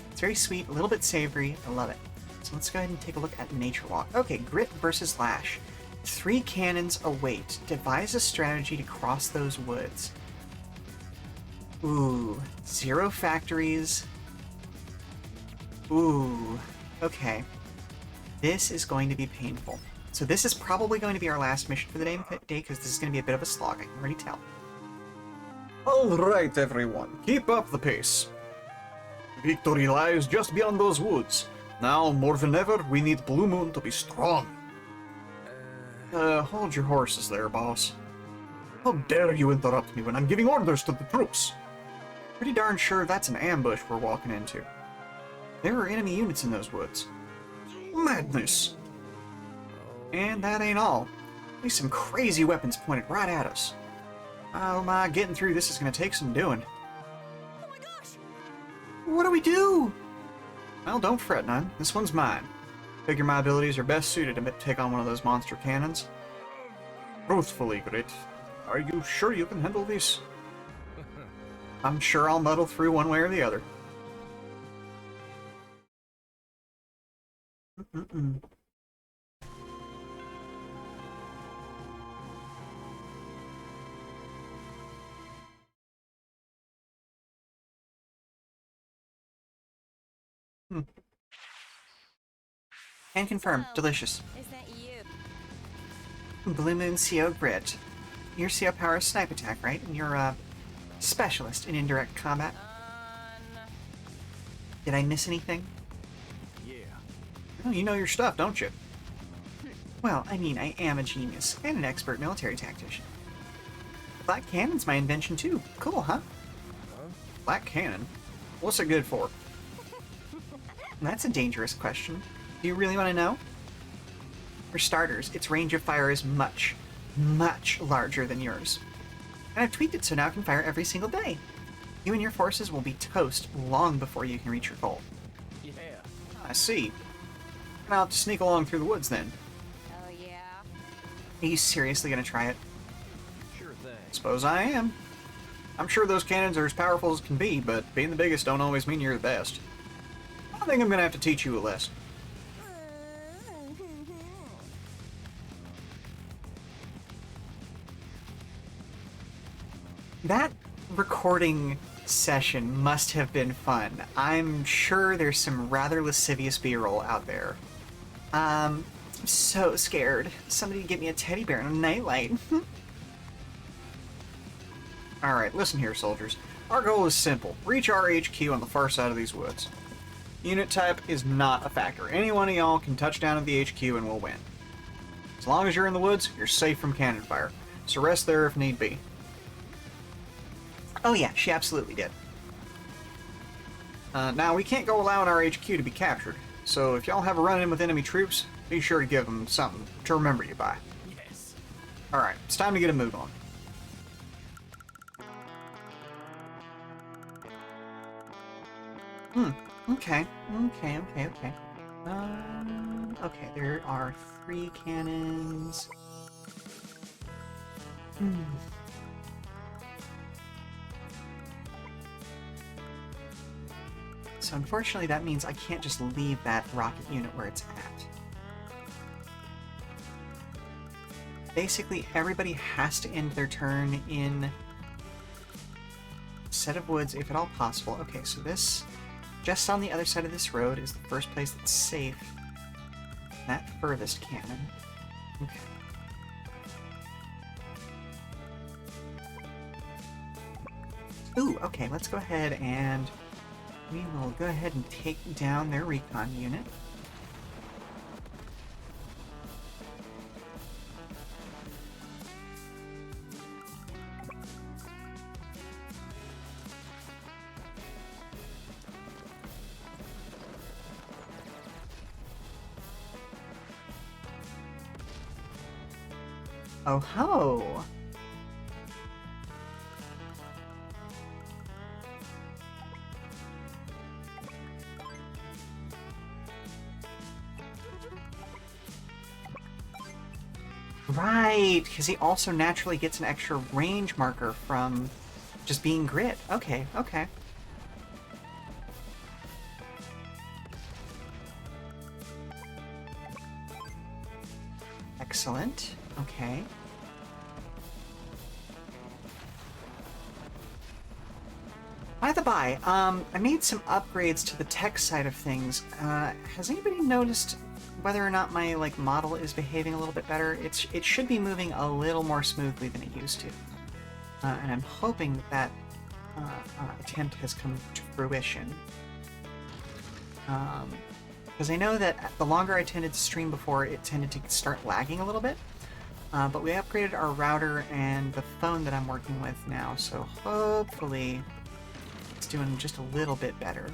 It's very sweet, a little bit savory, I love it. So let's go ahead and take a look at Nature Walk. Okay, Grit versus Lash. 3 cannons await. Devise a strategy to cross those woods. Ooh, 0 factories. Ooh, okay. This is going to be painful. So this is probably going to be our last mission for the day, because this is going to be a bit of a slog, I can already tell. Alright, everyone, keep up the pace. Victory lies just beyond those woods. Now, more than ever, we need Blue Moon to be strong. Hold your horses there, boss. How dare you interrupt me when I'm giving orders to the troops? Pretty darn sure that's an ambush we're walking into. There are enemy units in those woods. Madness! And that ain't all. There's some crazy weapons pointed right at us. Oh my, getting through this is going to take some doing. Oh my gosh! What do we do? Well, don't fret none. This one's mine. Figure my abilities are best suited to take on one of those monster cannons. Truthfully, Grit, are you sure you can handle this? I'm sure I'll muddle through one way or the other. And confirmed. So, Delicious. Is that you? Blue Moon CO Grit. Your CO power is snipe attack, right? And you're a specialist in indirect combat. Did I miss anything? Yeah. Oh, you know your stuff, don't you? Well, I mean, I am a genius and an expert military tactician. Black Cannon's my invention too. Cool, huh? Black Cannon? What's it good for? That's a dangerous question. Do you really want to know? For starters, its range of fire is much, much larger than yours. And I've tweaked it so now it can fire every single day. You and your forces will be toast long before you can reach your goal. Yeah. I see. I'll have to sneak along through the woods then. Oh yeah. Are you seriously going to try it? Sure thing. Suppose I am. I'm sure those cannons are as powerful as can be, but being the biggest don't always mean you're the best. I think I'm gonna have to teach you a lesson. That recording session must have been fun. I'm sure there's some rather lascivious B-roll out there. I'm so scared. Somebody get me a teddy bear and a nightlight. Alright, listen here, soldiers. Our goal is simple. Reach our HQ on the far side of these woods. Unit type is not a factor. Any one of y'all can touch down at the HQ and we'll win. As long as you're in the woods, you're safe from cannon fire. So rest there if need be. Oh yeah, she absolutely did. Now, we can't go allowing our HQ to be captured, so if y'all have a run-in with enemy troops, be sure to give them something to remember you by. Yes. Alright, it's time to get a move on. Okay. Okay, there are 3 cannons. So unfortunately that means I can't just leave that rocket unit where it's at. Basically, everybody has to end their turn in a set of woods, if at all possible. Okay, so this, just on the other side of this road, is the first place that's safe. That furthest cannon. Okay. Ooh, okay, let's go ahead and We will go ahead and take down their recon unit. Oh ho! Right, because he also naturally gets an extra range marker from just being grit. Okay, okay. Excellent. Okay. By the by, I made some upgrades to the tech side of things. Has anybody noticed whether or not my model is behaving a little bit better? It should be moving a little more smoothly than it used to, and I'm hoping that attempt has come to fruition. Because I know that the longer I tended to stream before, it tended to start lagging a little bit. But we upgraded our router and the phone that I'm working with now, so hopefully it's doing just a little bit better.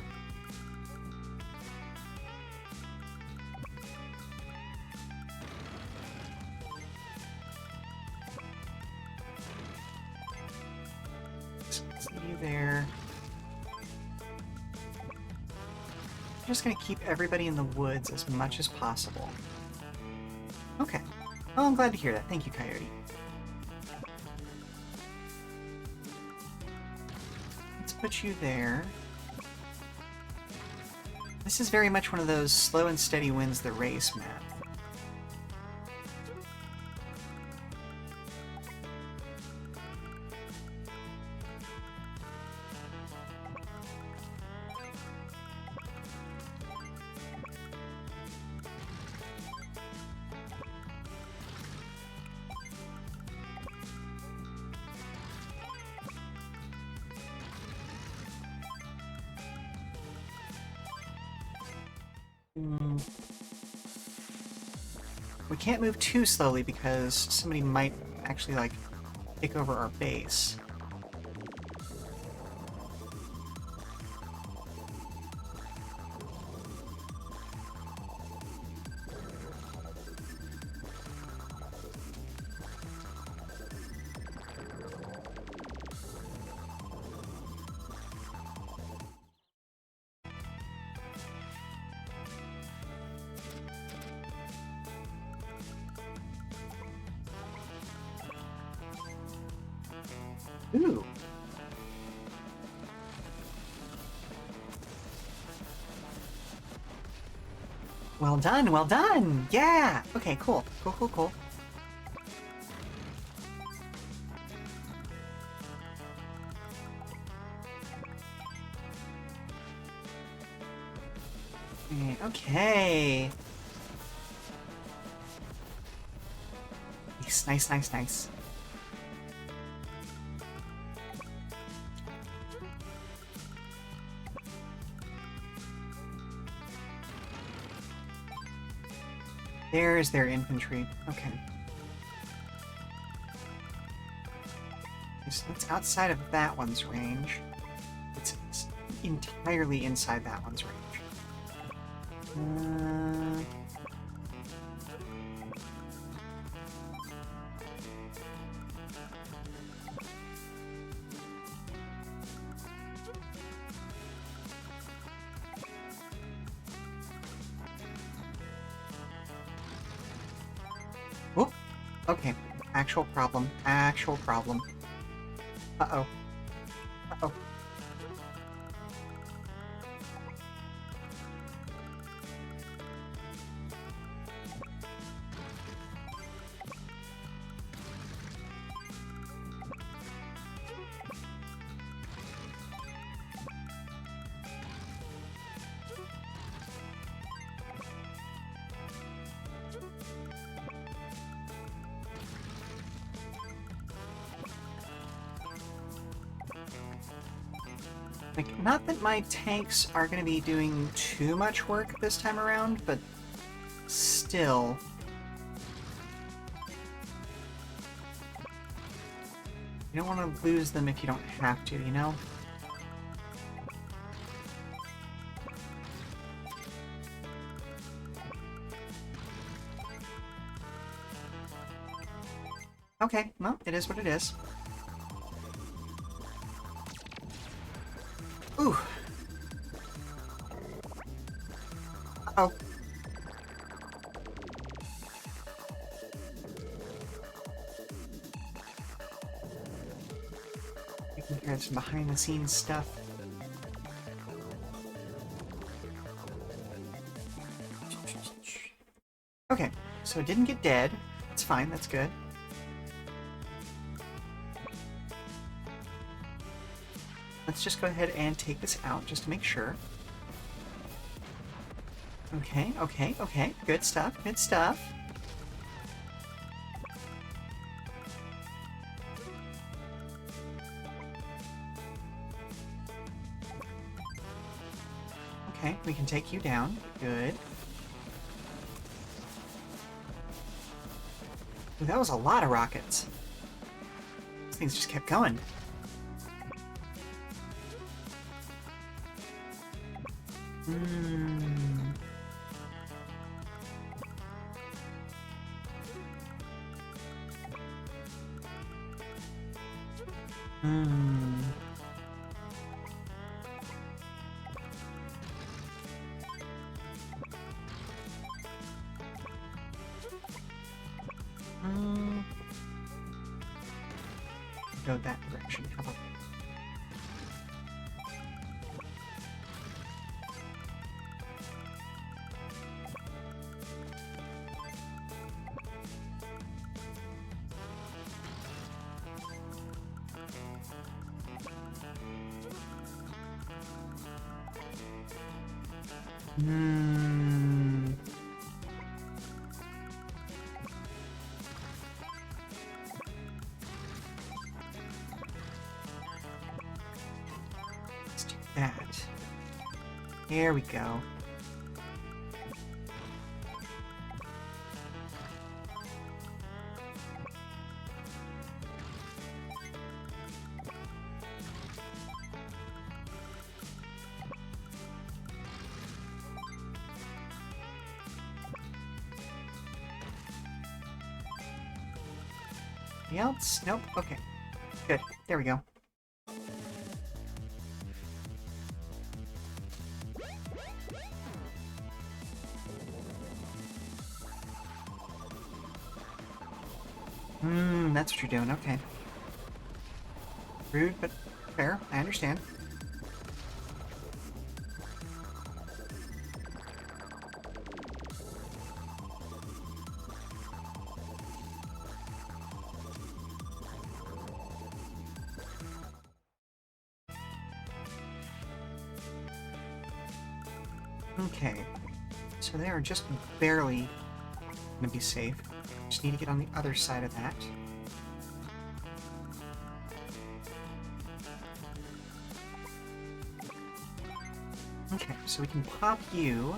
See you there. I'm just gonna keep everybody in the woods as much as possible. Okay. Oh, I'm glad to hear that. Thank you, Coyote. Let's put you there. This is very much one of those slow and steady wins the race map. We can't move too slowly because somebody might actually, take over our base. Ooh. Well done, well done! Yeah! Okay, cool. Cool, cool, cool. Okay. Nice, nice, nice, nice. There's their infantry. Okay. So it's outside of that one's range. It's entirely inside that one's range. Whoop. Okay. Actual problem. Actual problem. Uh-oh. Uh-oh. Like, not that my tanks are going to be doing too much work this time around, but still. You don't want to lose them if you don't have to, you know? Okay, well, it is what it is. Ooh. Uh-oh. Taking care of some behind-the-scenes stuff. Okay, so it didn't get dead. That's fine, that's good. Let's just go ahead and take this out just to make sure. Okay, okay, okay. Good stuff, good stuff. Okay, we can take you down. Good. Ooh, that was a lot of rockets. These things just kept going. Go that direction. How about let's do that. There we go. Anything else? Nope. Okay. Good. There we go. That's what you're doing. Okay. Rude, but fair. I understand. Okay, so they are just barely gonna be safe. Just need to get on the other side of that. Okay, so we can pop you.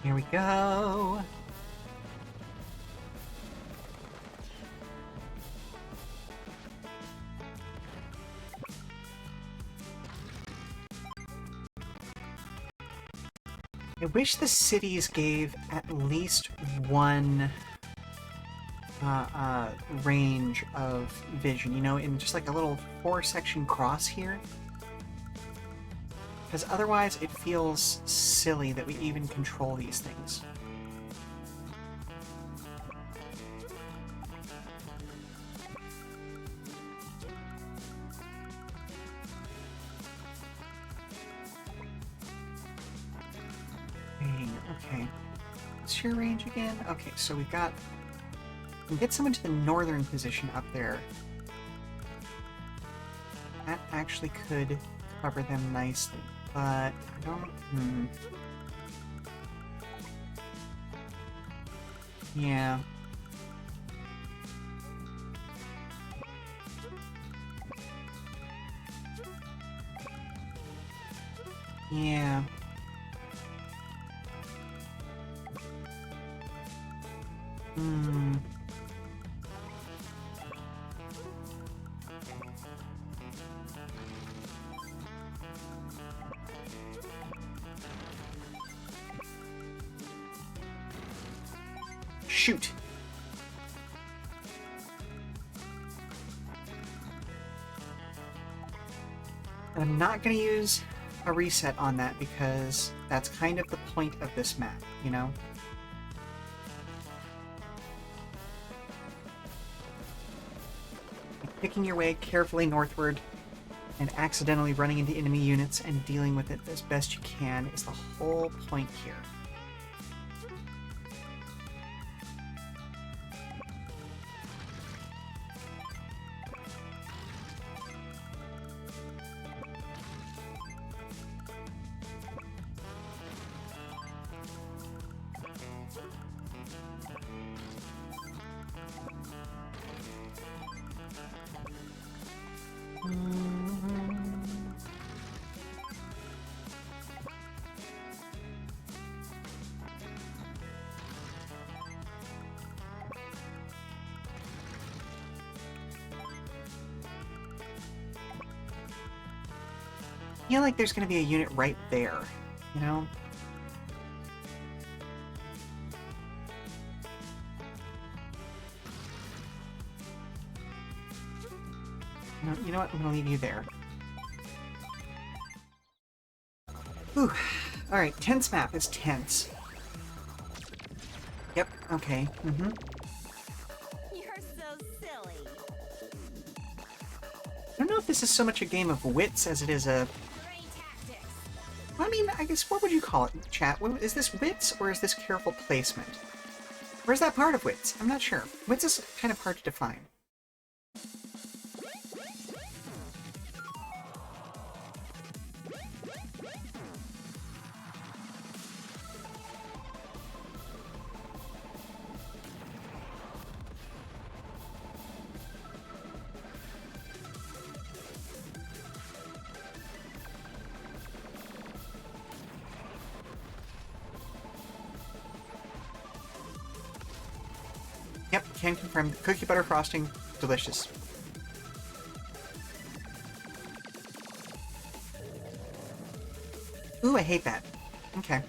Here we go. I wish the cities gave at least one range of vision, you know, in just like a little 4-section cross here. Because otherwise it feels silly that we even control these things. Okay. What's your range again? Okay, so we've got... We can get someone to the northern position up there. That actually could cover them nicely. but I don't... Yeah. Yeah. Shoot. And I'm not going to use a reset on that because that's kind of the point of this map, you know? Picking your way carefully northward and accidentally running into enemy units and dealing with it as best you can is the whole point here. I feel like there's going to be a unit right there, you know? No, you know what? I'm going to leave you there. Whew. Alright, tense map is tense. Yep, okay. You're so silly. I don't know if this is so much a game of wits as it is a... Brain tactics. I mean, I guess, what would you call it, chat? Is this wits, or is this careful placement? Or is that part of wits? I'm not sure. Wits is kind of hard to define. Yep, can confirm. Cookie butter frosting, delicious. Ooh, I hate that. Okay.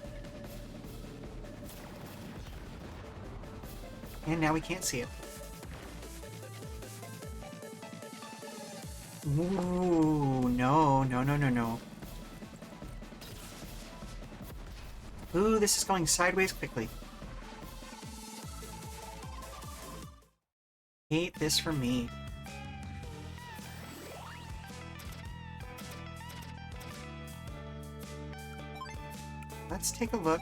And now we can't see it. Ooh, no, no, no, no, no. Ooh, this is going sideways quickly. Hate this for me. Let's take a look.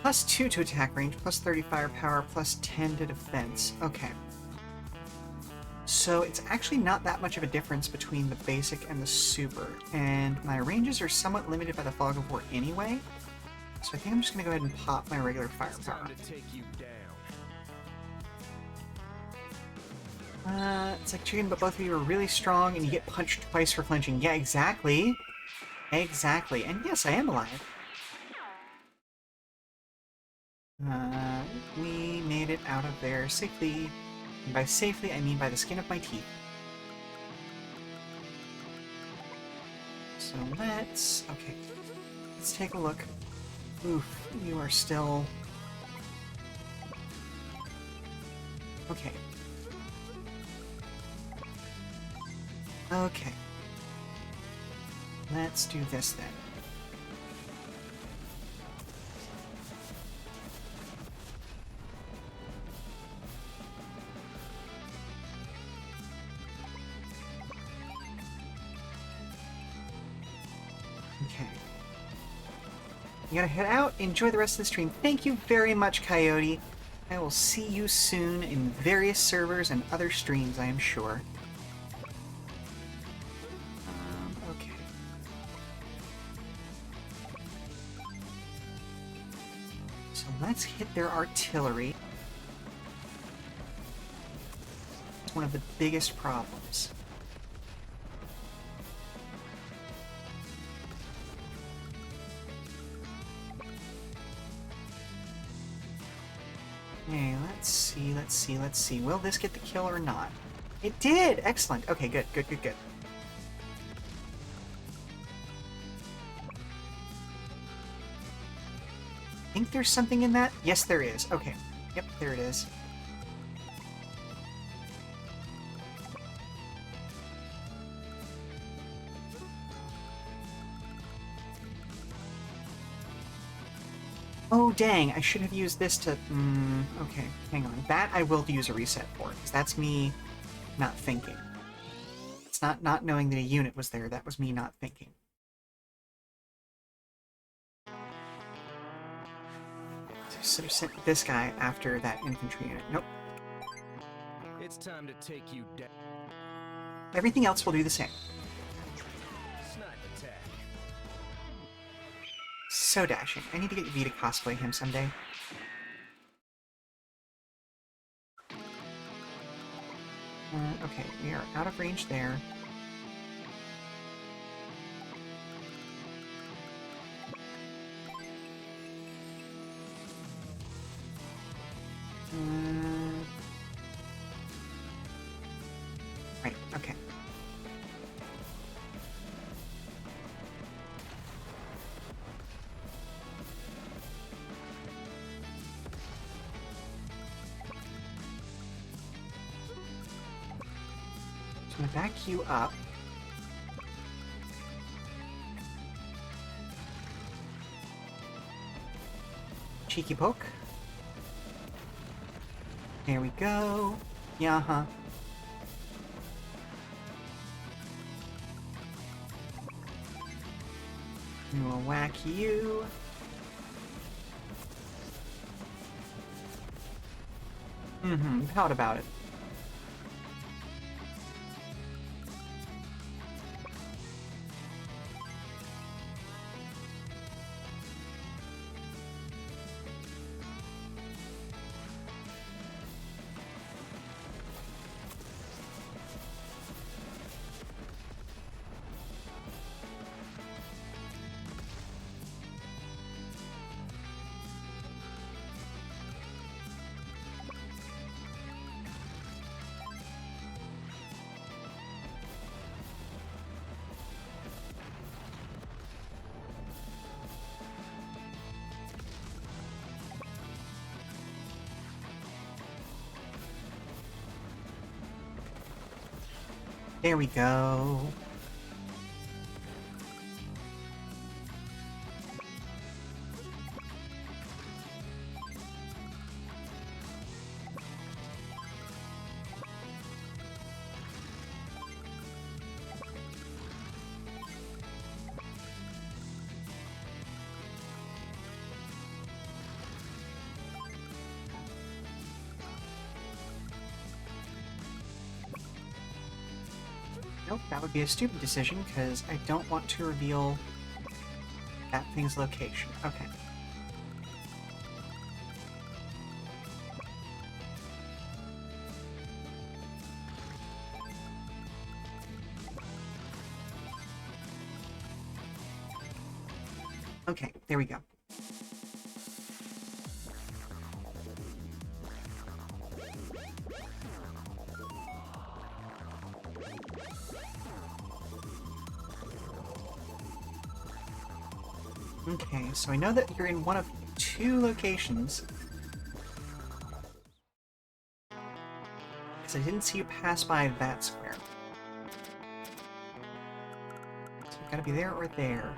+2 to attack range, +30 firepower, +10 to defense. Okay. So it's actually not that much of a difference between the basic and the super, and my ranges are somewhat limited by the fog of war anyway, so I think I'm just going to go ahead and pop my regular firepower. Time to take you down. It's like chicken, but both of you are really strong, and you get punched twice for flinching. Yeah, exactly. Exactly. And yes, I am alive. We made it out of there safely. And by safely, I mean by the skin of my teeth. So let's... Okay. Let's take a look. Oof, you are still... Okay. Okay. Let's do this then. Okay. You gotta head out. Enjoy the rest of the stream. Thank you very much, Coyote. I will see you soon in various servers and other streams, I am sure. Okay. So let's hit their artillery. It's one of the biggest problems. Okay, let's see. Will this get the kill or not? It did! Excellent. Okay, good. I think there's something in that? Yes, there is. Okay. Yep, there it is. Oh, dang. I should have used this to... okay, hang on. That I will use a reset for, because that's me not thinking. It's not knowing that a unit was there. That was me not thinking. So sent this guy after that infantry unit. Nope. It's time to take you down. Everything else will do the same. Snipe attack. So dashing. I need to get V to cosplay him someday. Okay, we are out of range there. Right, okay. So I'm gonna back you up. Cheeky poke. There we go. Yeah, We will whack you. How about it? There we go. Nope, that would be a stupid decision, because I don't want to reveal that thing's location. Okay. Okay, there we go. Okay, so I know that you're in one of two locations. Because I didn't see you pass by that square. So you've got to be there or there.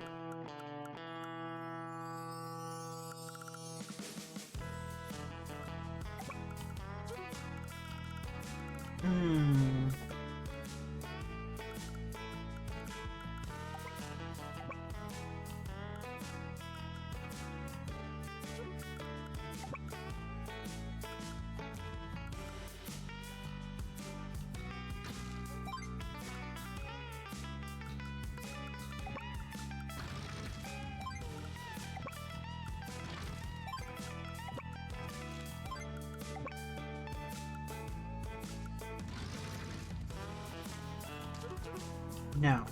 No.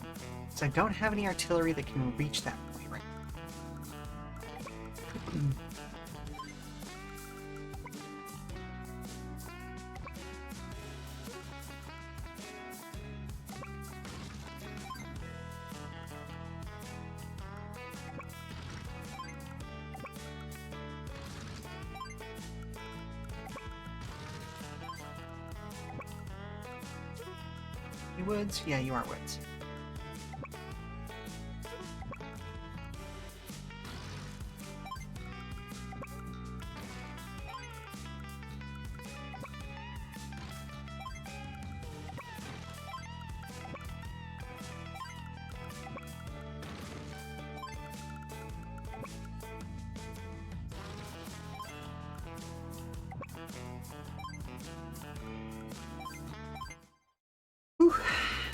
So I don't have any artillery that can reach that point right now. You woods? Yeah, you are woods. Whew.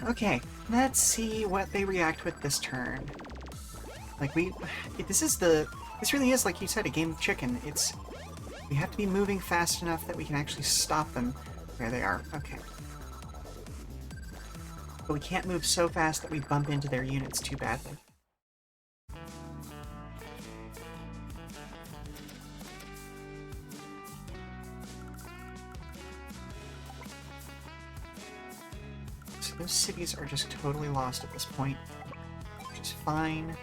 Okay, let's see what they react with this turn. Like, this really is, like you said, a game of chicken. We have to be moving fast enough that we can actually stop them where they are. Okay. But we can't move so fast that we bump into their units too badly. So those cities are just totally lost at this point, which is fine.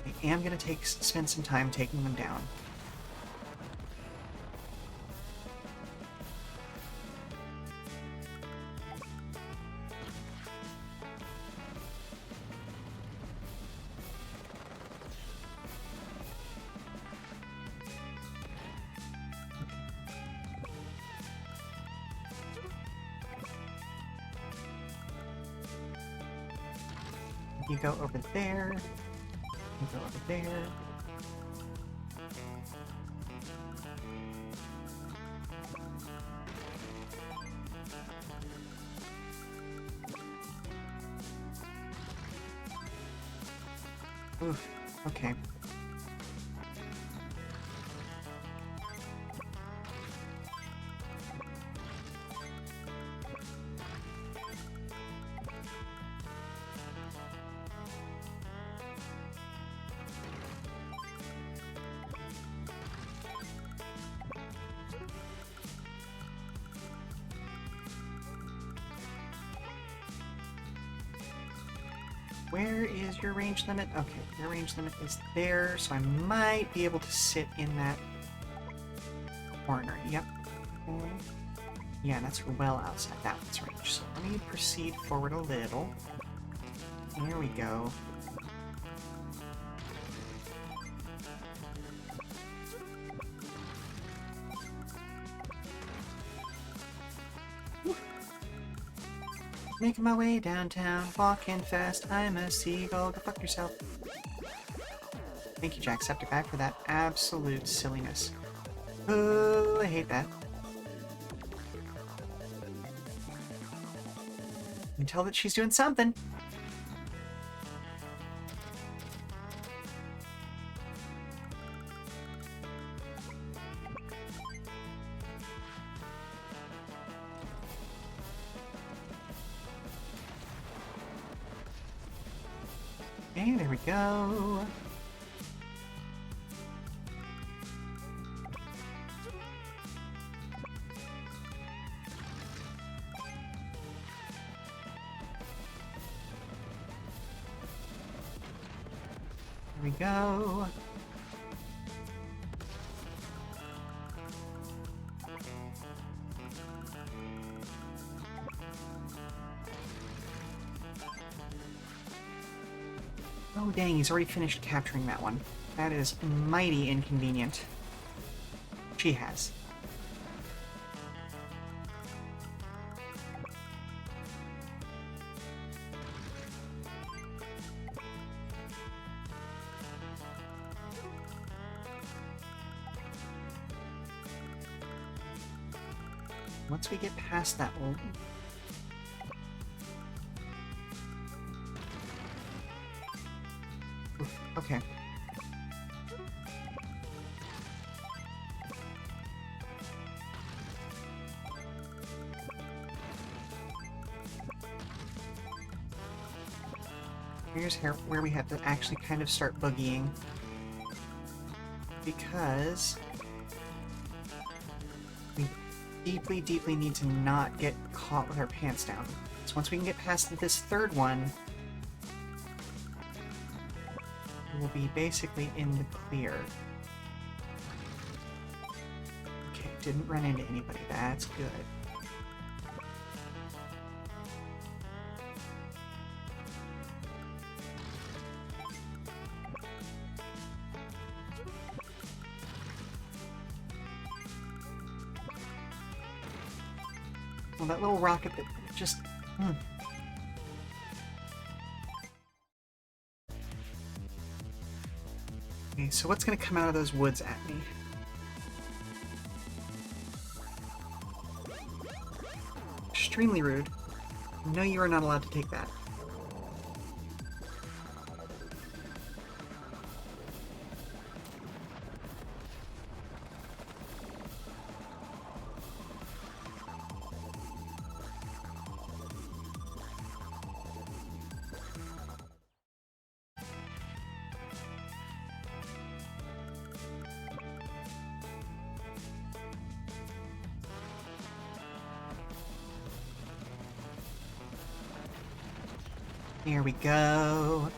I am going to spend some time taking them down. You go over there. You go over there. Oof, okay. Where is your range limit? Okay, your range limit is there, so I might be able to sit in that corner. Yep. Okay. Yeah, that's well outside that one's range. So let me proceed forward a little. There we go. Making my way downtown, walking fast, I'm a seagull, go fuck yourself. Thank you, Jacksepticeye, for that absolute silliness. Oh, I hate that. You can tell that she's doing something. Okay, there we go. There we go. Oh dang, he's already finished capturing that one. That is mighty inconvenient. She has. Once we get past that one... Oof, okay. Here's where we have to actually kind of start boogieing. Because we deeply, deeply need to not get caught with our pants down. So once we can get past this third one, we'll be basically in the clear. Okay, didn't run into anybody. That's good. Well, that little rocket that just... Okay, so what's going to come out of those woods at me? Extremely rude. No, you are not allowed to take that. Here we go.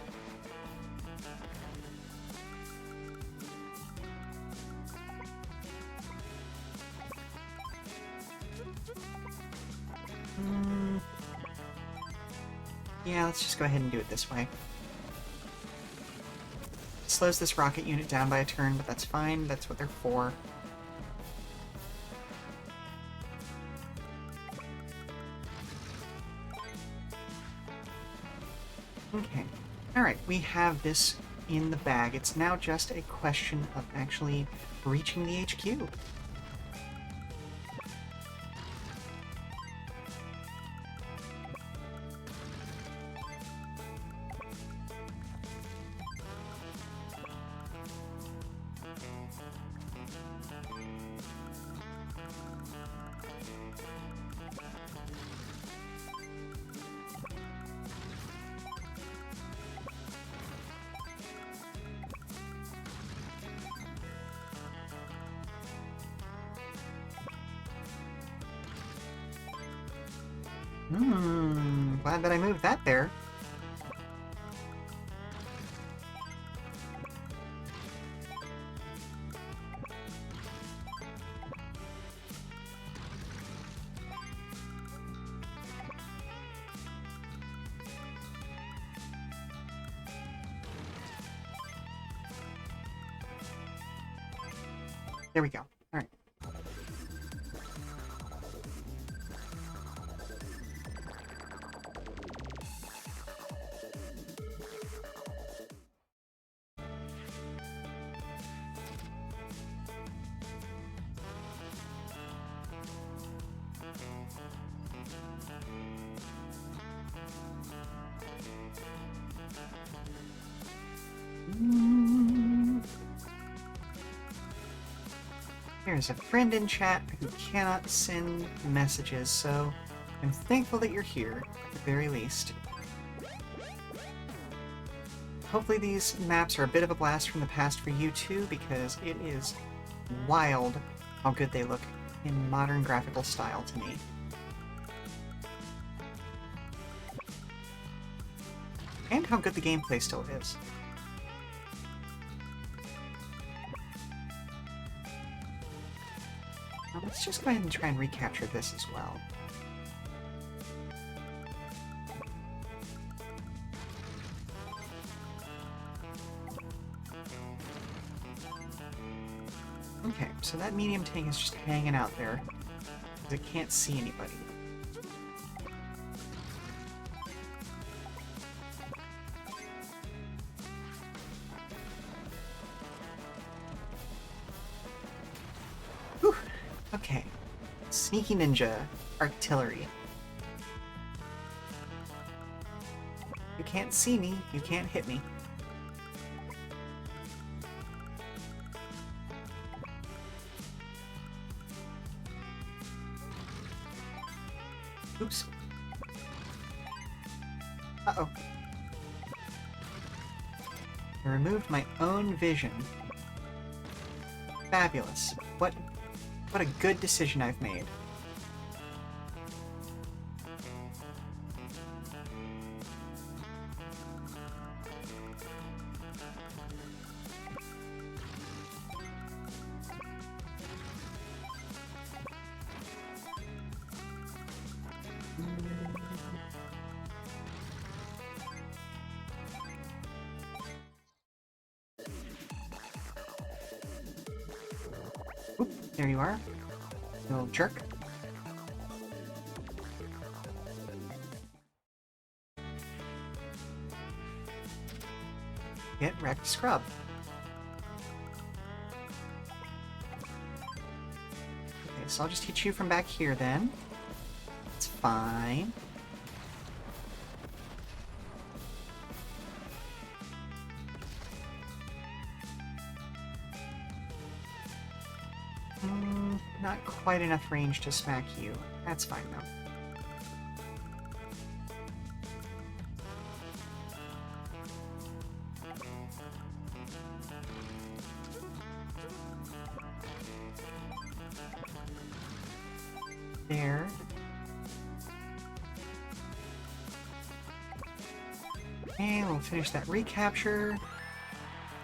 Yeah, let's just go ahead and do it this way. Slows this rocket unit down by a turn, but that's fine. That's what they're for. Okay. Alright, we have this in the bag. It's now just a question of actually reaching the HQ. Glad that I moved that there. There we go. All right. There's a friend in chat who cannot send messages, so I'm thankful that you're here, at the very least. Hopefully these maps are a bit of a blast from the past for you too, because it is wild how good they look in modern graphical style to me. And how good the gameplay still is. Now let's just go ahead and try and recapture this as well. Okay, so that medium tank is just hanging out there, because it can't see anybody. Whew. Okay. Sneaky ninja artillery. You can't see me, you can't hit me. Oops. Uh-oh. I removed my own vision. Fabulous. What a good decision I've made. Oop, there you are. You little jerk. Get wrecked, scrub. Okay, so I'll just hit you from back here then. It's fine. Not quite enough range to smack you. That's fine though. There. And we'll finish that recapture.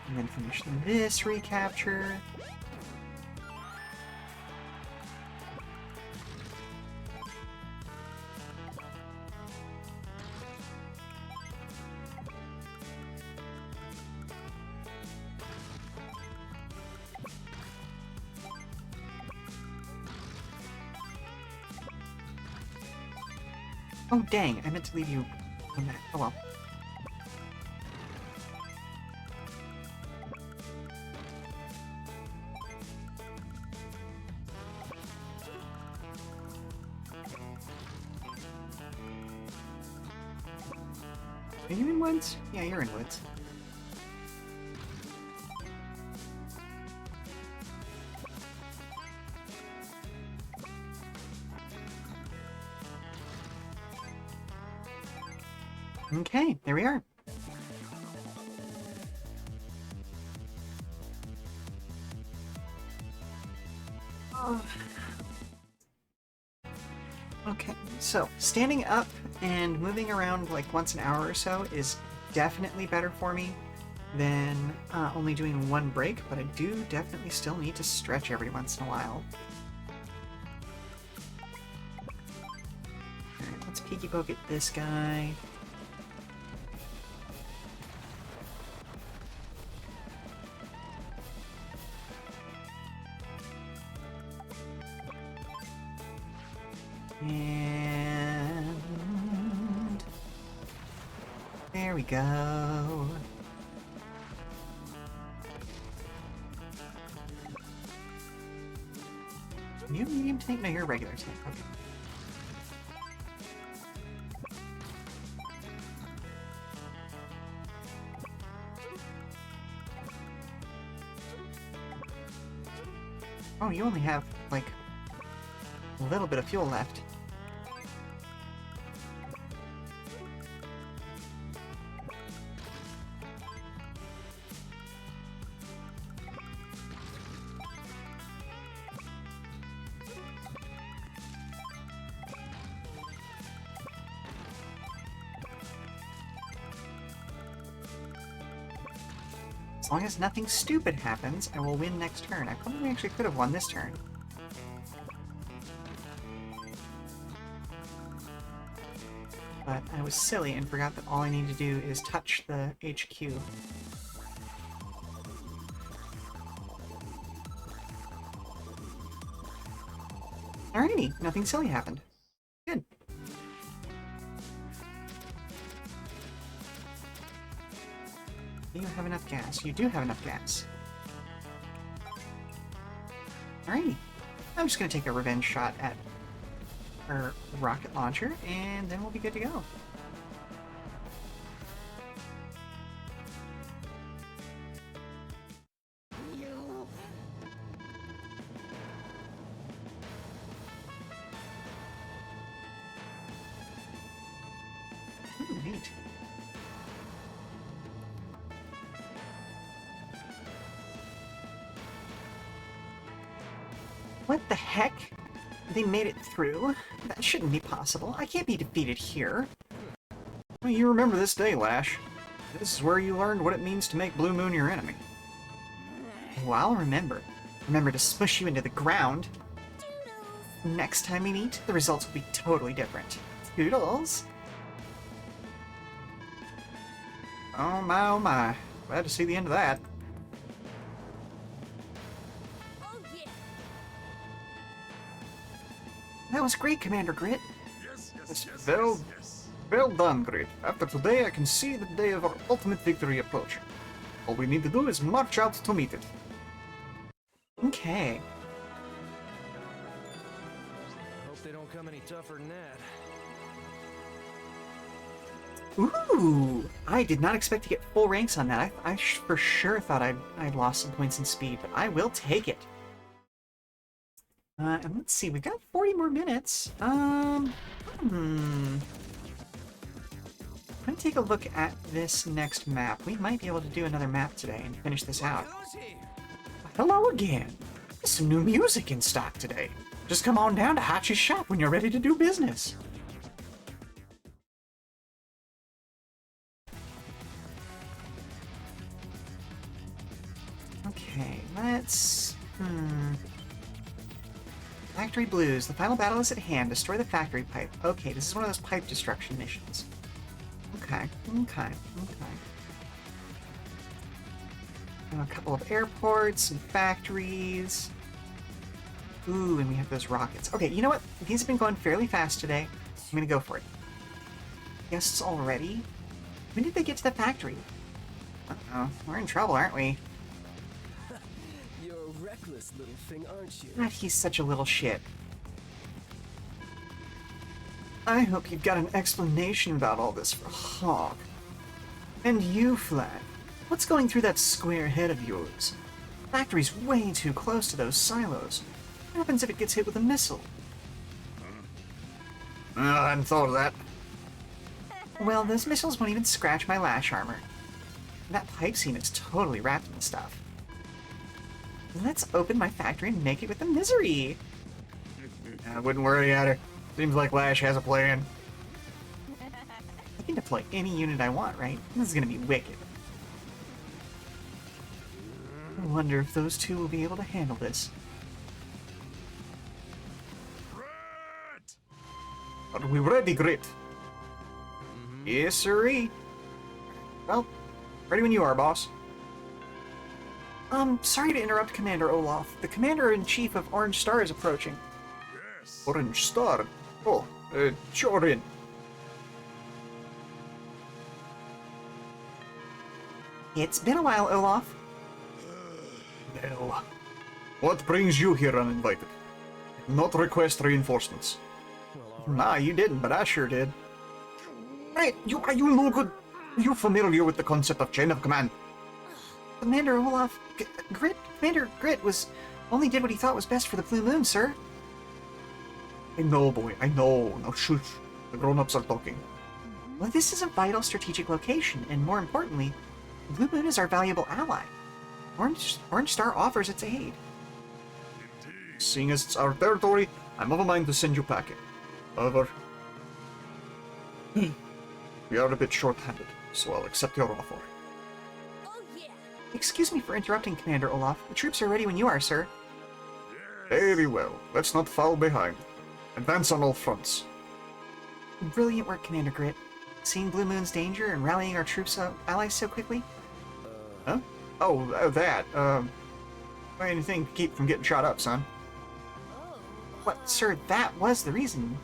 And then finish this recapture. Oh dang, I meant to leave you on that. Oh well. Are you in woods? Yeah, you're in woods. Okay, there we are. Okay, so standing up and moving around like once an hour or so is definitely better for me than only doing one break, but I do definitely still need to stretch every once in a while. Alright, let's peeky poke at this guy. And there we go. Are you medium tank? No, you're a regular tank. Okay. Oh, you only have, like, a little bit of fuel left. As long as nothing stupid happens, I will win next turn. I probably actually could have won this turn. But I was silly and forgot that all I need to do is touch the HQ. Alrighty, nothing silly happened. Good. Do you have enough gas? You do have enough gas. Alrighty. I'm just gonna take a revenge shot at her rocket launcher, and then we'll be good to go. Ooh, neat. What the heck? They made it through? That shouldn't be possible. I can't be defeated here. Well, you remember this day, Lash. This is where you learned what it means to make Blue Moon your enemy. Well, I'll remember. Remember to smush you into the ground. Doodles. Next time we meet, the results will be totally different. Toodles! Oh my, oh my. Glad to see the end of that. Oh yeah. That was great, Commander Grit. Well done, Grit. After today, I can see the day of our ultimate victory approaching. All we need to do is march out to meet it. Okay. Hope they don't come any tougher than that. Ooh! I did not expect to get full ranks on that. I for sure thought I'd lost some points in speed, but I will take it. And let's see, we've got 40 more minutes. I'm gonna take a look at this next map. We might be able to do another map today and finish this out. Who's here? Hello again. There's some new music in stock today. Just come on down to Hachi's shop when you're ready to do business. Okay, let's... Factory Blues. The final battle is at hand. Destroy the factory pipe. Okay, this is one of those pipe destruction missions. Okay. And a couple of airports, some factories. Ooh, and we have those rockets. Okay, you know what? These have been going fairly fast today. I'm gonna go for it. Guests already? When did they get to the factory? Uh-oh, we're in trouble, aren't we? You're a reckless little thing, aren't you? God, he's such a little shit. I hope you've got an explanation about all this for Hawk. And you, Flag. What's going through that square head of yours? The factory's way too close to those silos. What happens if it gets hit with a missile? I hadn't thought of that. Well, those missiles won't even scratch my lash armor. That pipe seam is totally wrapped in stuff. Let's open my factory and make it with the misery. I wouldn't worry at her. Seems like Lash has a plan. I can deploy any unit I want, right? This is gonna be wicked. I wonder if those two will be able to handle this. Are we ready, Grit? Yes, sirree. Well, ready when you are, boss. Sorry to interrupt, Commander Olaf. The Commander-in-Chief of Orange Star is approaching. Orange Star. Oh, sure in. It's been a while, Olaf. Well, what brings you here uninvited? Not request reinforcements. Nah, you didn't, but I sure did. Hey, are you no good? Are you familiar with the concept of chain of command? Commander Olaf... Commander Grit only did what he thought was best for the Blue Moon, sir. I know, boy, I know. Now shush. The grown-ups are talking. Well, this is a vital strategic location, and more importantly, Blue Moon is our valuable ally. Orange Star offers its aid. Seeing as it's our territory, I'm of a mind to send you packing. However, we are a bit short-handed, so I'll accept your offer. Oh yeah. Excuse me for interrupting, Commander Olaf. The troops are ready when you are, sir. Very well. Let's not fall behind. Advance on all fronts. Brilliant work, Commander Grit. Seeing Blue Moon's danger and rallying our troops allies so quickly? Huh? Oh, that. Anything to keep from getting shot up, son. Oh. What, sir, that was the reason.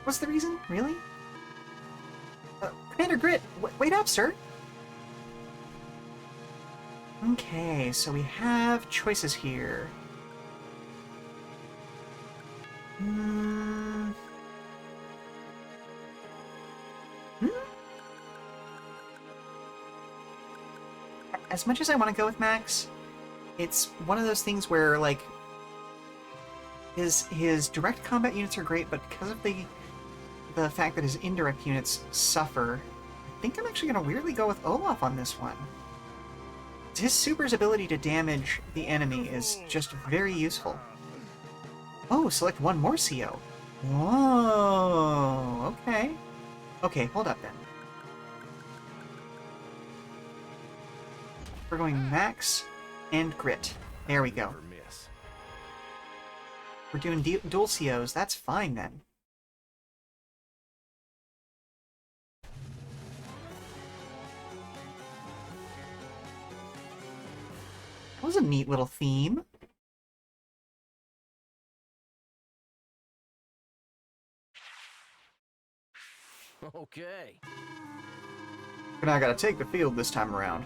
Was the reason? Really? Commander Grit, wait up, sir! Okay, so we have choices here. As much as I want to go with Max, it's one of those things where, like, his direct combat units are great, but because of the fact that his indirect units suffer, I think I'm actually going to weirdly go with Olaf on this one. His super's ability to damage the enemy is just very useful. Oh, select one more CO. Whoa, okay. Okay, hold up then. We're going max and grit. There we go. Never miss. We're doing dual COs. That's fine then. That was a neat little theme. Okay. And I gotta take the field this time around.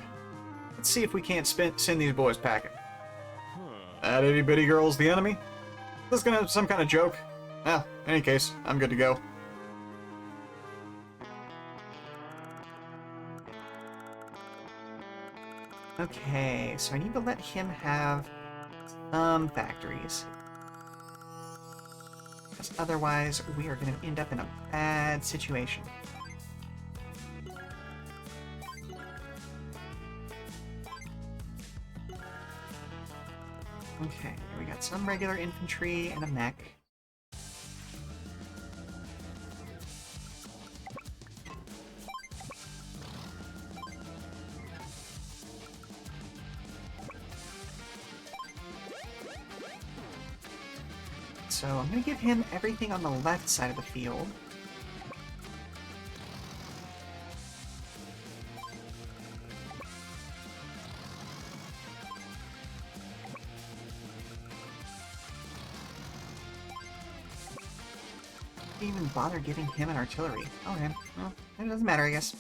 Let's see if we can't send these boys packing. That itty bitty girl's the enemy? Is this gonna have some kind of joke? Well, in any case, I'm good to go. Okay, so I need to let him have some factories. Because otherwise, we are going to end up in a bad situation. Okay, we got some regular infantry and a mech. So I'm going to give him everything on the left side of the field. Didn't even bother giving him an artillery. Okay, well, it doesn't matter, I guess.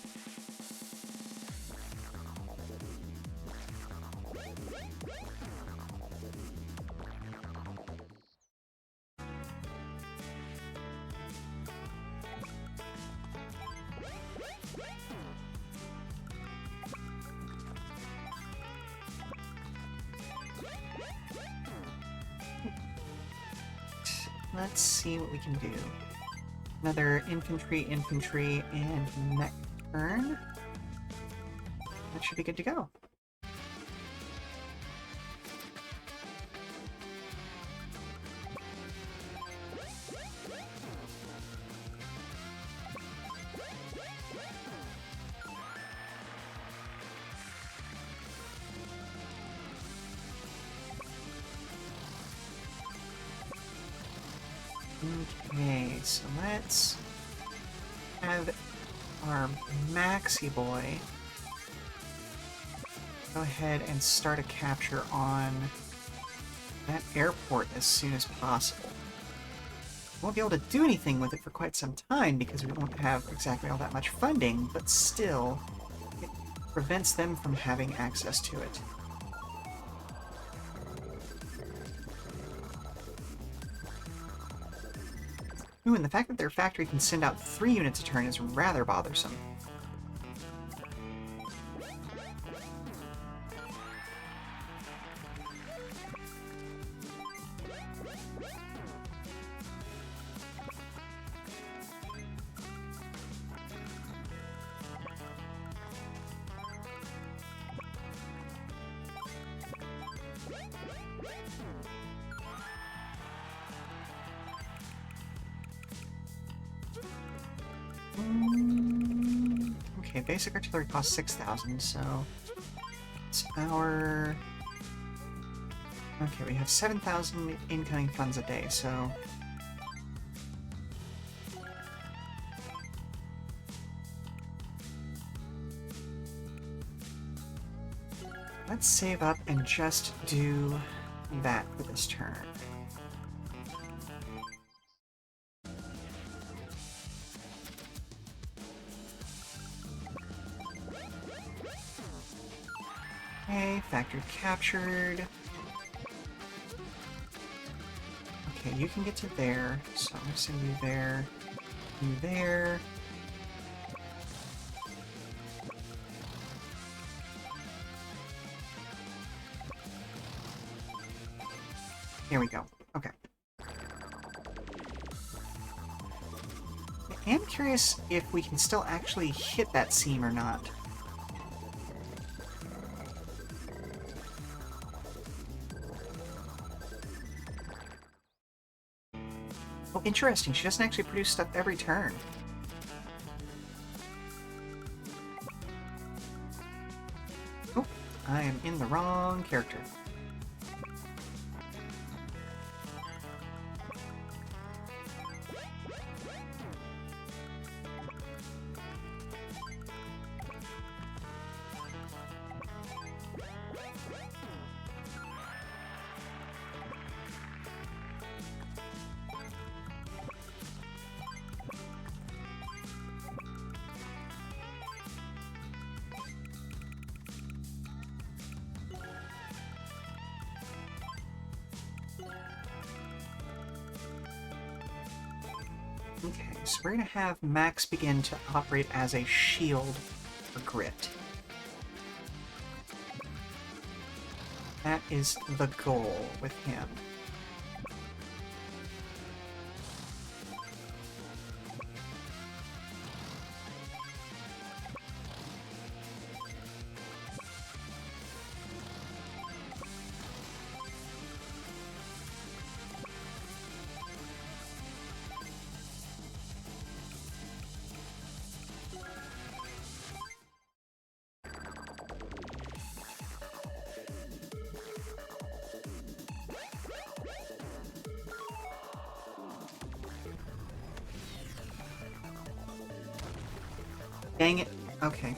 Let's see what we can do. Another infantry, and mech turn. That should be good to go. Okay, so let's have our Maxi Boy go ahead and start a capture on that airport as soon as possible. We won't be able to do anything with it for quite some time because we won't have exactly all that much funding, but still, it prevents them from having access to it. Ooh, and the fact that their factory can send out 3 units a turn is rather bothersome. Okay, basic artillery costs 6,000, so it's our... Okay, we have 7,000 incoming funds a day, so... Let's save up and just do that for this turn. Okay, factory captured. Okay, you can get to there, so I'm gonna send you there, you there. Here we go. Okay. I am curious if we can still actually hit that seam or not. Interesting, she doesn't actually produce stuff every turn. Oh, I am in the wrong character. Okay, so we're going to have Max begin to operate as a shield for Grit. That is the goal with him. Dang it. Okay.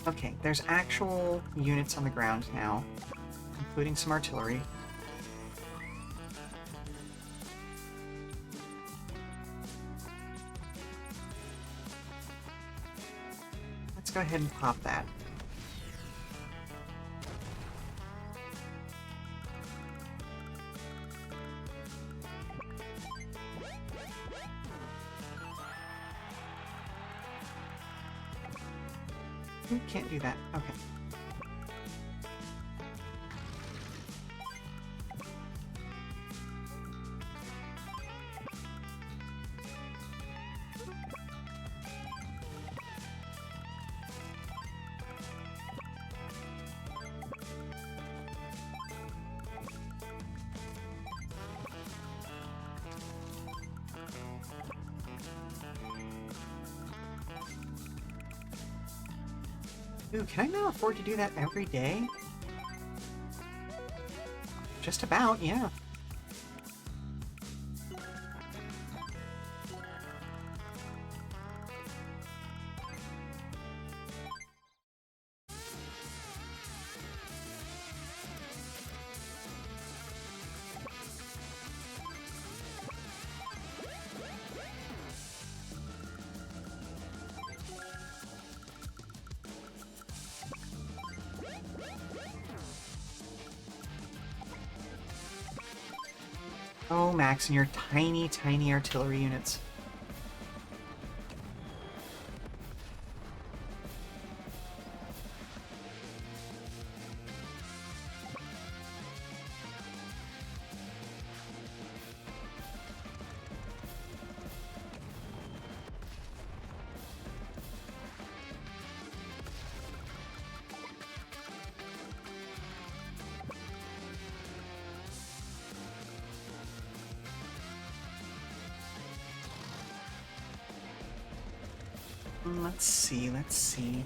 Okay, there's actual units on the ground now, including some artillery. Let's go ahead and pop that. Can't do that. Okay. Ooh, can I not afford to do that every day? Just about, yeah. Oh, Max, and your tiny, tiny artillery units. Let's see, let's see.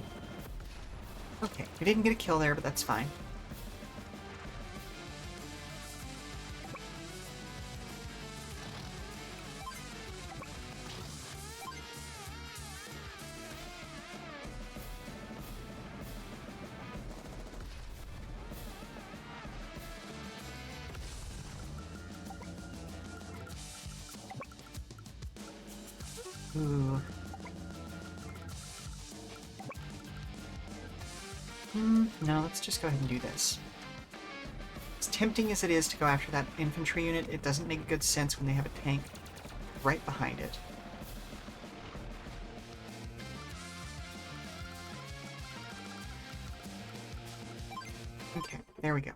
Okay, we didn't get a kill there, but that's fine. Ooh. No, let's just go ahead and do this. As tempting as it is to go after that infantry unit, it doesn't make good sense when they have a tank right behind it. Okay, there we go.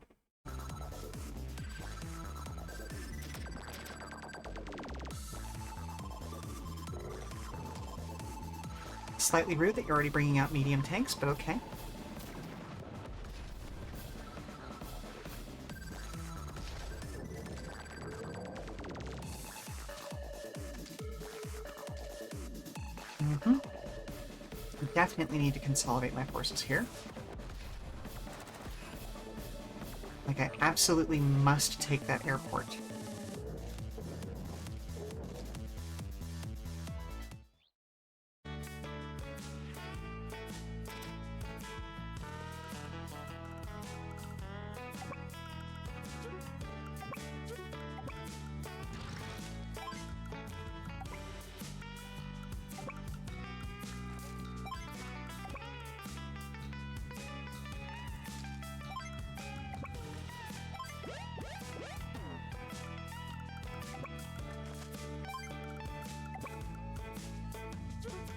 Slightly rude that you're already bringing out medium tanks, but okay. Definitely need to consolidate my forces here. Like, I absolutely must take that airport.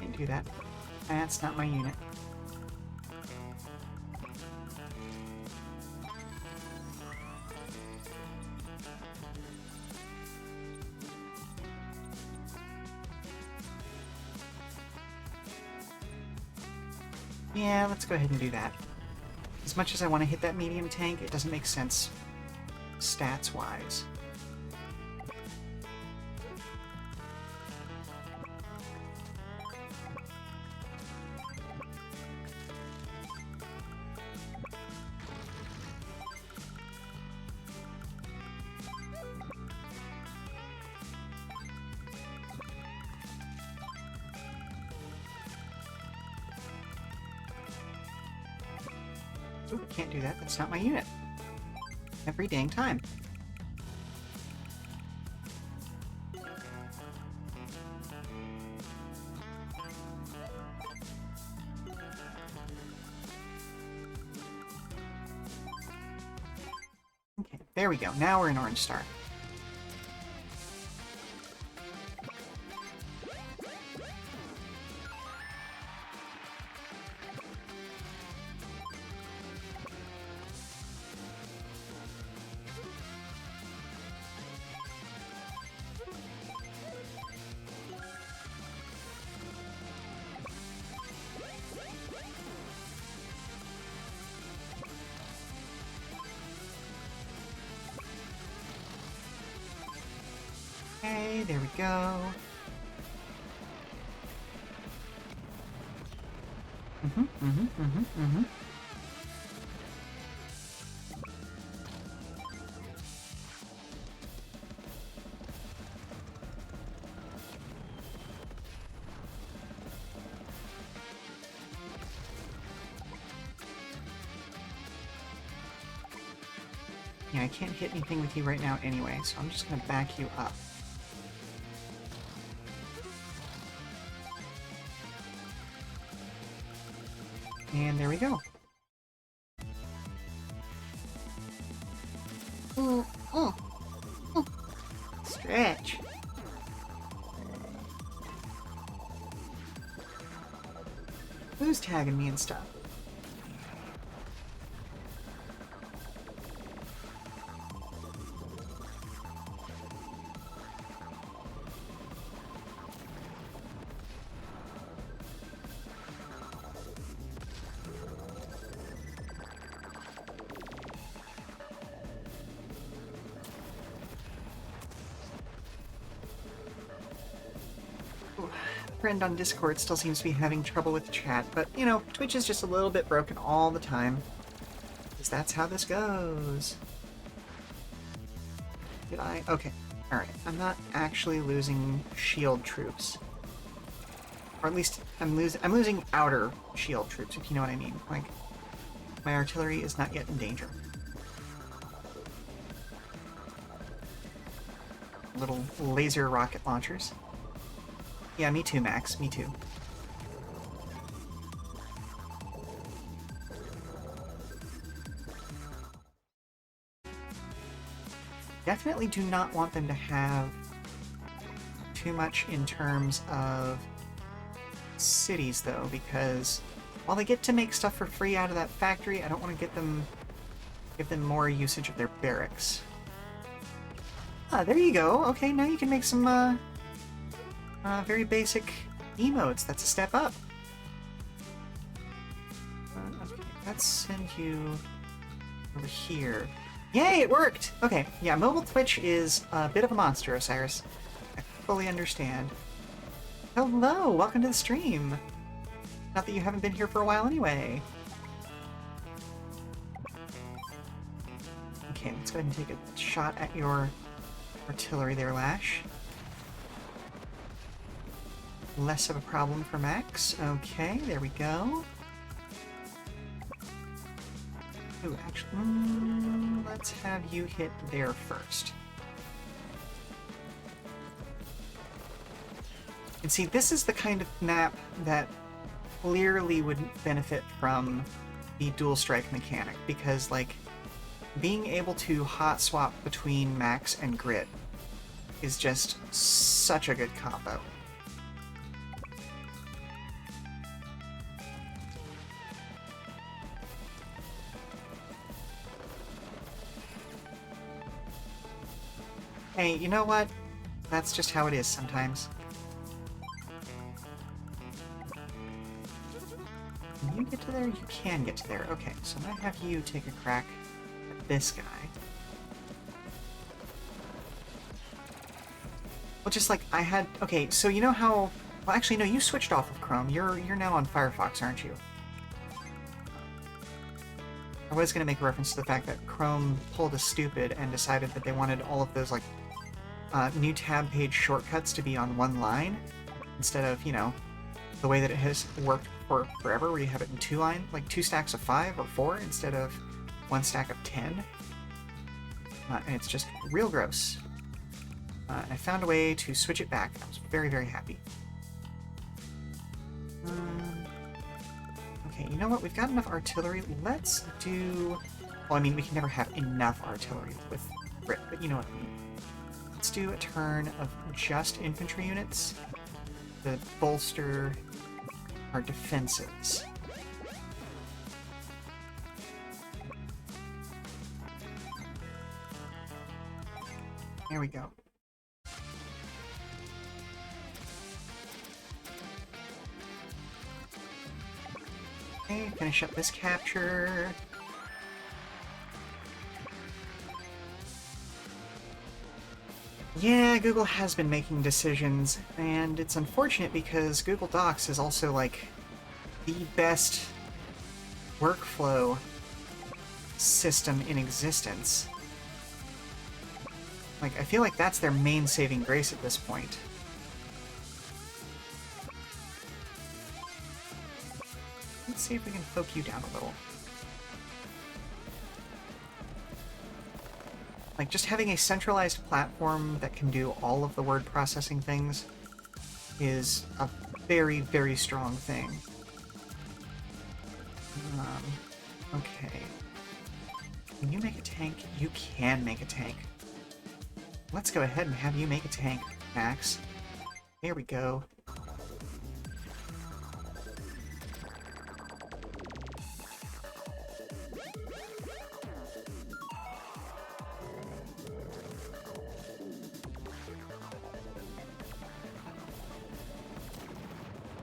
Can't do that. That's not my unit. Yeah, let's go ahead and do that. As much as I want to hit that medium tank, it doesn't make sense stats-wise. Ooh, I can't do that. That's not my unit. Every dang time. Okay, there we go. Now we're in Orange Star. Okay, there we go. Yeah, I can't hit anything with you right now anyway, so I'm just gonna back you up. And there we go. Stretch. Who's tagging me and stuff? Friend on Discord still seems to be having trouble with the chat, but, you know, Twitch is just a little bit broken all the time. Because that's how this goes. Did I? Okay. Alright. I'm not actually losing shield troops. Or at least, I'm losing outer shield troops, if you know what I mean. Like, my artillery is not yet in danger. Little laser rocket launchers. Yeah, me too, Max. Me too. Definitely do not want them to have too much in terms of cities, though, because while they get to make stuff for free out of that factory, I don't want to get them give them more usage of their barracks. Ah, there you go. Okay, now you can make some very basic emotes. That's a step up. Okay, let's send you over here. Yay, it worked! Okay, yeah, mobile Twitch is a bit of a monster, Osiris. I fully understand. Hello, welcome to the stream. Not that you haven't been here for a while anyway. Okay, let's go ahead and take a shot at your artillery there, Lash. Less of a problem for Max. Okay, there we go. Ooh, actually, let's have you hit there first. And see, this is the kind of map that clearly would benefit from the dual strike mechanic, because, like, being able to hot swap between Max and Grit is just such a good combo. Hey, you know what? That's just how it is sometimes. Can you get to there? You can get to there. Okay, so I'm gonna have you take a crack at this guy. Well, just like I had... Okay, so you know how... Well, actually, no, you switched off of Chrome. You're now on Firefox, aren't you? I was going to make a reference to the fact that Chrome pulled a stupid and decided that they wanted all of those, like, new tab page shortcuts to be on one line, instead of, you know, the way that it has worked for forever, where you have it in like 2 stacks of 5 or 4 instead of 1 stack of 10. And it's just real gross. I found a way to switch it back. I was very, very happy. Okay, you know what? We've got enough artillery. Let's do... Well, I mean, we can never have enough artillery with Brit, but you know what I mean. Let's do a turn of just infantry units to bolster our defenses. There we go. Okay, finish up this capture. Yeah, Google has been making decisions, and it's unfortunate because Google Docs is also, like, the best workflow system in existence. Like, I feel like that's their main saving grace at this point. Let's see if we can poke you down a little. Like, just having a centralized platform that can do all of the word processing things is a very, very strong thing. Okay. Can you make a tank? You can make a tank. Let's go ahead and have you make a tank, Max. There we go.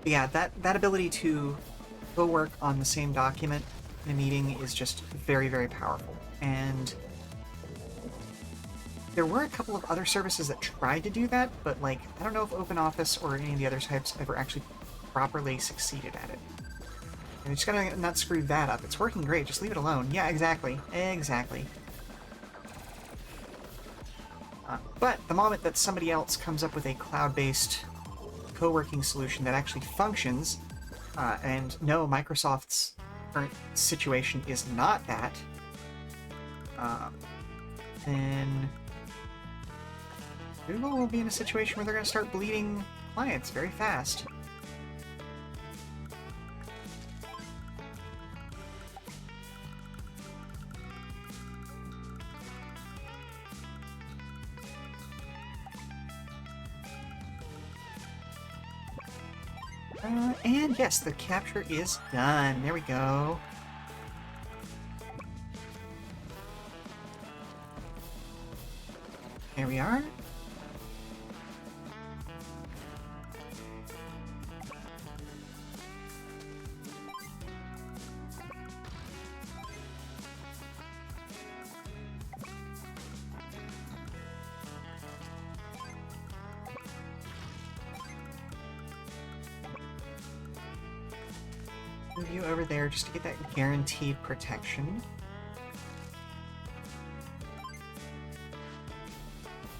Yeah, that ability to go work on the same document in a meeting is just very, very powerful. And there were a couple of other services that tried to do that, but, like, I don't know if OpenOffice or any of the other types ever actually properly succeeded at it. And you just gotta not screw that up. It's working great, just leave it alone. Yeah, exactly. Exactly. But the moment that somebody else comes up with a cloud-based co-working solution that actually functions, and no, Microsoft's current situation is not that, then Google will be in a situation where they're going to start bleeding clients very fast. And yes, the capture is done. There we go. we are. Move you over there just to get that guaranteed protection.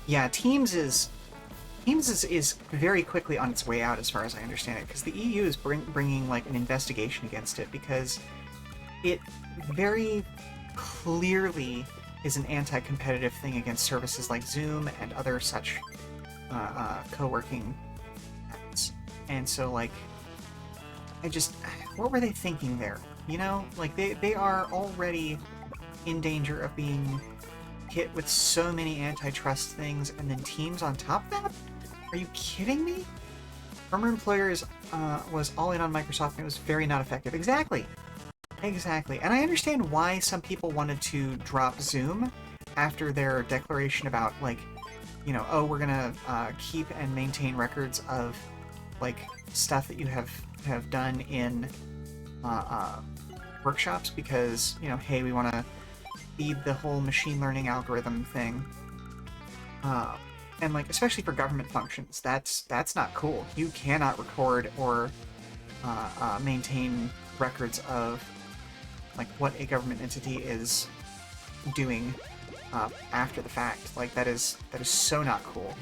Yeah, Teams is very quickly on its way out, as far as I understand it, because the EU is bringing like an investigation against it because it very clearly is an anti-competitive thing against services like Zoom and other such co-working apps. And so, like, what were they thinking there? You know, like they are already in danger of being hit with so many antitrust things, and then Teams on top of that? Are you kidding me? Former employers was all in on Microsoft and it was very not effective. Exactly. Exactly. And I understand why some people wanted to drop Zoom after their declaration about, like, you know, oh, we're gonna keep and maintain records of, like, stuff that you have done in workshops because, you know, hey, we want to feed the whole machine learning algorithm thing. And, like, especially for government functions, that's not cool. You cannot record or maintain records of, like, what a government entity is doing after the fact. Like, that is so not cool.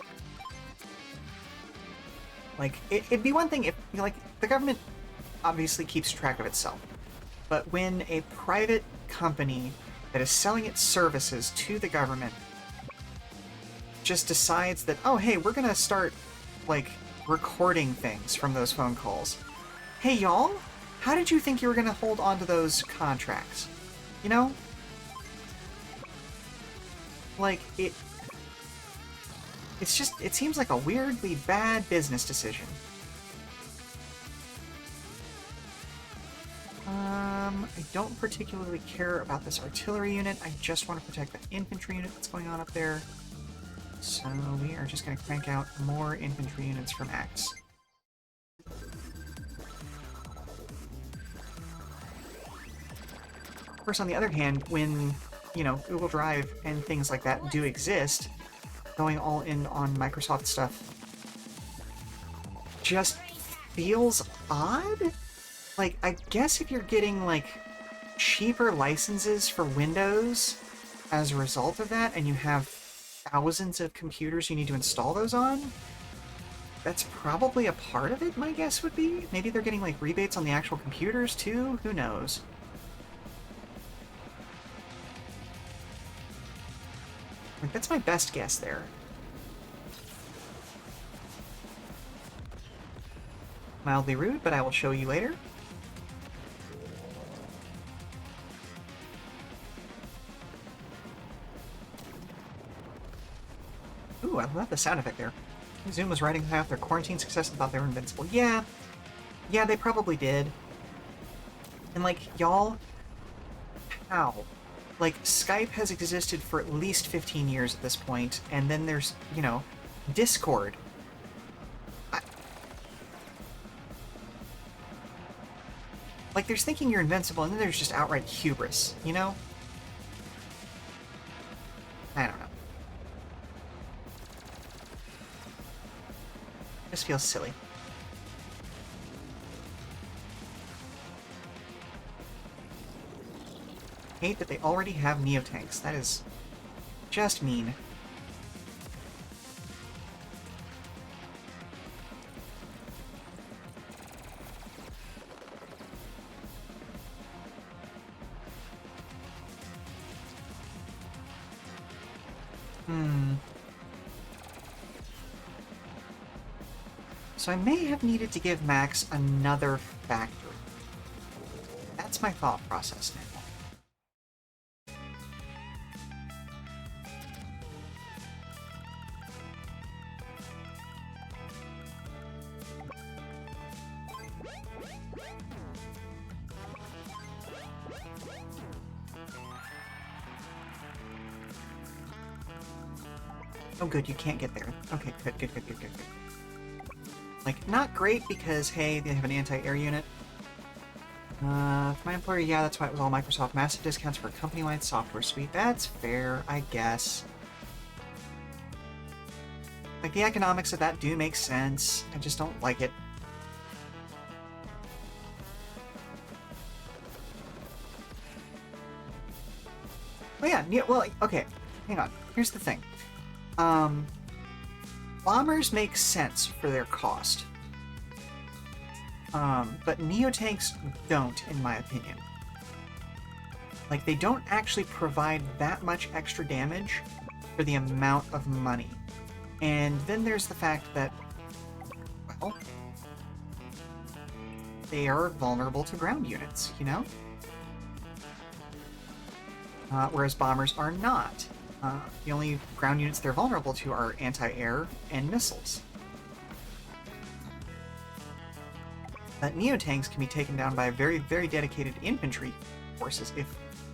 Like, it'd be one thing if, you know, like, the government obviously keeps track of itself, but when a private company that is selling its services to the government just decides that, oh, hey, we're gonna start, like, recording things from those phone calls. Hey, y'all, how did you think you were gonna hold on to those contracts? You know? Like, it seems like a weirdly bad business decision. I don't particularly care about this artillery unit. I just want to protect the infantry unit that's going on up there. So we are just going to crank out more infantry units from X. Of course, on the other hand, when, you know, Google Drive and things like that do exist, going all in on Microsoft stuff just feels odd. Like, I guess if you're getting, like, cheaper licenses for Windows as a result of that, and you have thousands of computers you need to install those on, that's probably a part of it, my guess would be. Maybe they're getting, like, rebates on the actual computers, too? Who knows? Like, that's my best guess there. Mildly rude, but I will show you later. Ooh, I love the sound effect there. Zoom was riding high off their quarantine success and thought they were invincible. Yeah, they probably did. And, like, y'all, how? Like, Skype has existed for at least 15 years at this point, and then there's, you know, Discord. Like, there's thinking you're invincible, and then there's just outright hubris, you know? I don't know. Just feels silly. Hate that they already have Neotanks. That is just mean. So I may have needed to give Max another factory. That's my thought process now. Oh, good, you can't get there. Okay, good, good, good, good, good, good. Like, not great because, hey, they have an anti-air unit. For my employer, yeah, that's why it was all Microsoft. Massive discounts for a company-wide software suite. That's fair, I guess. Like, the economics of that do make sense. I just don't like it. Oh yeah, well, okay, hang on. Here's the thing. Bombers make sense for their cost. But Neotanks don't, in my opinion. Like, they don't actually provide that much extra damage for the amount of money. And then there's the fact that, well, they are vulnerable to ground units, you know? Whereas bombers are not. The only ground units they're vulnerable to are anti-air and missiles. That Neotanks can be taken down by very, very dedicated infantry forces if,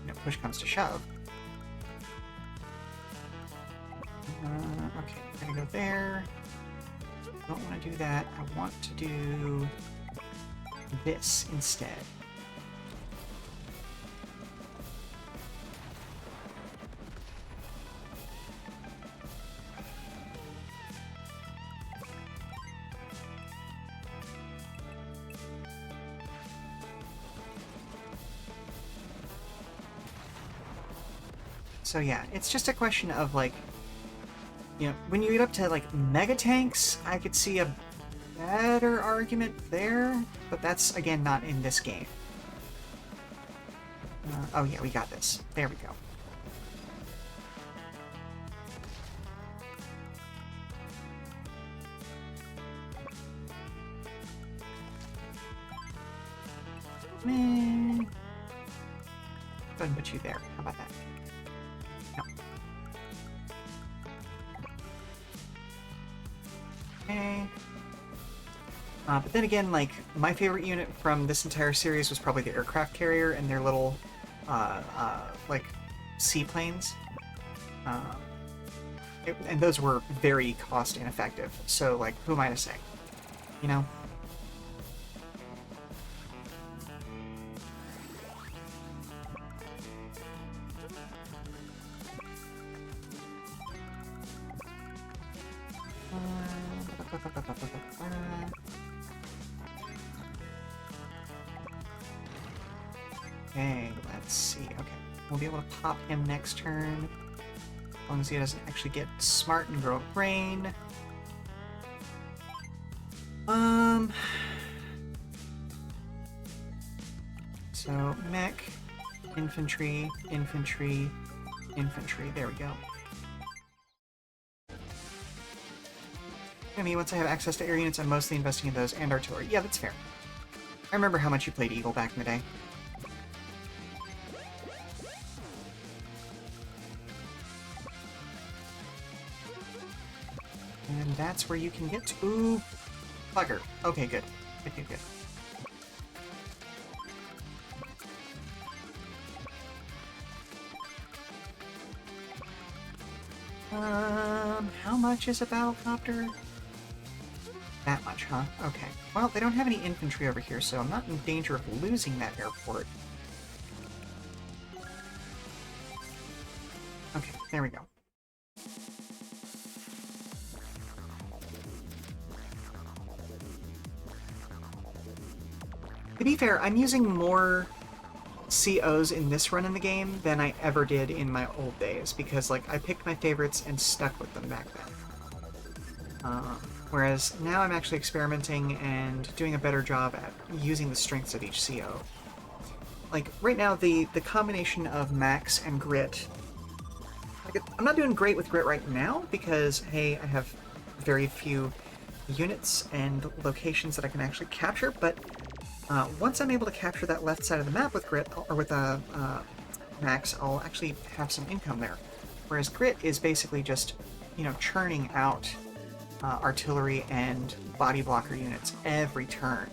you know, push comes to shove. Okay, I'm gonna go there. Don't want to do that. I want to do this instead. So yeah, it's just a question of, like, you know, when you get up to, like, mega tanks, I could see a better argument there, but that's, again, not in this game. Oh yeah, we got this. There we go. Go ahead and put you there. How about that? No. Okay. But then again, like, my favorite unit from this entire series was probably the aircraft carrier and their little, like, seaplanes. And those were very cost ineffective. So, like, who am I to say? You know? Okay, let's see. Okay, we'll be able to pop him next turn. As long as he doesn't actually get smart and grow a brain. So, mech, infantry, infantry, infantry. There we go. I mean, once I have access to air units, I'm mostly investing in those and artillery. Yeah, that's fair. I remember how much you played Eagle back in the day. And that's where you can get to... Ooh, bugger. Okay, good. Good, good, good. How much is a battlecopter? That much, huh? Okay. Well, they don't have any infantry over here, so I'm not in danger of losing that airport. Okay, there we go. To be fair, I'm using more COs in this run in the game than I ever did in my old days, because, like, I picked my favorites and stuck with them back then. Whereas now I'm actually experimenting and doing a better job at using the strengths of each CO. Like, right now, the combination of Max and Grit... Like, I'm not doing great with Grit right now, because, hey, I have very few units and locations that I can actually capture, but once I'm able to capture that left side of the map with Grit, or with Max, I'll actually have some income there. Whereas Grit is basically just, you know, churning out artillery and body blocker units every turn.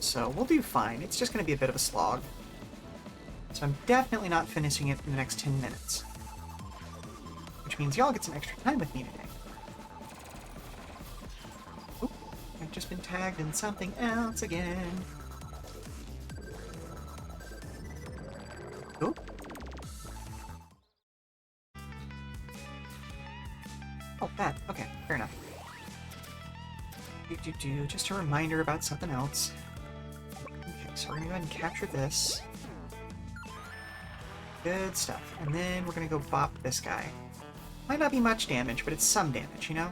So we'll do fine. It's just going to be a bit of a slog. So I'm definitely not finishing it in the next 10 minutes. Which which means y'all get some extra time with me today. Oop, I've just been tagged in something else again. Oop. Oh, that. Okay, fair enough. Just a reminder about something else. Okay, so we're gonna go ahead and capture this. Good stuff. And then we're gonna go bop this guy. Might not be much damage, but it's some damage, you know?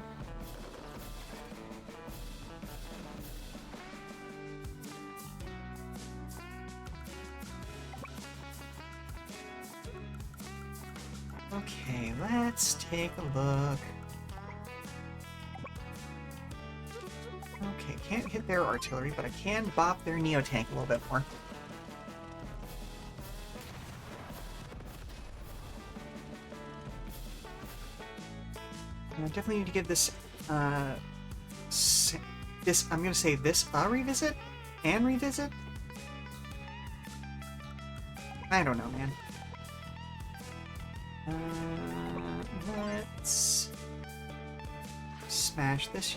Okay, let's take a look. Okay, can't hit their artillery, but I can bop their Neo-Tank a little bit more. I definitely need to give this, I'm gonna say this a revisit? And revisit? I don't know, man. Let's smash this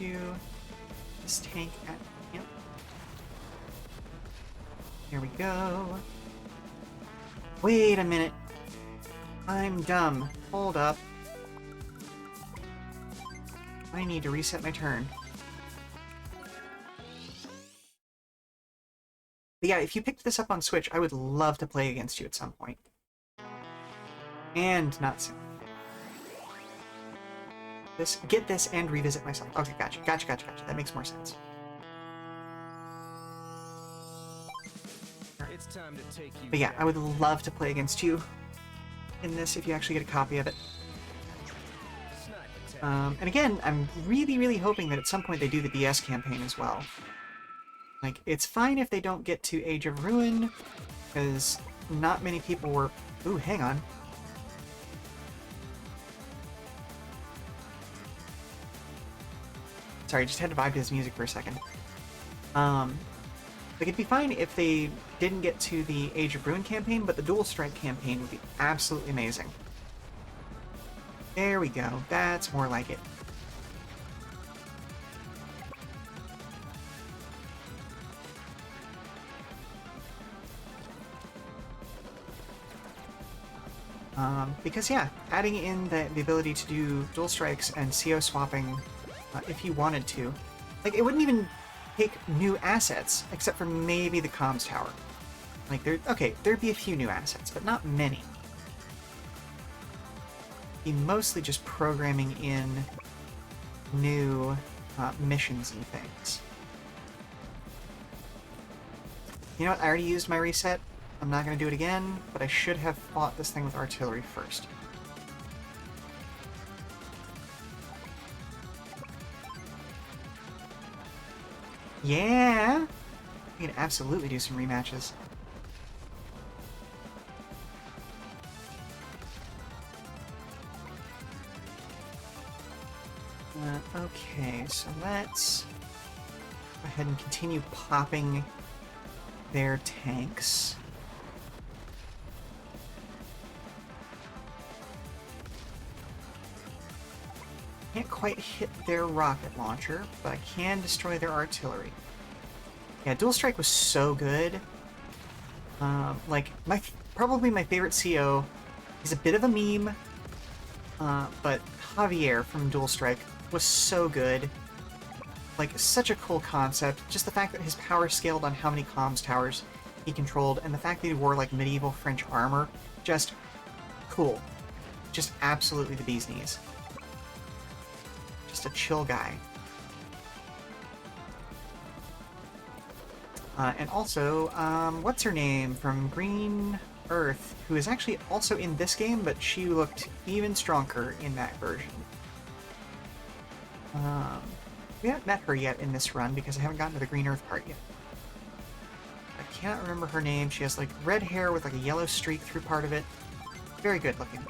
this tank at, yep. Here we go. Wait a minute. I'm dumb. Hold up. I need to reset my turn. But yeah, if you picked this up on Switch, I would love to play against you at some point. And not soon. Get this and revisit myself. Okay, gotcha. That makes more sense. It's time to take you But yeah, back. I would love to play against you in this if you actually get a copy of it. Sniper attack. And again, I'm really hoping that at some point they do the DS campaign as well. Like, it's fine if they don't get to Age of Ruin, because not many people were... Ooh, hang on. Sorry, just had to vibe to his music for a second. Like, it'd be fine if they didn't get to the Age of Ruin campaign, but the Dual Strike campaign would be absolutely amazing. There we go. That's more like it. Because yeah, adding in the ability to do dual strikes and CO swapping, if you wanted to, like, it wouldn't even take new assets, except for maybe the comms tower. Like, there'd be a few new assets, but not many. Be mostly just programming in new missions and things. You know what? I already used my reset. I'm not going to do it again, but I should have fought this thing with artillery first. Yeah! We can absolutely do some rematches. Okay, so let's go ahead and continue popping their tanks. Can't quite hit their rocket launcher, but I can destroy their artillery. Yeah, Dual Strike was so good. Like, probably my favorite CO. He's a bit of a meme, but Javier from Dual Strike was so good. Like, such a cool concept. Just the fact that his power scaled on how many comms towers he controlled, and the fact that he wore, like, medieval French armor. Just cool. Just absolutely the bee's knees. Just a chill guy. And also, what's her name from Green Earth, who is actually also in this game, but she looked even stronger in that version. We haven't met her yet in this run because I haven't gotten to the Green Earth part yet. I cannot remember her name. She has like red hair with like a yellow streak through part of it. Very good looking.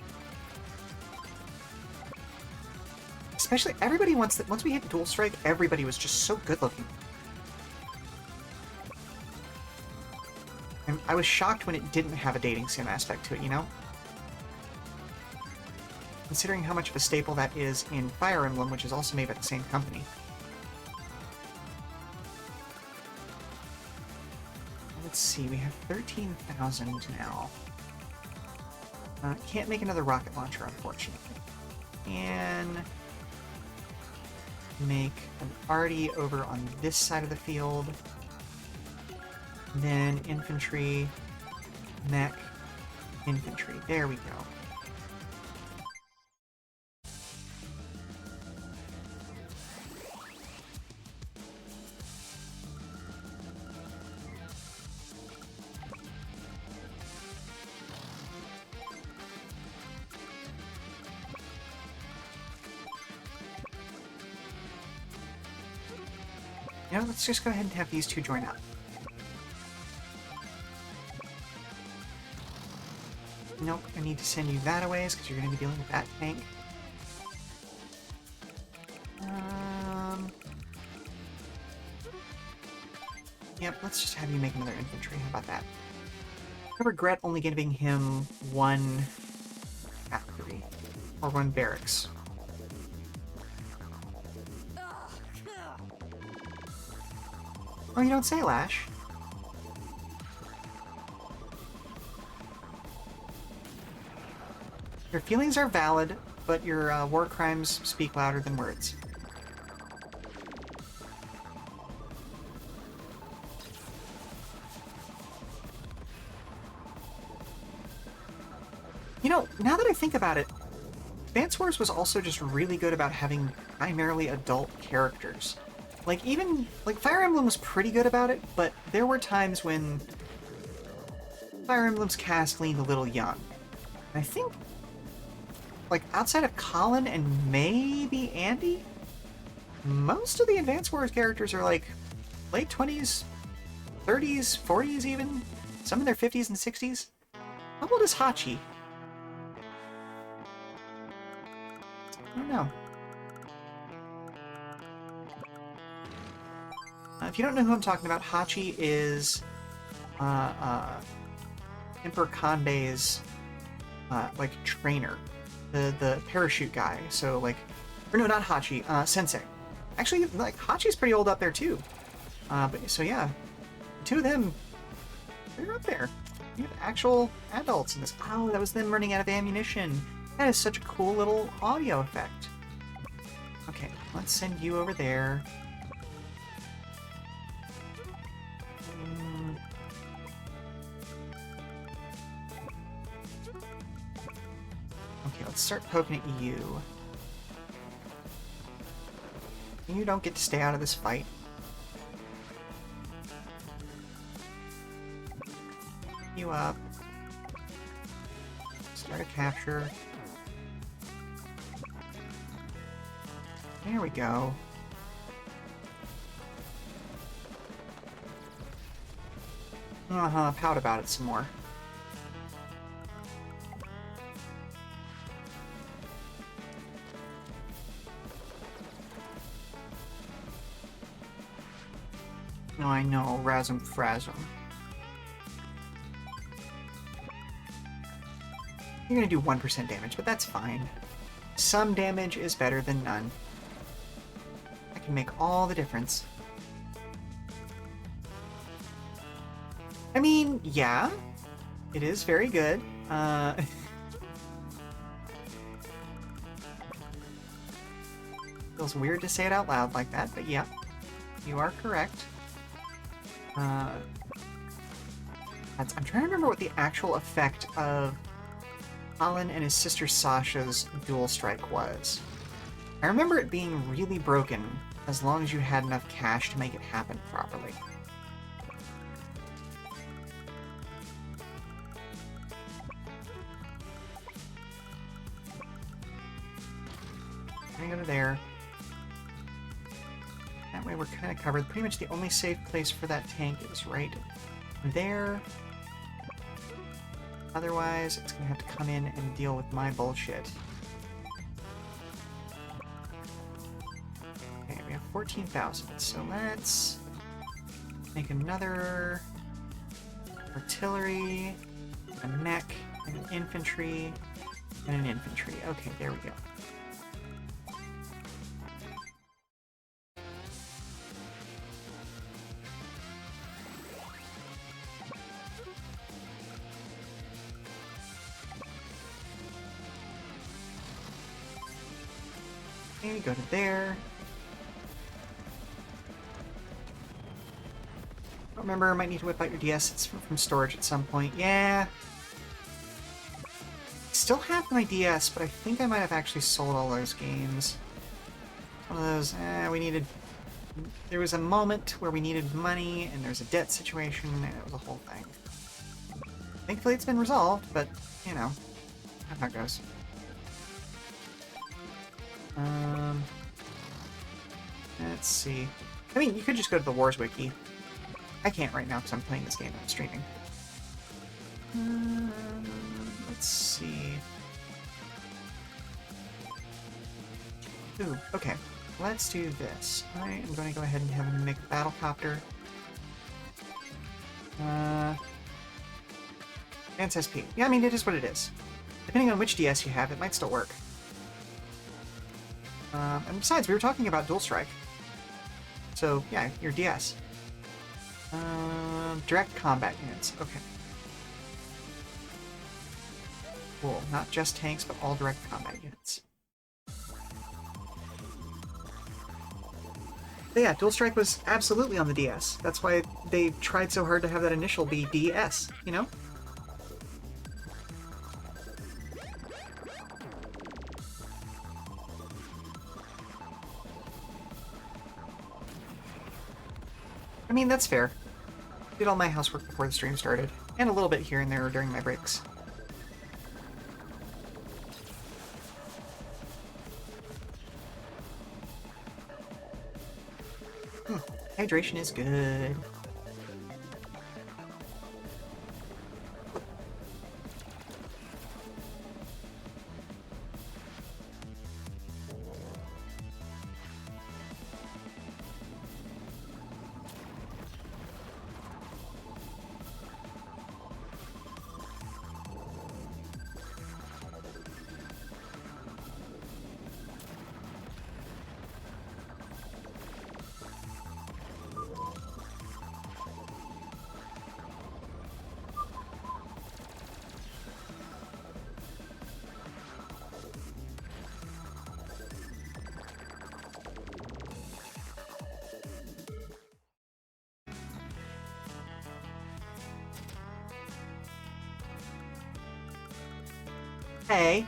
Especially everybody once we hit Dual Strike, everybody was just so good looking. And I was shocked when it didn't have a dating sim aspect to it, you know? considering how much of a staple that is in Fire Emblem, which is also made by the same company. Let's see, we have 13,000 now. Can't make another rocket launcher, unfortunately. Can make an arty over on this side of the field. Then infantry, mech, infantry. There we go. You know, let's just go ahead and have these two join up. Nope, I need to send you that a ways because you're going to be dealing with that tank. Yep, let's just have you make another infantry. How about that? I regret only giving him one factory, or one barracks. Oh, you don't say, Lash. Your feelings are valid, but your war crimes speak louder than words. You know, now that I think about it, Advance Wars was also just really good about having primarily adult characters. Like, even, like, Fire Emblem was pretty good about it, but there were times when Fire Emblem's cast leaned a little young. And I think, like, outside of Colin and maybe Andy, most of the Advance Wars characters are, like, late 20s, 30s, 40s even, some in their 50s and 60s. How old is Hachi? I don't know. If you don't know who I'm talking about, Hachi is Emperor Kanbei's like trainer, the parachute guy. So like, or no, not Hachi, Sensei. Actually, like Hachi's pretty old up there too. But so yeah, two of them, they're up there. You have actual adults in this. Oh, that was them running out of ammunition. That is such a cool little audio effect. Okay, let's send you over there. Okay, let's start poking at you. You don't get to stay out of this fight. You up. Start a capture. There we go. Pout about it some more. No, I know, Razum Frazum. You're gonna do 1% damage, but that's fine. Some damage is better than none. That can make all the difference. I mean, yeah, it is very good. Feels weird to say it out loud like that, but yeah, you are correct. I'm trying to remember what the actual effect of Colin and his sister Sasha's dual strike was. I remember it being really broken as long as you had enough cash to make it happen properly. I'm gonna go to there. That way we're kind of covered. Pretty much the only safe place for that tank is right there. Otherwise, it's gonna have to come in and deal with my bullshit. Okay, we have 14,000, so let's make another artillery, a mech, and an infantry. And an infantry. Okay, there we go. Okay, go to there. Don't remember, I might need to whip out your DS. It's from storage at some point. Yeah. Still have my DS, but I think I might have actually sold all those games. One of those, we needed... There was a moment where we needed money, and there's a debt situation, and it was a whole thing. Thankfully it's been resolved, but, you know, how that goes. Let's see. I mean, you could just go to the Wars Wiki. I can't right now because I'm playing this game and I'm streaming. Let's see. Ooh, okay. Let's do this. I am going to go ahead and have him make a battle copter. Advance SP. Yeah, I mean, it is what it is. Depending on which DS you have, it might still work. And besides, we were talking about Dual Strike. So, yeah, your DS. Direct combat units. Okay. Cool. Not just tanks, but all direct combat units. But yeah, Dual Strike was absolutely on the DS. That's why they tried so hard to have that initial be DS, you know? I mean, that's fair. Did all my housework before the stream started, and a little bit here and there during my breaks. Hydration is good.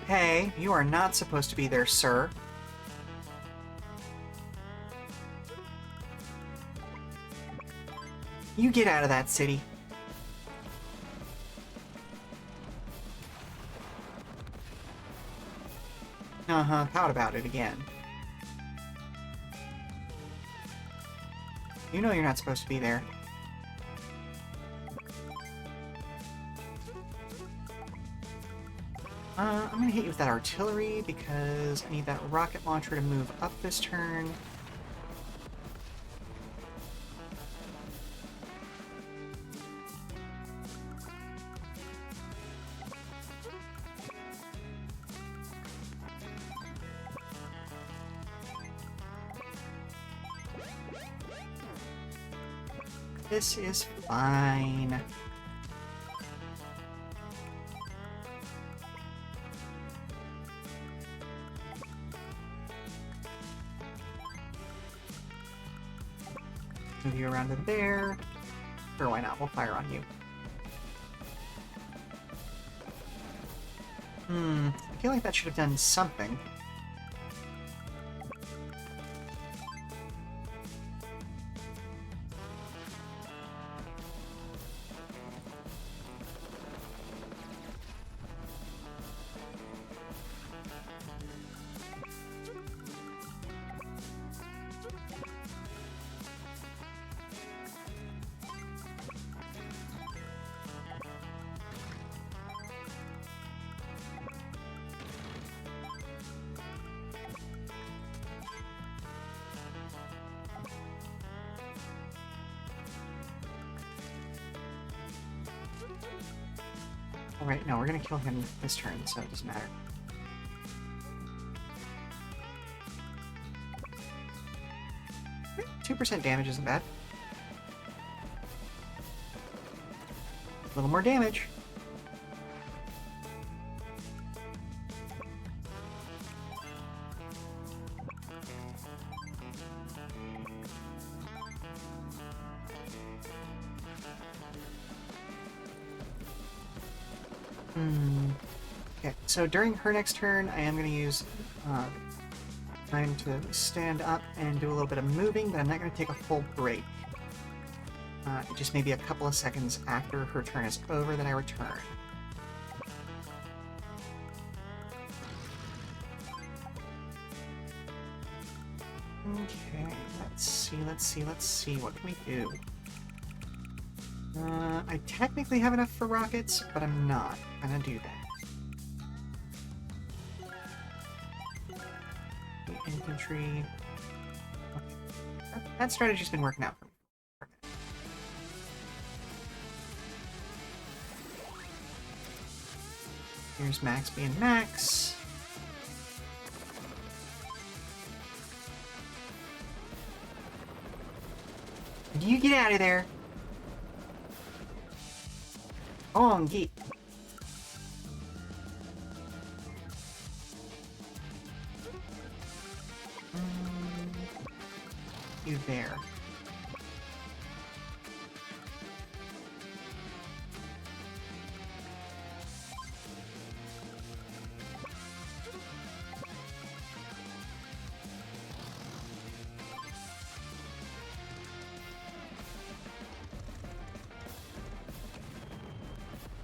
Hey, you are not supposed to be there, sir. You get out of that city. Uh-huh, pout about it again. You know you're not supposed to be there. I'm gonna hit you with that artillery because I need that rocket launcher to move up this turn. This is fine. Move you around to there. Sure, why not? We'll fire on you. I feel like that should have done something. Alright, no, we're gonna kill him this turn, so it doesn't matter. 2% damage isn't bad. A little more damage. Okay, so during her next turn, I am going to use time to stand up and do a little bit of moving, but I'm not going to take a full break. Just maybe a couple of seconds after her turn is over that I return. Okay, let's see, what can we do? I technically have enough for rockets, but I'm not gonna do that. The infantry... Okay. That strategy's been working out for me. Here's Max being Max. You get out of there! On, get. You there.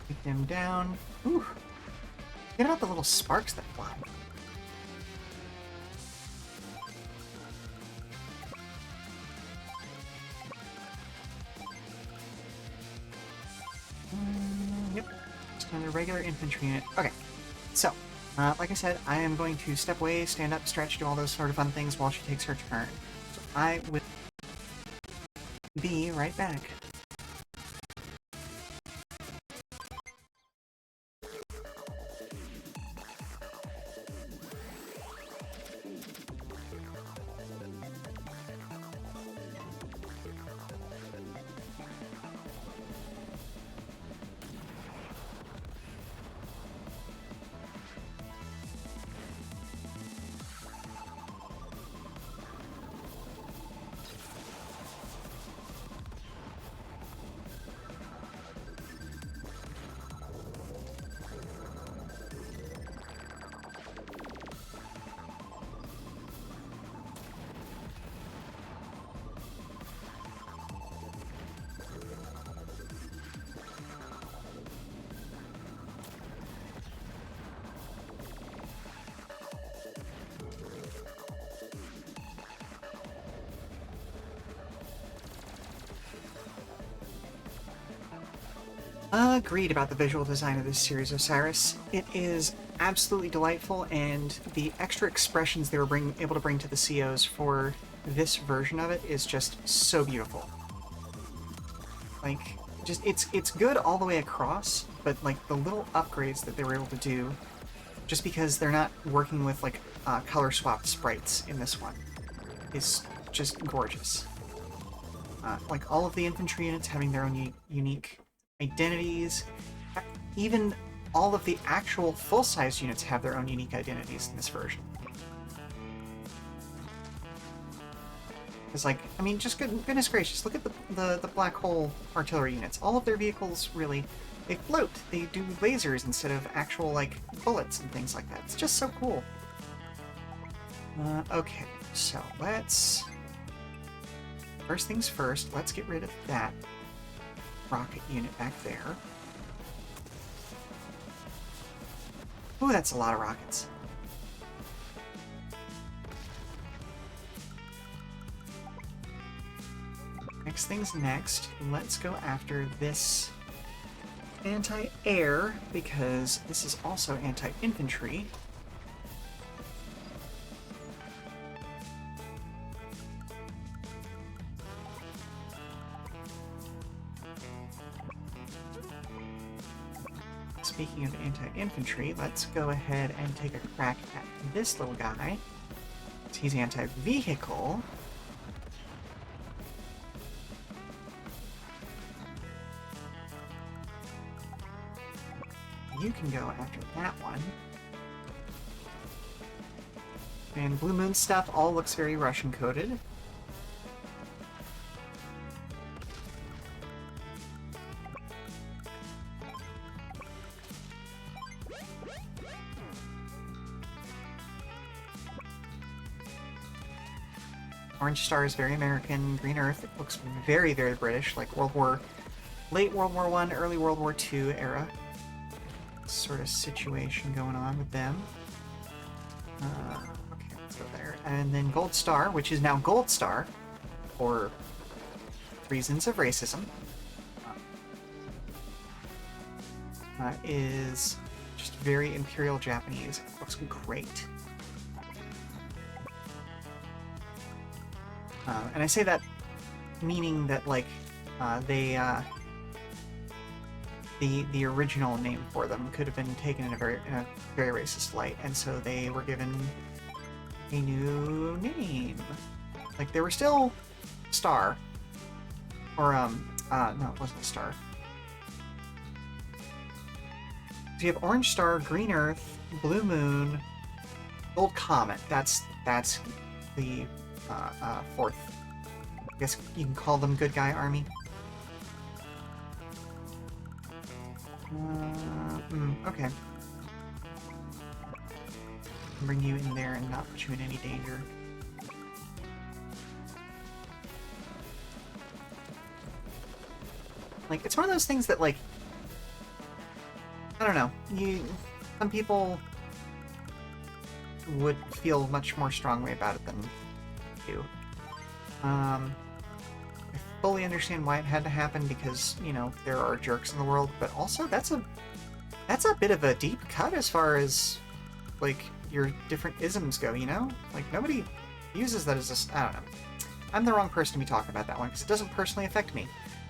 Take them down. Ooh. Get out the little sparks that fly. Yep. Just another regular infantry unit. Okay. So, like I said, I am going to step away, stand up, stretch, do all those sort of fun things while she takes her turn. So I will be right back. Agreed about the visual design of this series, Osiris. It is absolutely delightful, and the extra expressions they were able to bring to the COs for this version of it is just so beautiful. Like, just it's good all the way across, but like the little upgrades that they were able to do, just because they're not working with like color swapped sprites in this one, is just gorgeous. Like all of the infantry units having their own unique identities. Even all of the actual full-size units have their own unique identities in this version. It's like, I mean, just goodness gracious, look at the black hole artillery units. All of their vehicles, really, they float. They do lasers instead of actual, like, bullets and things like that. It's just so cool. Okay, so let's... First things first, let's get rid of that rocket unit back there. Ooh, that's a lot of rockets. Next thing's next. Let's go after this anti-air, because this is also anti-infantry. Speaking of anti-infantry, let's go ahead and take a crack at this little guy. He's anti-vehicle. you can go after that one. And Blue Moon stuff all looks very Russian-coded. Orange Star is very American. Green Earth, it looks very, very British, like late World War I, early World War II era sort of situation going on with them. Okay, let's go there. And then Gold Star, which is now Gold Star for reasons of racism, is just very Imperial Japanese. It looks great. And I say that meaning that, like, the original name for them could have been taken in a very racist light, and so they were given a new name. Like, they were still Star, or no, it wasn't Star. So you have Orange Star, Green Earth, Blue Moon, Gold Comet. That's the fourth. I guess you can call them Good Guy Army. Okay. Bring you in there and not put you in any danger. Like, it's one of those things that, like, I don't know, some people would feel much more strongly about it than you. I fully understand why it had to happen because, you know, there are jerks in the world, but also that's a bit of a deep cut as far as, like, your different isms go, you know? Like, nobody uses that as I don't know. I'm the wrong person to be talking about that one because it doesn't personally affect me.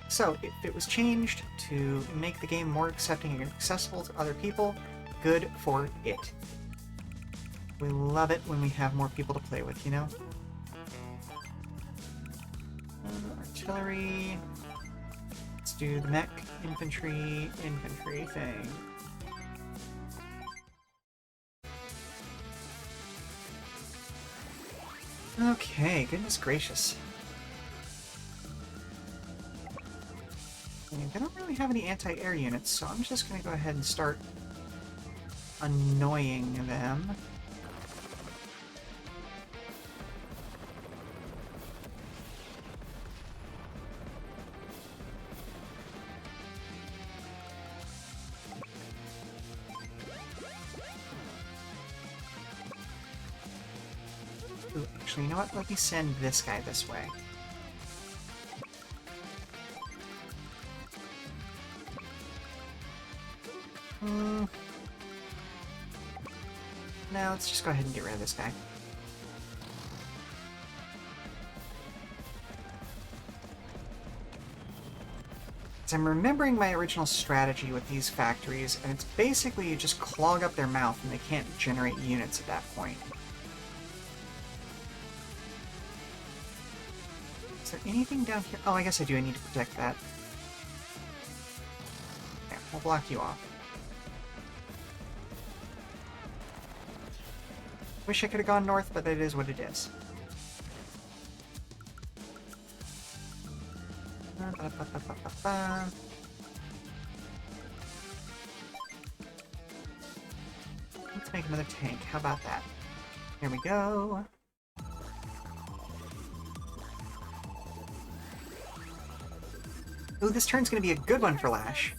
So, if it was changed to make the game more accepting and accessible to other people, good for it. We love it when we have more people to play with, you know? Artillery. Let's do the mech, infantry thing. Okay, goodness gracious. I don't really have any anti-air units, so I'm just going to go ahead and start annoying them. Ooh, actually, you know what? Let me send this guy this way. Now let's just go ahead and get rid of this guy. So I'm remembering my original strategy with these factories, and it's basically you just clog up their mouth and they can't generate units at that point. Is there anything down here? Oh, I guess I do. I need to protect that. Yeah, we'll block you off. Wish I could have gone north, but it is what it is. Let's make another tank. How about that? Here we go. Ooh, this turn's gonna be a good one for Lash.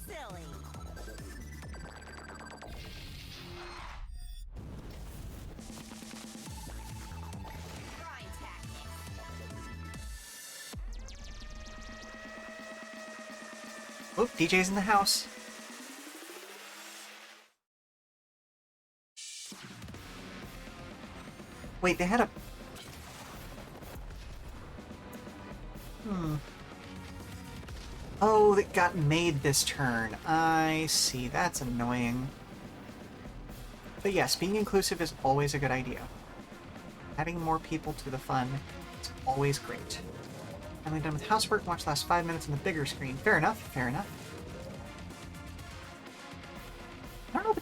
Oh, DJ's in the house. Wait, they had a... Oh, that got made this turn. I see. That's annoying. But yes, being inclusive is always a good idea. Adding more people to the fun is always great. Finally done with housework. Watch the last 5 minutes on the bigger screen. Fair enough, fair enough.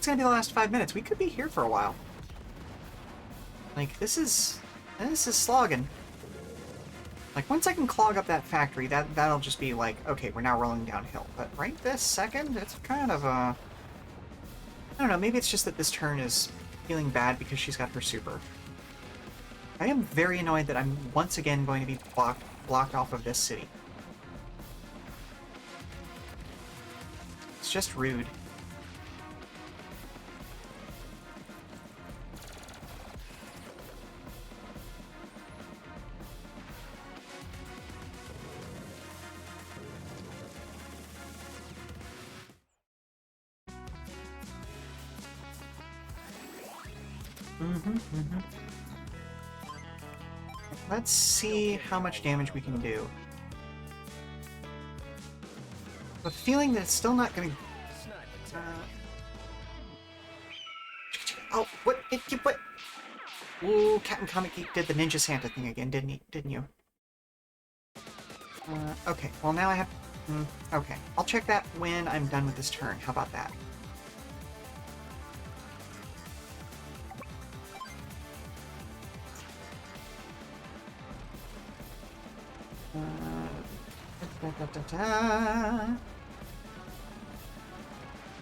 it's gonna be the last 5 minutes. We could be here for a while. Like, this is slogging. Like, once I can clog up that factory, that'll just be like, okay, we're now rolling downhill. But right this second, it's kind of I don't know, maybe it's just that this turn is feeling bad because she's got her super. I am very annoyed that I'm once again going to be blocked off of this city. It's just rude. Let's see how much damage we can do. I have a feeling that it's still not going to... oh, what? What? Ooh, Captain Comic Geek did the Ninja Santa thing again, didn't you? Okay, well now I have... okay, I'll check that when I'm done with this turn. How about that?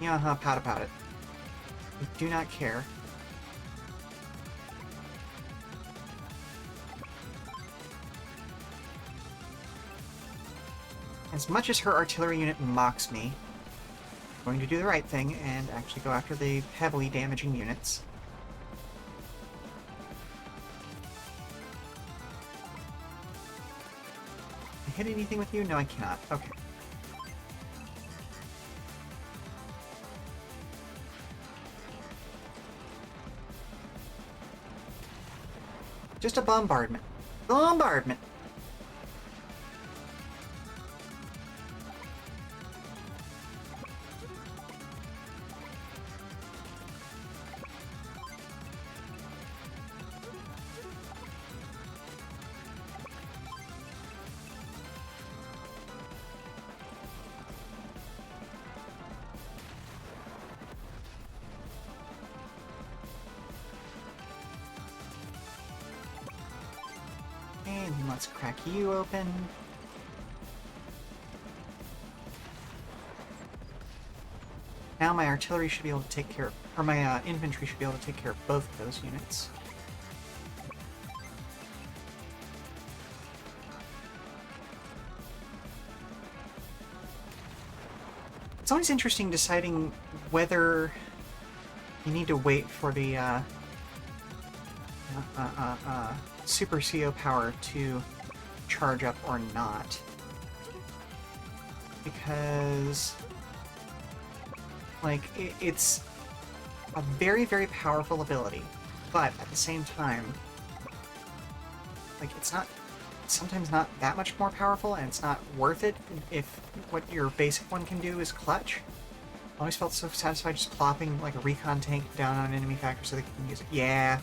Yeah, pout about it. I do not care. As much as her artillery unit mocks me, I'm going to do the right thing and actually go after the heavily damaging units. Can I hit anything with you? No, I cannot. Okay. Just a bombardment. Bombardment! And let's crack you open. Now my artillery should be able to take care of, or my infantry should be able to take care of both of those units. It's always interesting deciding whether you need to wait for the Super CO power to charge up or not. Because, like, it's a very, very powerful ability, but at the same time, like, it's not, sometimes not that much more powerful, and it's not worth it if what your basic one can do is clutch. I always felt so satisfied just plopping, like, a recon tank down on an enemy factor so they can use it. Yeah.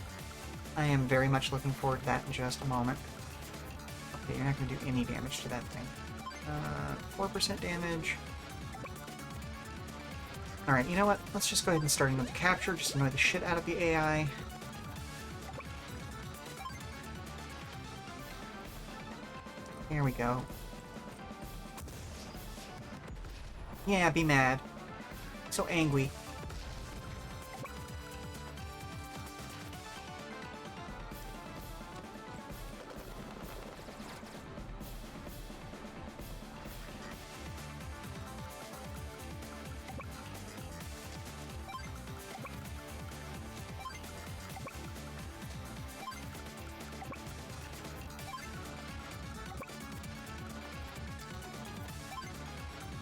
I am very much looking forward to that in just a moment. Okay, you're not going to do any damage to that thing. 4% damage. Alright, you know what? Let's just go ahead and start into the capture, just annoy the shit out of the AI. There we go. Yeah, be mad. So angry.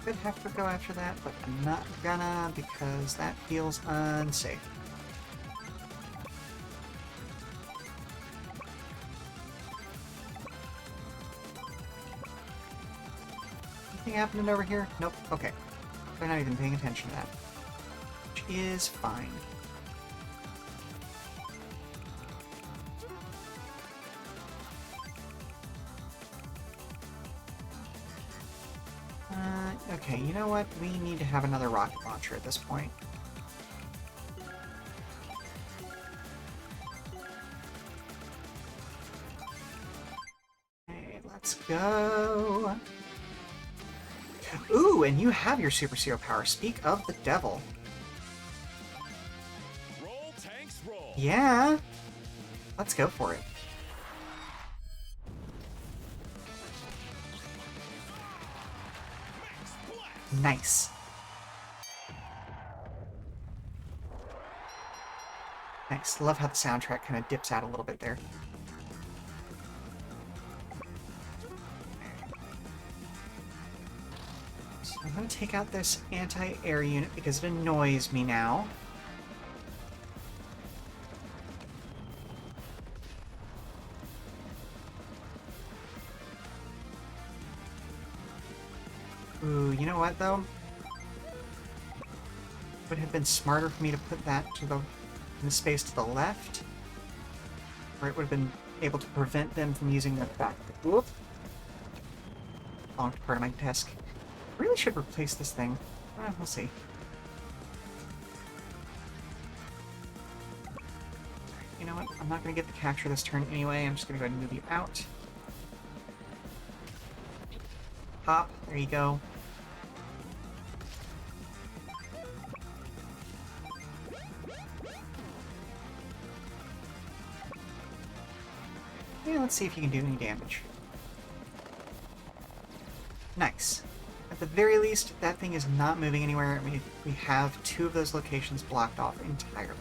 Could have to go after that, but I'm not gonna because that feels unsafe. Anything happening over here? Nope. Okay. They're not even paying attention to that. Which is fine. Okay, you know what? We need to have another rocket launcher at this point. go. Ooh, and you have your Super Zero power. Speak of the devil. Roll, tanks, roll. Yeah. Let's go for it. Nice. Nice. Love how the soundtrack kind of dips out a little bit there. So I'm going to take out this anti-air unit because it annoys me now. Ooh, you know what though? Would have been smarter for me to put that to in the space to the left, or it would have been able to prevent them from using the back. Whoop! Locked part of my desk. Really should replace this thing. We'll see. You know what? I'm not going to get the capture this turn anyway. I'm just going to go ahead and move you out. Hop. There you go. Yeah, let's see if you can do any damage. Nice. At the very least, that thing is not moving anywhere. We have 2 of those locations blocked off entirely.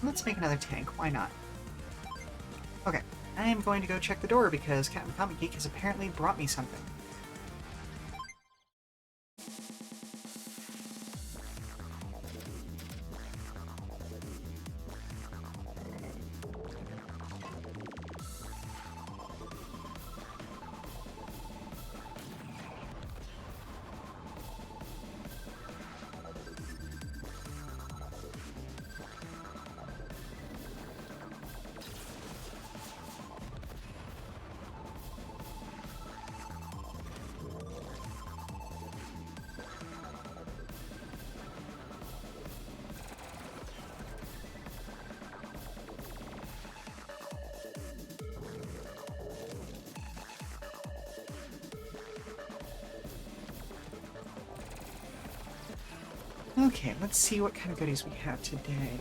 Let's make another tank. Why not? Okay, I am going to go check the door because Captain Comic Geek has apparently brought me something. Okay, let's see what kind of goodies we have today.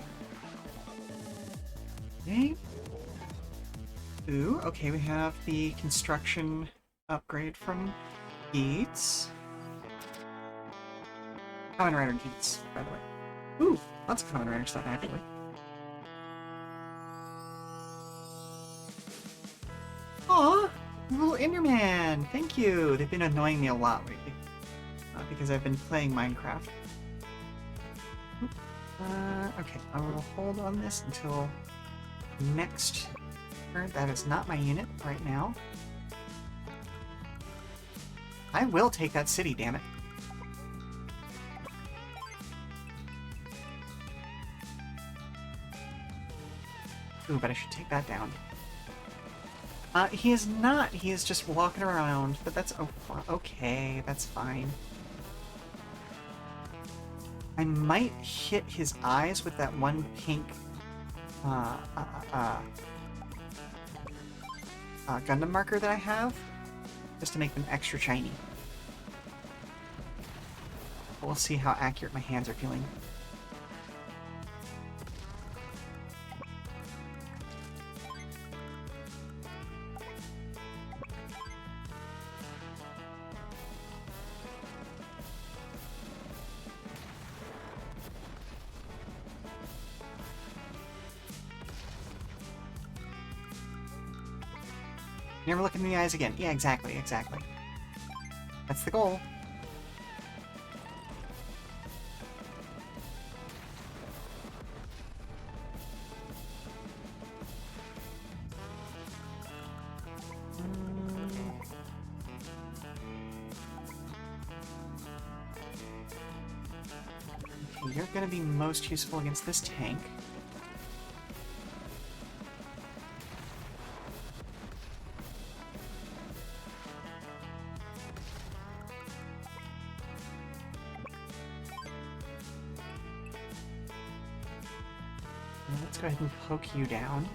Okay. Ooh, okay, we have the construction upgrade from Geets. Kamen Rider Geets, by the way. Ooh, lots of Kamen Rider stuff, actually. Aw, little Enderman! Thank you! They've been annoying me a lot lately. Because I've been playing Minecraft. Okay, I will hold on this until next turn. That is not my unit right now. I will take that city, damn it. Ooh, but I should take that down. He is not. He is just walking around, but that's okay. That's fine. I might hit his eyes with that one pink Gundam marker that I have, just to make them extra shiny. We'll see how accurate my hands are feeling. Never look in the eyes again. Yeah, exactly, exactly. That's the goal. Okay, you're gonna be most useful against this tank. Let's go ahead and poke you down.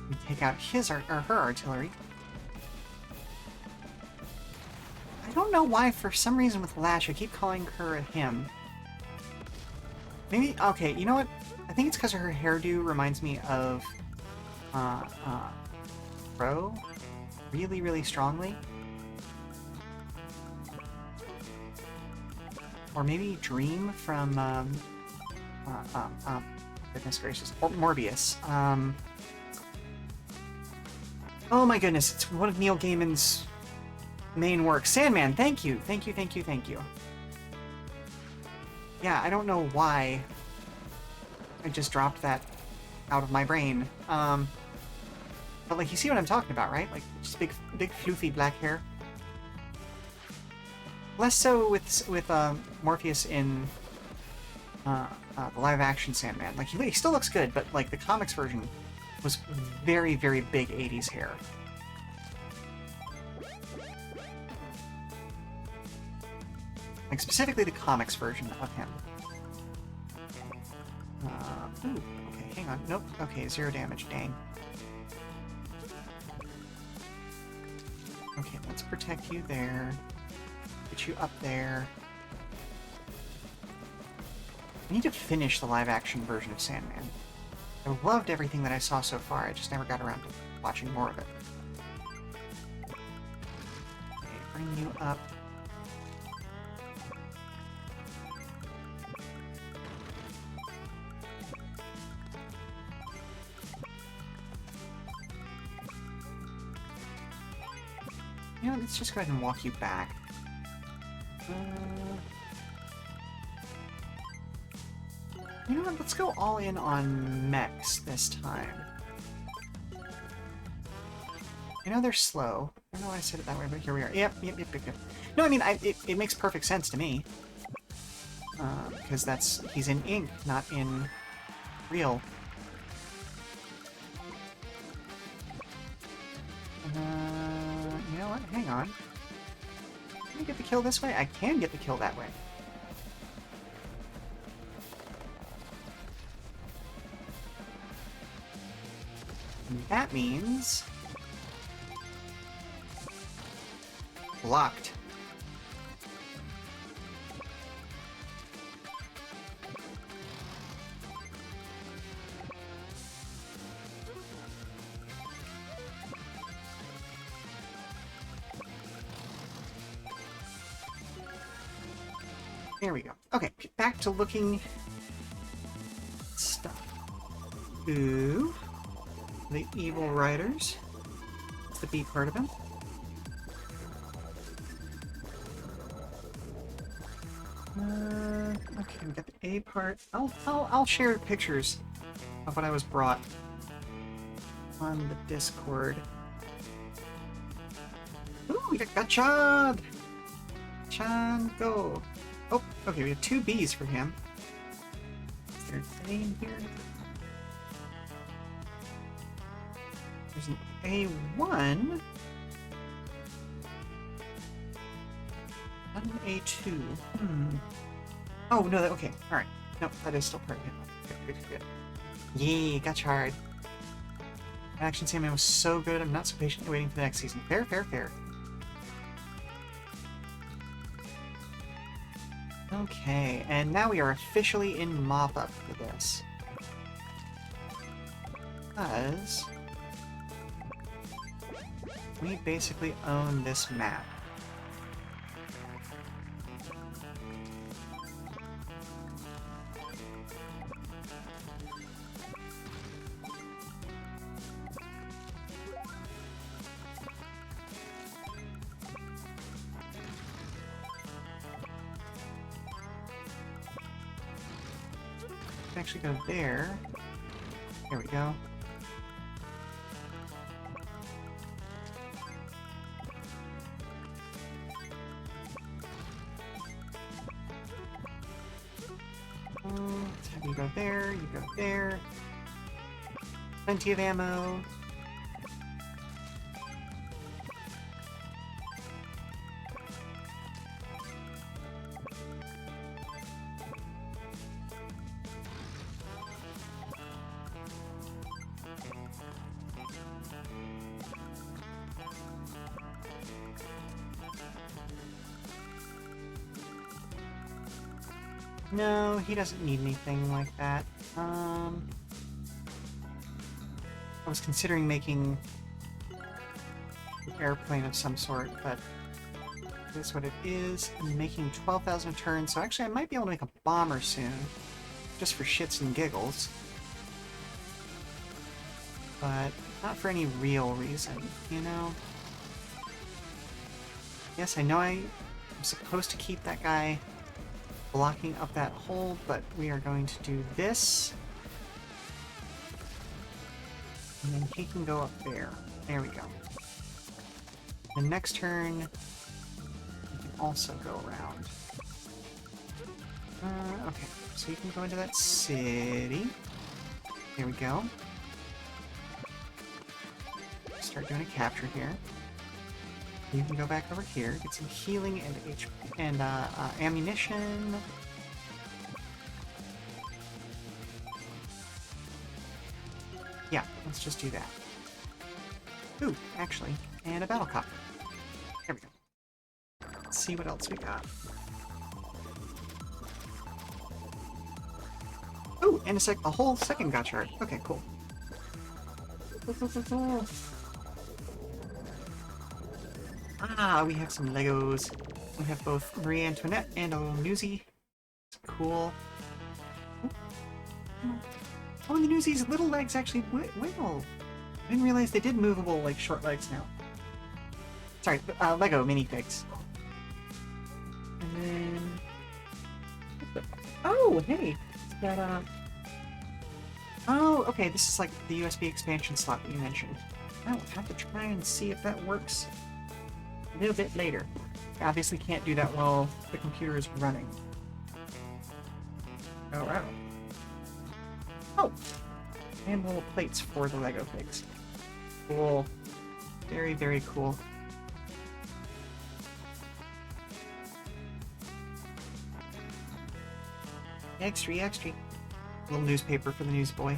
We take out his or her artillery. I don't know why, for some reason with Lash, I keep calling her a him. Maybe, okay, you know what? I think it's because her hairdo reminds me of Pro really, really strongly. Or maybe Dream from, goodness gracious, or Morbius. Oh my goodness, it's one of Neil Gaiman's main works. Sandman, thank you, thank you, thank you, thank you. Yeah, I don't know why I just dropped that out of my brain. But like, you see what I'm talking about, right? Like, just big, floofy black hair. Less so with Morpheus in the live-action Sandman. Like, he still looks good, but like the comics version was very, very big 80s hair. Like, specifically the comics version of him. Ooh, okay, hang on. Nope. Okay, 0 damage. Dang. Okay, let's protect you there. Get you up there. I need to finish the live-action version of Sandman. I loved everything that I saw so far, I just never got around to watching more of it. Okay, bring you up. You know, let's just go ahead and walk you back. You know what? Let's go all in on mechs this time. I know they're slow. I don't know why I said it that way, but here we are. Yep. No, I mean, it makes perfect sense to me. Because he's in ink, not in real. You know what? Hang on. Can I get the kill this way? I can get the kill that way. And that means... blocked. There we go. Okay, back to looking stuff. Ooh. The evil riders. It's the B part of him. Okay, we got the A part. I'll share pictures of what I was brought on the Discord. Ooh, we got Gachad! Chan, go! Oh, okay, we have 2 Bs for him. Is there an A in here? There's an A1. Not an A2. Oh, no, okay, alright. No, that is still part of him. Good. Yay, Gachard. Action Sandman was so good, I'm not so patiently waiting for the next season. Fair. Okay, and now we are officially in mop-up for this. Because... we basically own this map. Actually go there. There we go. Let's have you go there, you go there. Plenty of ammo. No, he doesn't need anything like that. I was considering making an airplane of some sort, but that's what it is. I'm making 12,000 a turn, so actually I might be able to make a bomber soon, just for shits and giggles. But not for any real reason, you know? Yes, I know I'm supposed to keep that guy blocking up that hole, but we are going to do this. And then he can go up there. There we go. The next turn, he can also go around. Okay, so you can go into that city. There we go. Start doing a capture here. You can go back over here, get some healing and HP and ammunition. Yeah, let's just do that. Ooh, actually, and a battle copter. There we go. Let's see what else we got. Ooh, and a whole second gotcha art. Okay, cool. Ah, we have some Legos. We have both Marie Antoinette and a little Newsy. It's cool. Oh, and the Newsy's little legs actually wiggle. I didn't realize they did movable, like, short legs now. Sorry, Lego minifigs. And then... Oh, hey! It's got, Oh, okay, this is like the USB expansion slot that you mentioned. I will have to try and see if that works a little bit later. I obviously can't do that while the computer is running. Oh, wow. Oh! And little plates for the Lego figs. Cool. Very, very cool. Extra, extra. Little newspaper for the newsboy.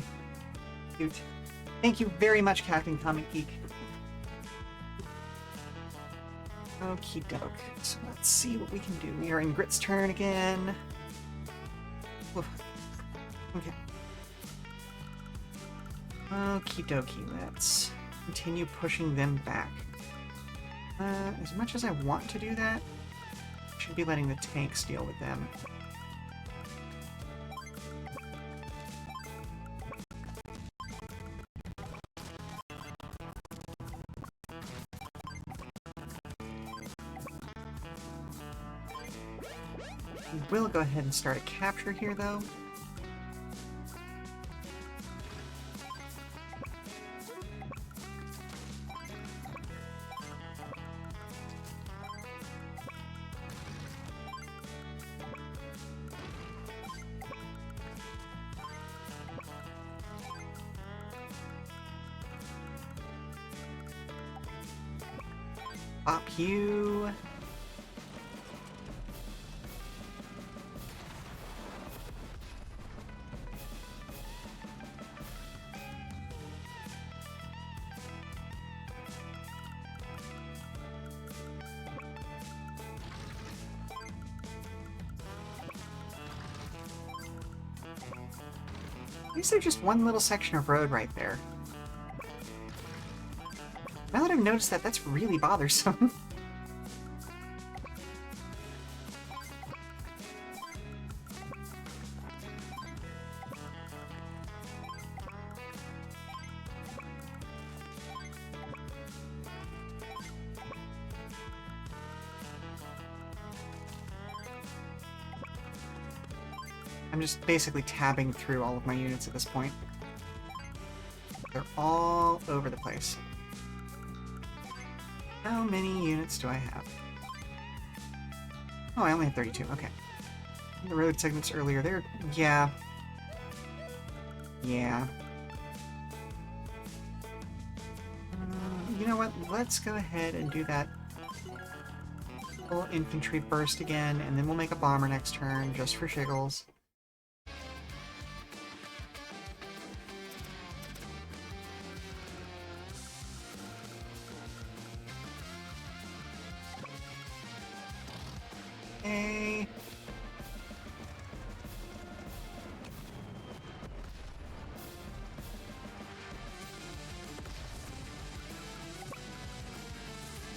Cute. Thank you very much, Captain Comic Geek. Okie doke. So let's see what we can do. We are in Grit's turn again. Oof. Okay. Okie dokie. Let's continue pushing them back. As much as I want to do that, I should be letting the tanks deal with them. We'll go ahead and start a capture here, though. Pop you. Why is there just one little section of road right there? Now that I've noticed that, that's really bothersome. I'm just basically tabbing through all of my units at this point. They're all over the place. How many units do I have? Oh, I only have 32. Okay. The road segments earlier, they're... Yeah. Yeah. You know what? Let's go ahead and do that full infantry burst again, and then we'll make a bomber next turn, just for shiggles.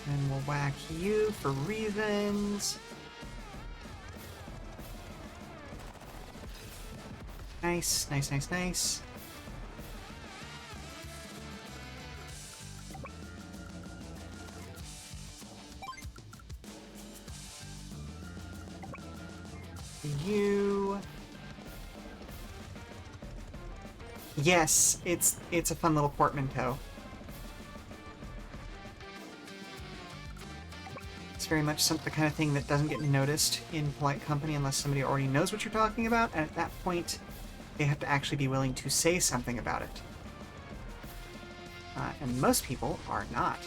And we'll whack you for reasons. Nice, nice, nice, nice. You. Yes, it's a fun little portmanteau. It's very much the kind of thing that doesn't get noticed in polite company unless somebody already knows what you're talking about, and at that point, they have to actually be willing to say something about it. And most people are not.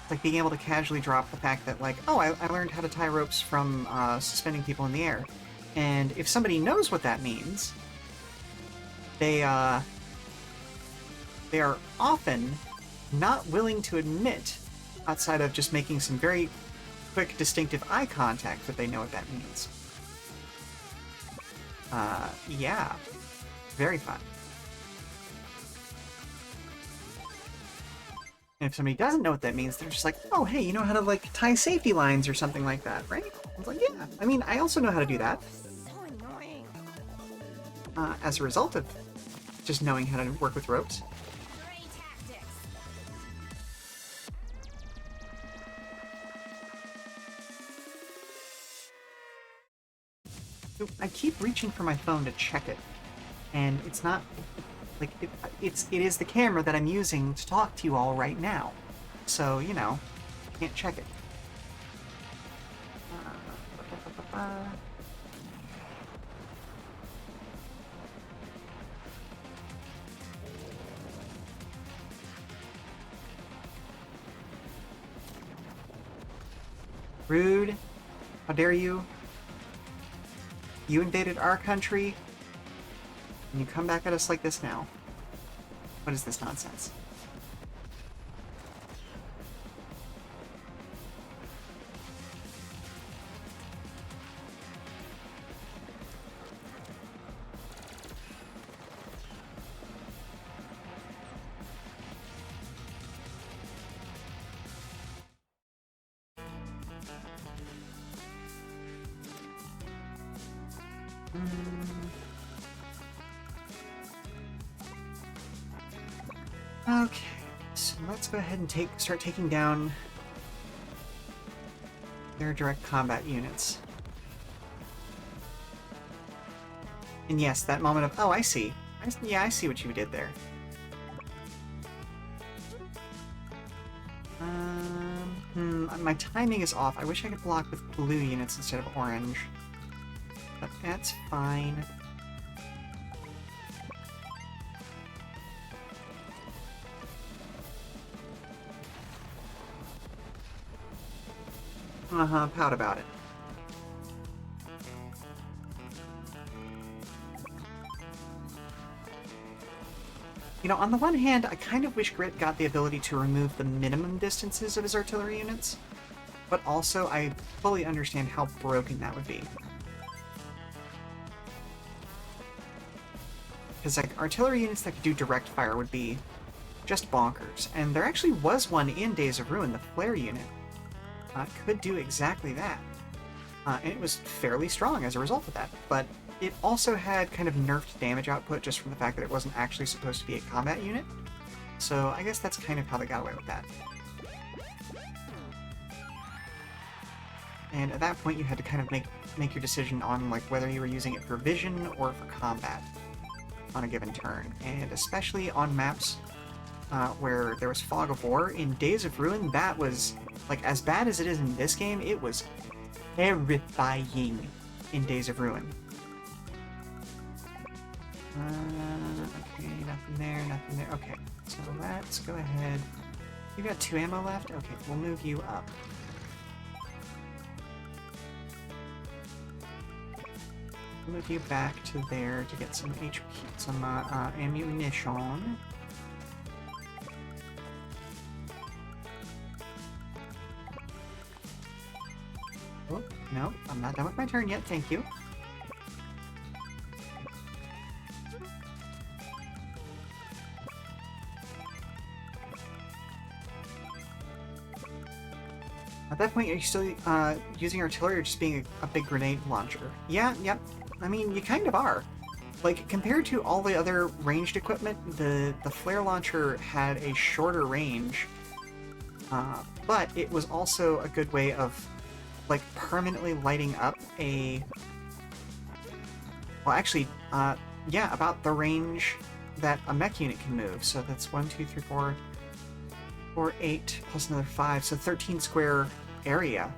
Like being able to casually drop the fact that, like, oh, I learned how to tie ropes from suspending people in the air. And if somebody knows what that means, they are often not willing to admit, outside of just making some very quick, distinctive eye contact, that they know what that means. Yeah. Very fun. And if somebody doesn't know what that means, they're just like, oh, hey, you know how to, like, tie safety lines or something like that, right? I was like, yeah. I mean, I also know how to do that. So annoying. As a result of just knowing how to work with ropes. Great tactics. So I keep reaching for my phone to check it, and it's not... Like, it is the camera that I'm using to talk to you all right now. So, you know, can't check it. Rude. How dare you? You invaded our country, and you come back at us like this now. What is this nonsense? Okay, so let's go ahead and start taking down their direct combat units. And yes, that moment of, oh, I see. Yeah, I see what you did there. My timing is off. I wish I could block with blue units instead of orange. But that's fine. Pout about it. You know, on the one hand, I kind of wish Grit got the ability to remove the minimum distances of his artillery units, but also I fully understand how broken that would be. Because, like, artillery units that could do direct fire would be just bonkers, and there actually was one in Days of Ruin, the flare unit. Could do exactly that. And it was fairly strong as a result of that, but it also had kind of nerfed damage output just from the fact that it wasn't actually supposed to be a combat unit. So I guess that's kind of how they got away with that. And at that point you had to kind of make your decision on, like, whether you were using it for vision or for combat on a given turn. And especially on maps where there was Fog of War, in Days of Ruin, that was, like, as bad as it is in this game, it was terrifying in Days of Ruin. Okay, nothing there, nothing there. Okay, so let's go ahead. You got 2 ammo left? Okay, we'll move you up. Move you back to there to get some HP, some ammunition. Oh, no, I'm not done with my turn yet, thank you. At that point, are you still using artillery or just being a big grenade launcher? Yeah, yep. I mean, you kind of are. Like, compared to all the other ranged equipment, the flare launcher had a shorter range, but it was also a good way of, like, permanently lighting up a... Well, actually, yeah, about the range that a mech unit can move. So that's 1, 2, 3, 4, 8, plus another 5, so 13 square area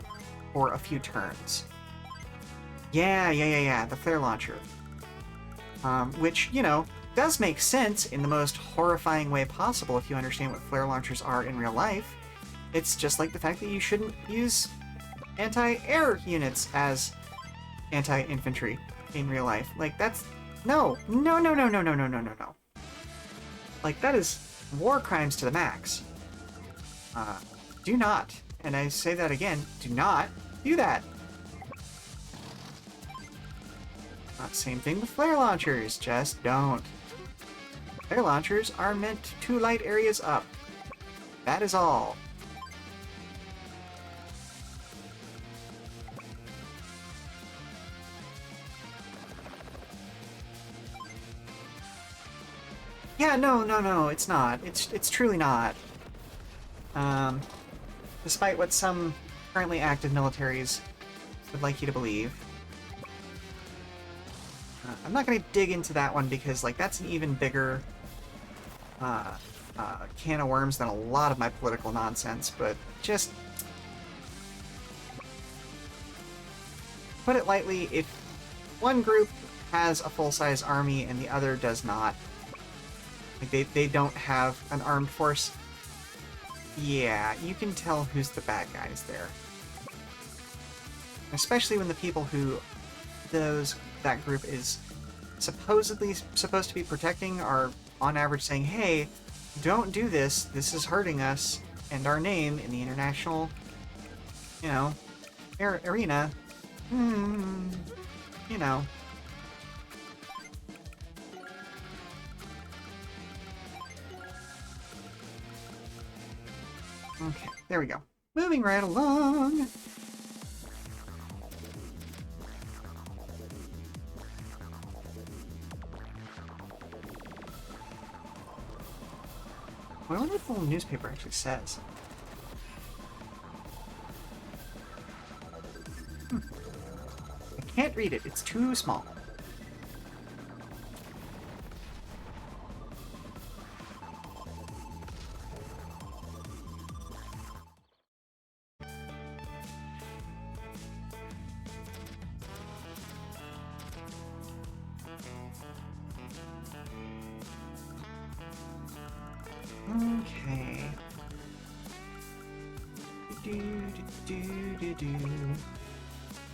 for a few turns. Yeah, the flare launcher. Which, you know, does make sense in the most horrifying way possible if you understand what flare launchers are in real life. It's just like the fact that you shouldn't use anti-air units as anti-infantry in real life. Like, that's... No. Like, that is war crimes to the max. Do not, and I say that again, do not do that. Same thing with flare launchers, just don't. Flare launchers are meant to light areas up. That is all. Yeah, no, it's not. It's truly not. Despite what some currently active militaries would like you to believe. I'm not going to dig into that one because, like, that's an even bigger can of worms than a lot of my political nonsense, but just... Put it lightly, if one group has a full-size army and the other does not, like, they don't have an armed force, yeah, you can tell who's the bad guys there. Especially when the people who that group is supposedly supposed to be protecting are on average saying, hey, don't do this, this is hurting us and our name in the international, you know, arena. You know. Okay, there we go. Moving right along. I wonder what the little newspaper actually says. I can't read it, it's too small. Okay.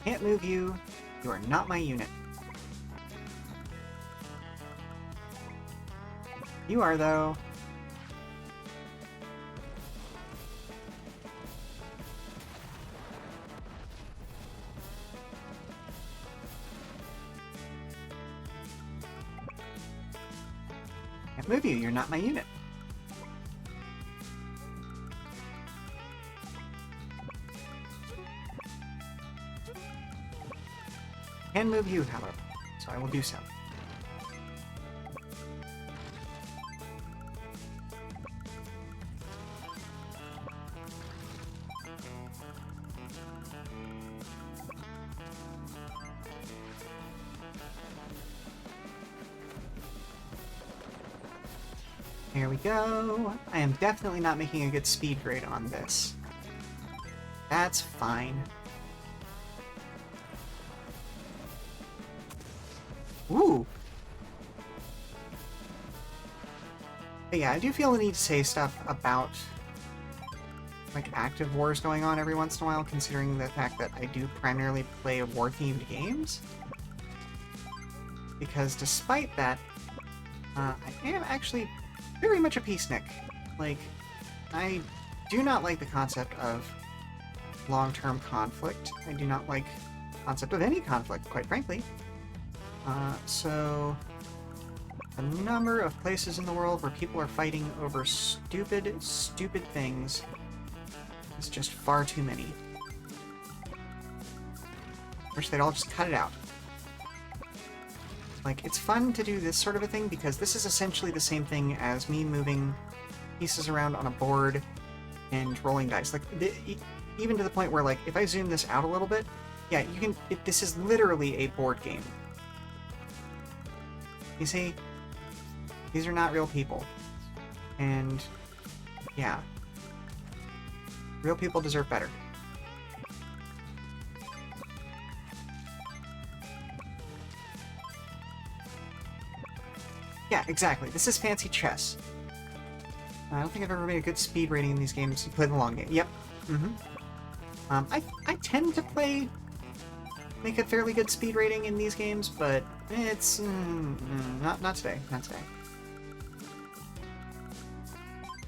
Can't move you. You are not my unit. You are, though. Can't move you. You're not my unit. Can move you, however, so I will do so. There we go. I am definitely not making a good speed grade on this. That's fine. Ooh! But yeah, I do feel the need to say stuff about, like, active wars going on every once in a while, considering the fact that I do primarily play war-themed games. Because despite that, I am actually very much a peacenik. Like, I do not like the concept of long-term conflict. I do not like the concept of any conflict, quite frankly. So, a number of places in the world where people are fighting over stupid things is just far too many. Wish they'd all just cut it out. Like, it's fun to do this sort of a thing because this is essentially the same thing as me moving pieces around on a board and rolling dice. Like, even to the point where, like, if I zoom this out a little bit, yeah, you can... this is literally a board game. You see? These are not real people. And, yeah. Real people deserve better. Yeah, exactly. This is fancy chess. I don't think I've ever made a good speed rating in these games. You play the long game. Yep. I tend to make a fairly good speed rating in these games, but it's not today. Not today.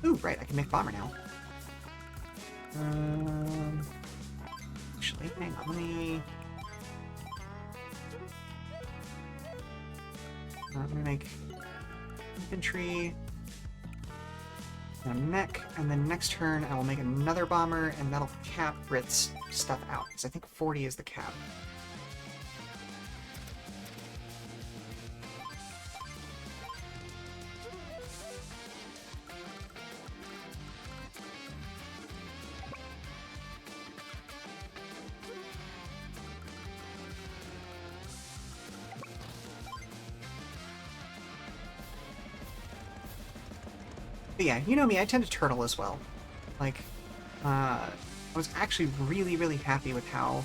Ooh, right. I can make bomber now. Actually, hang on. Let me make infantry and a mech, and then next turn I will make another bomber, and that'll cap Brit's stuff out, because I think 40 is the cap. But yeah, you know me, I tend to turtle as well. Like, I was actually really, really happy with how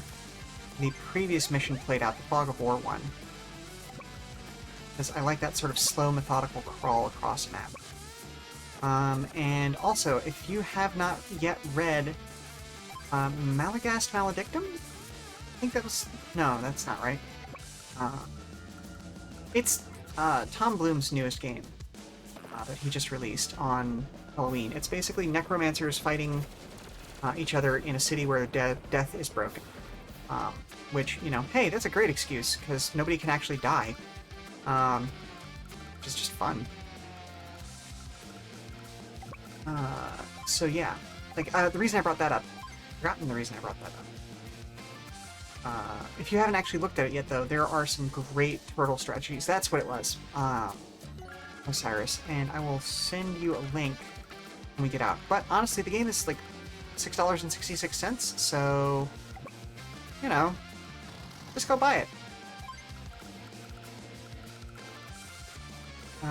the previous mission played out, the Fog of War one. Because I like that sort of slow, methodical crawl across a map. And also, if you have not yet read Malagast Maledictum? I think that was... No, that's not right. It's Tom Bloom's newest game. That he just released on Halloween. It's basically necromancers fighting each other in a city where death is broken. Which, you know, hey, that's a great excuse, because nobody can actually die. Which is just fun. So yeah. Like, the reason I brought that up... I've forgotten the reason I brought that up. If you haven't actually looked at it yet, though, there are some great turtle strategies. That's what it was. Osiris, and I will send you a link when we get out. But honestly, the game is like $6.66, so, you know, just go buy it.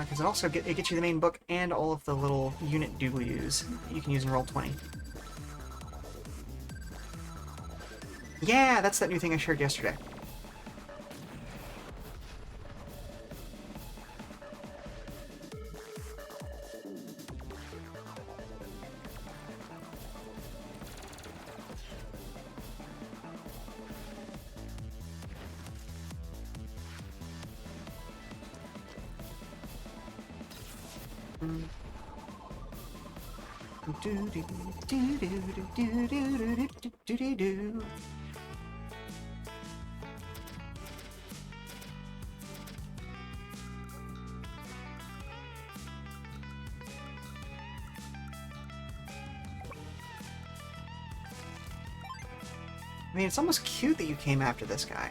Because it also it gets you the main book and all of the little unit doobly-doos that you can use in Roll20. Yeah, that's that new thing I shared yesterday. I mean, it's almost cute that you came after this guy.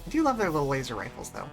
I do love their little laser rifles, though.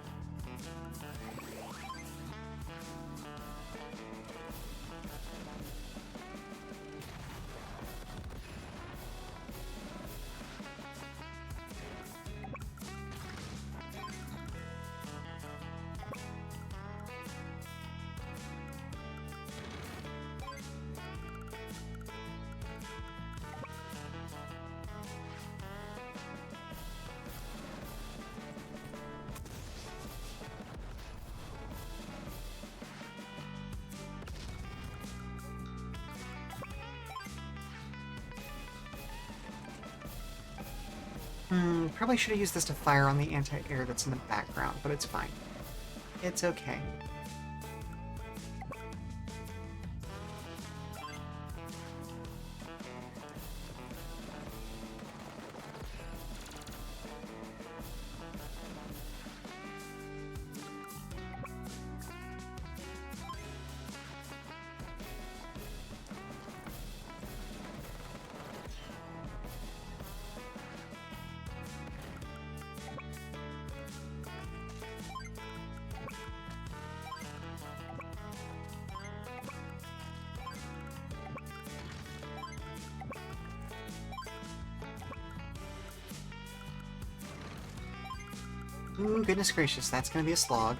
Probably should have used this to fire on the anti-air that's in the background, but it's fine. It's okay. Ooh, goodness gracious, that's gonna be a slog.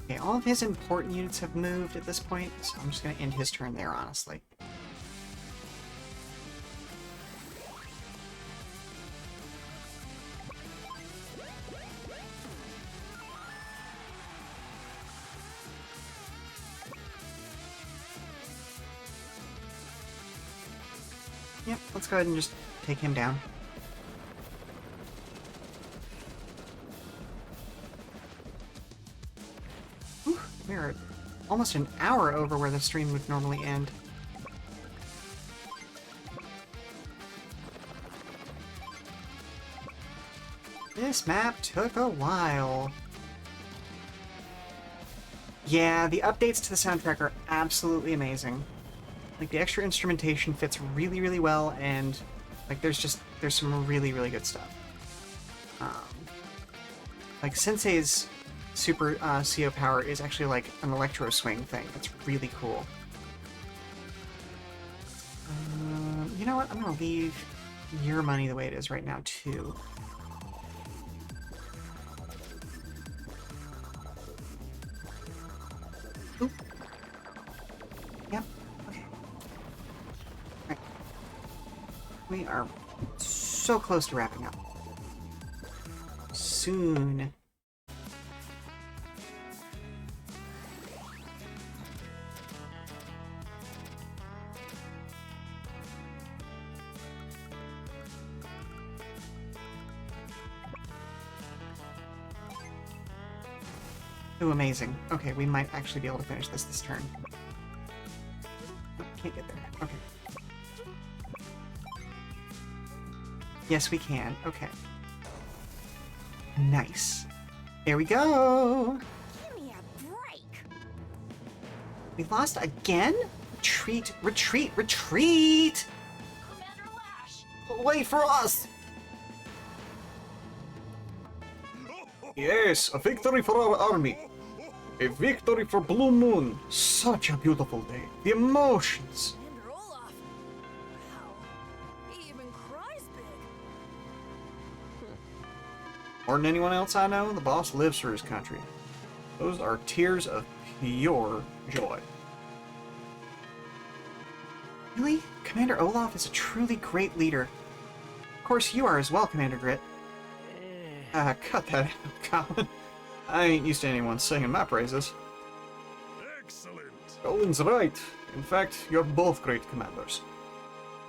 Okay, all of his important units have moved at this point, so I'm just gonna end his turn there, honestly. Yep, let's go ahead and just take him down. Whew, we're almost an hour over where the stream would normally end. This map took a while. Yeah, the updates to the soundtrack are absolutely amazing. Like, the extra instrumentation fits really, really well, and, like, there's some really, really good stuff. Like, Sensei's super CO power is actually, like, an electro swing thing. It's really cool. You know what? I'm gonna leave your money the way it is right now, too. Oop. Yep. Okay. Right. We are so close to wrapping up. Soon. Ooh, amazing. Okay, we might actually be able to finish this turn. Oh, can't get there. Okay. Yes, we can. Okay. Nice. There we go! Give me a break. We lost again? Retreat, retreat, retreat! Commander Lash. Wait for us! Yes, a victory for our army. A victory for Blue Moon. Such a beautiful day. The emotions. Commander Olaf. Wow. He even cries big. More than anyone else I know, the boss lives for his country. Those are tears of pure joy. Really? Commander Olaf is a truly great leader. Of course, you are as well, Commander Grit. Cut that out, Colin. I ain't used to anyone singing my praises. Excellent. Colin's right. In fact, you're both great commanders.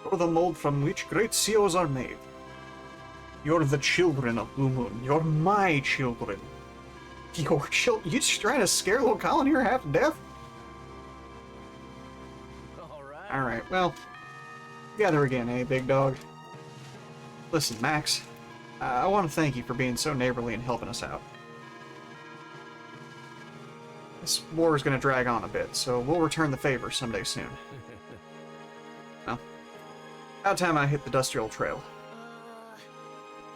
You're the mold from which great COs are made. You're the children of Blue Moon. You're my children. Your children? You just trying to scare little Colin here half to death? Alright. Alright, well, together again, eh, big dog? Listen, Max, I want to thank you for being so neighborly and helping us out. This war is going to drag on a bit, so we'll return the favor someday soon. Well, about time I hit the dusty old trail.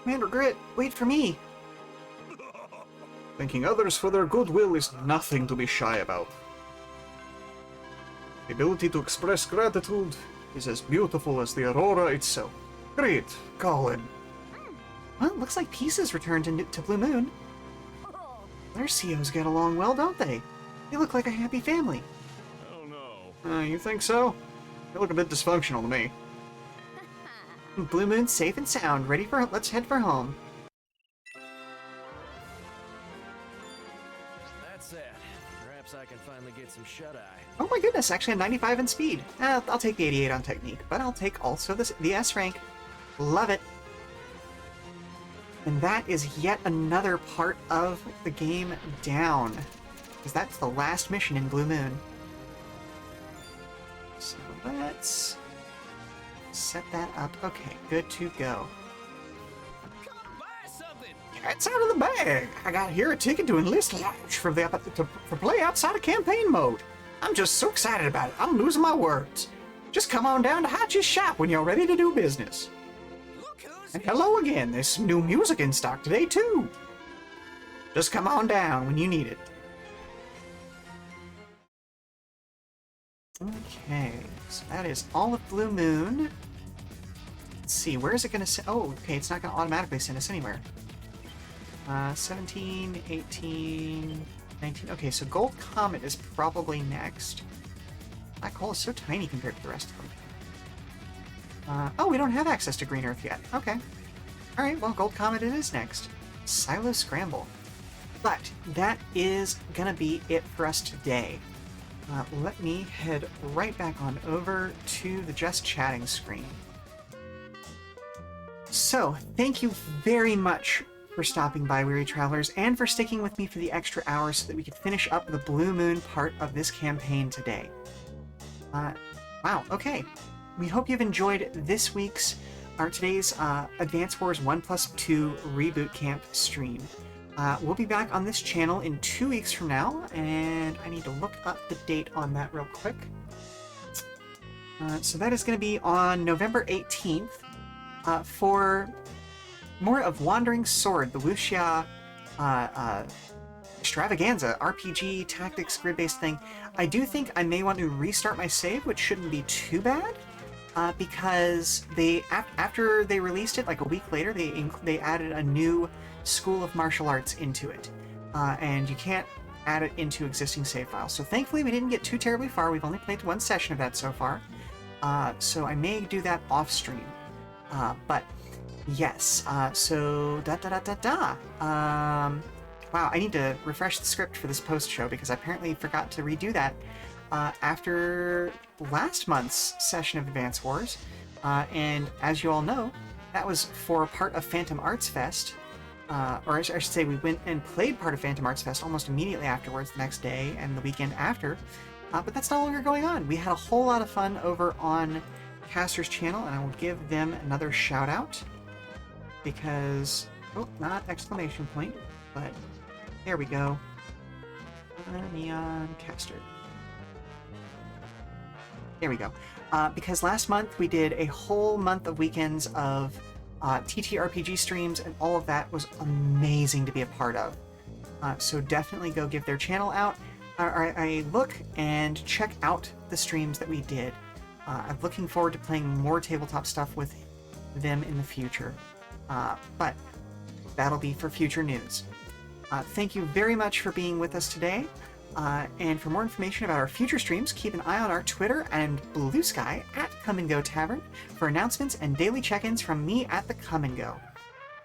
Commander Grit, wait for me! Thanking others for their goodwill is nothing to be shy about. The ability to express gratitude is as beautiful as the aurora itself. Great, Colin. Well, looks like peace has returned to Blue Moon. Their COs get along well, don't they? They look like a happy family. Oh no. You think so? They look a bit dysfunctional to me. Blue Moon's safe and sound, ready for... Let's head for home. That's sad. Perhaps I can finally get some shut-eye. Oh my goodness, actually a 95 in speed. I'll take the 88 on technique, but I'll take also the S rank. Love it. And that is yet another part of the game down. Because that's the last mission in Blue Moon. So let's set that up. Okay, good to go. Come buy something! It's out of the bag. I got here a ticket to enlist Lash for play outside of campaign mode. I'm just so excited about it. I'm losing my words. Just come on down to Hatch's shop when you're ready to do business. Look who's And hello again, there's some new music in stock today, too. Just come on down when you need it. Okay, so that is all of Blue Moon. Let's see, where is it going to send? Oh, okay, it's not going to automatically send us anywhere. 17, 18, 19. Okay, so Gold Comet is probably next. Black Hole is so tiny compared to the rest of them. Oh, we don't have access to Green Earth yet. Okay. Alright, well, Gold Comet it is next. Silo Scramble. But that is gonna be it for us today. Let me head right back on over to the Just Chatting screen. So, thank you very much for stopping by, Weary Travelers, and for sticking with me for the extra hours so that we could finish up the Blue Moon part of this campaign today. Wow, okay. We hope you've enjoyed this week's, or today's, Advance Wars 1+2 Reboot Camp stream. We'll be back on this channel in 2 weeks from now, and I need to look up the date on that real quick. So that is going to be on November 18th, for more of Wandering Sword, the Wuxia extravaganza, RPG, tactics, grid-based thing. I do think I may want to restart my save, which shouldn't be too bad, because they after they released it, like a week later, they added a new School of Martial Arts into it, and you can't add it into existing save files. So thankfully we didn't get too terribly far. We've only played one session of that so far, so I may do that off stream. But yes, so wow, I need to refresh the script for this post show because I apparently forgot to redo that after last month's session of Advance Wars, and as you all know, that was for part of Phantom Arts Fest. Or I should say we went and played part of Phantom Arts Fest almost immediately afterwards, the next day and the weekend after, but that's no longer going on. We had a whole lot of fun over on Caster's channel, and I will give them another shout out because, oh, not exclamation point, but there we go. Neon Caster. There we go. Because last month we did a whole month of weekends of TTRPG streams, and all of that was amazing to be a part of. So definitely go give their channel out a look and check out the streams that we did. I'm looking forward to playing more tabletop stuff with them in the future. But that'll be for future news. Thank you very much for being with us today. And for more information about our future streams, keep an eye on our Twitter and Blue Sky at Come and Go Tavern for announcements and daily check-ins from me at the Come and Go.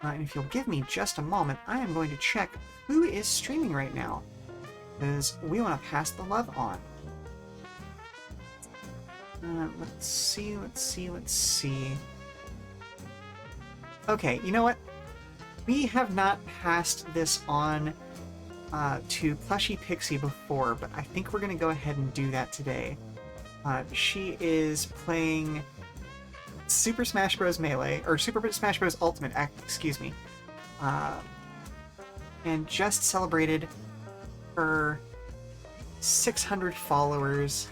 And if you'll give me just a moment, I am going to check who is streaming right now, because we want to pass the love on. Let's see. Okay, you know what? We have not passed this on to Plushy Pixie before, but I think we're going to go ahead and do that today. She is playing Super Smash Bros. Melee, or Super Smash Bros. Ultimate, excuse me, and just celebrated her 600 followers,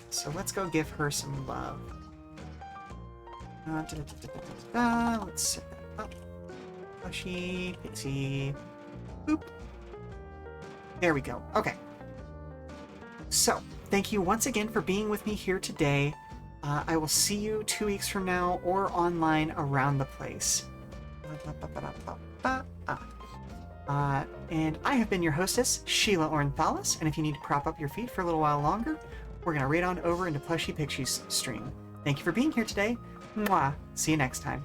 so let's go give her some love. Let's set that up. Plushy Pixie. Boop. There we go. Okay. So, thank you once again for being with me here today. I will see you 2 weeks from now or online around the place. And I have been your hostess, Sheela Ornthalis, and if you need to prop up your feet for a little while longer, we're going to raid on over into Plushy Pixie's stream. Thank you for being here today. Mwah. See you next time.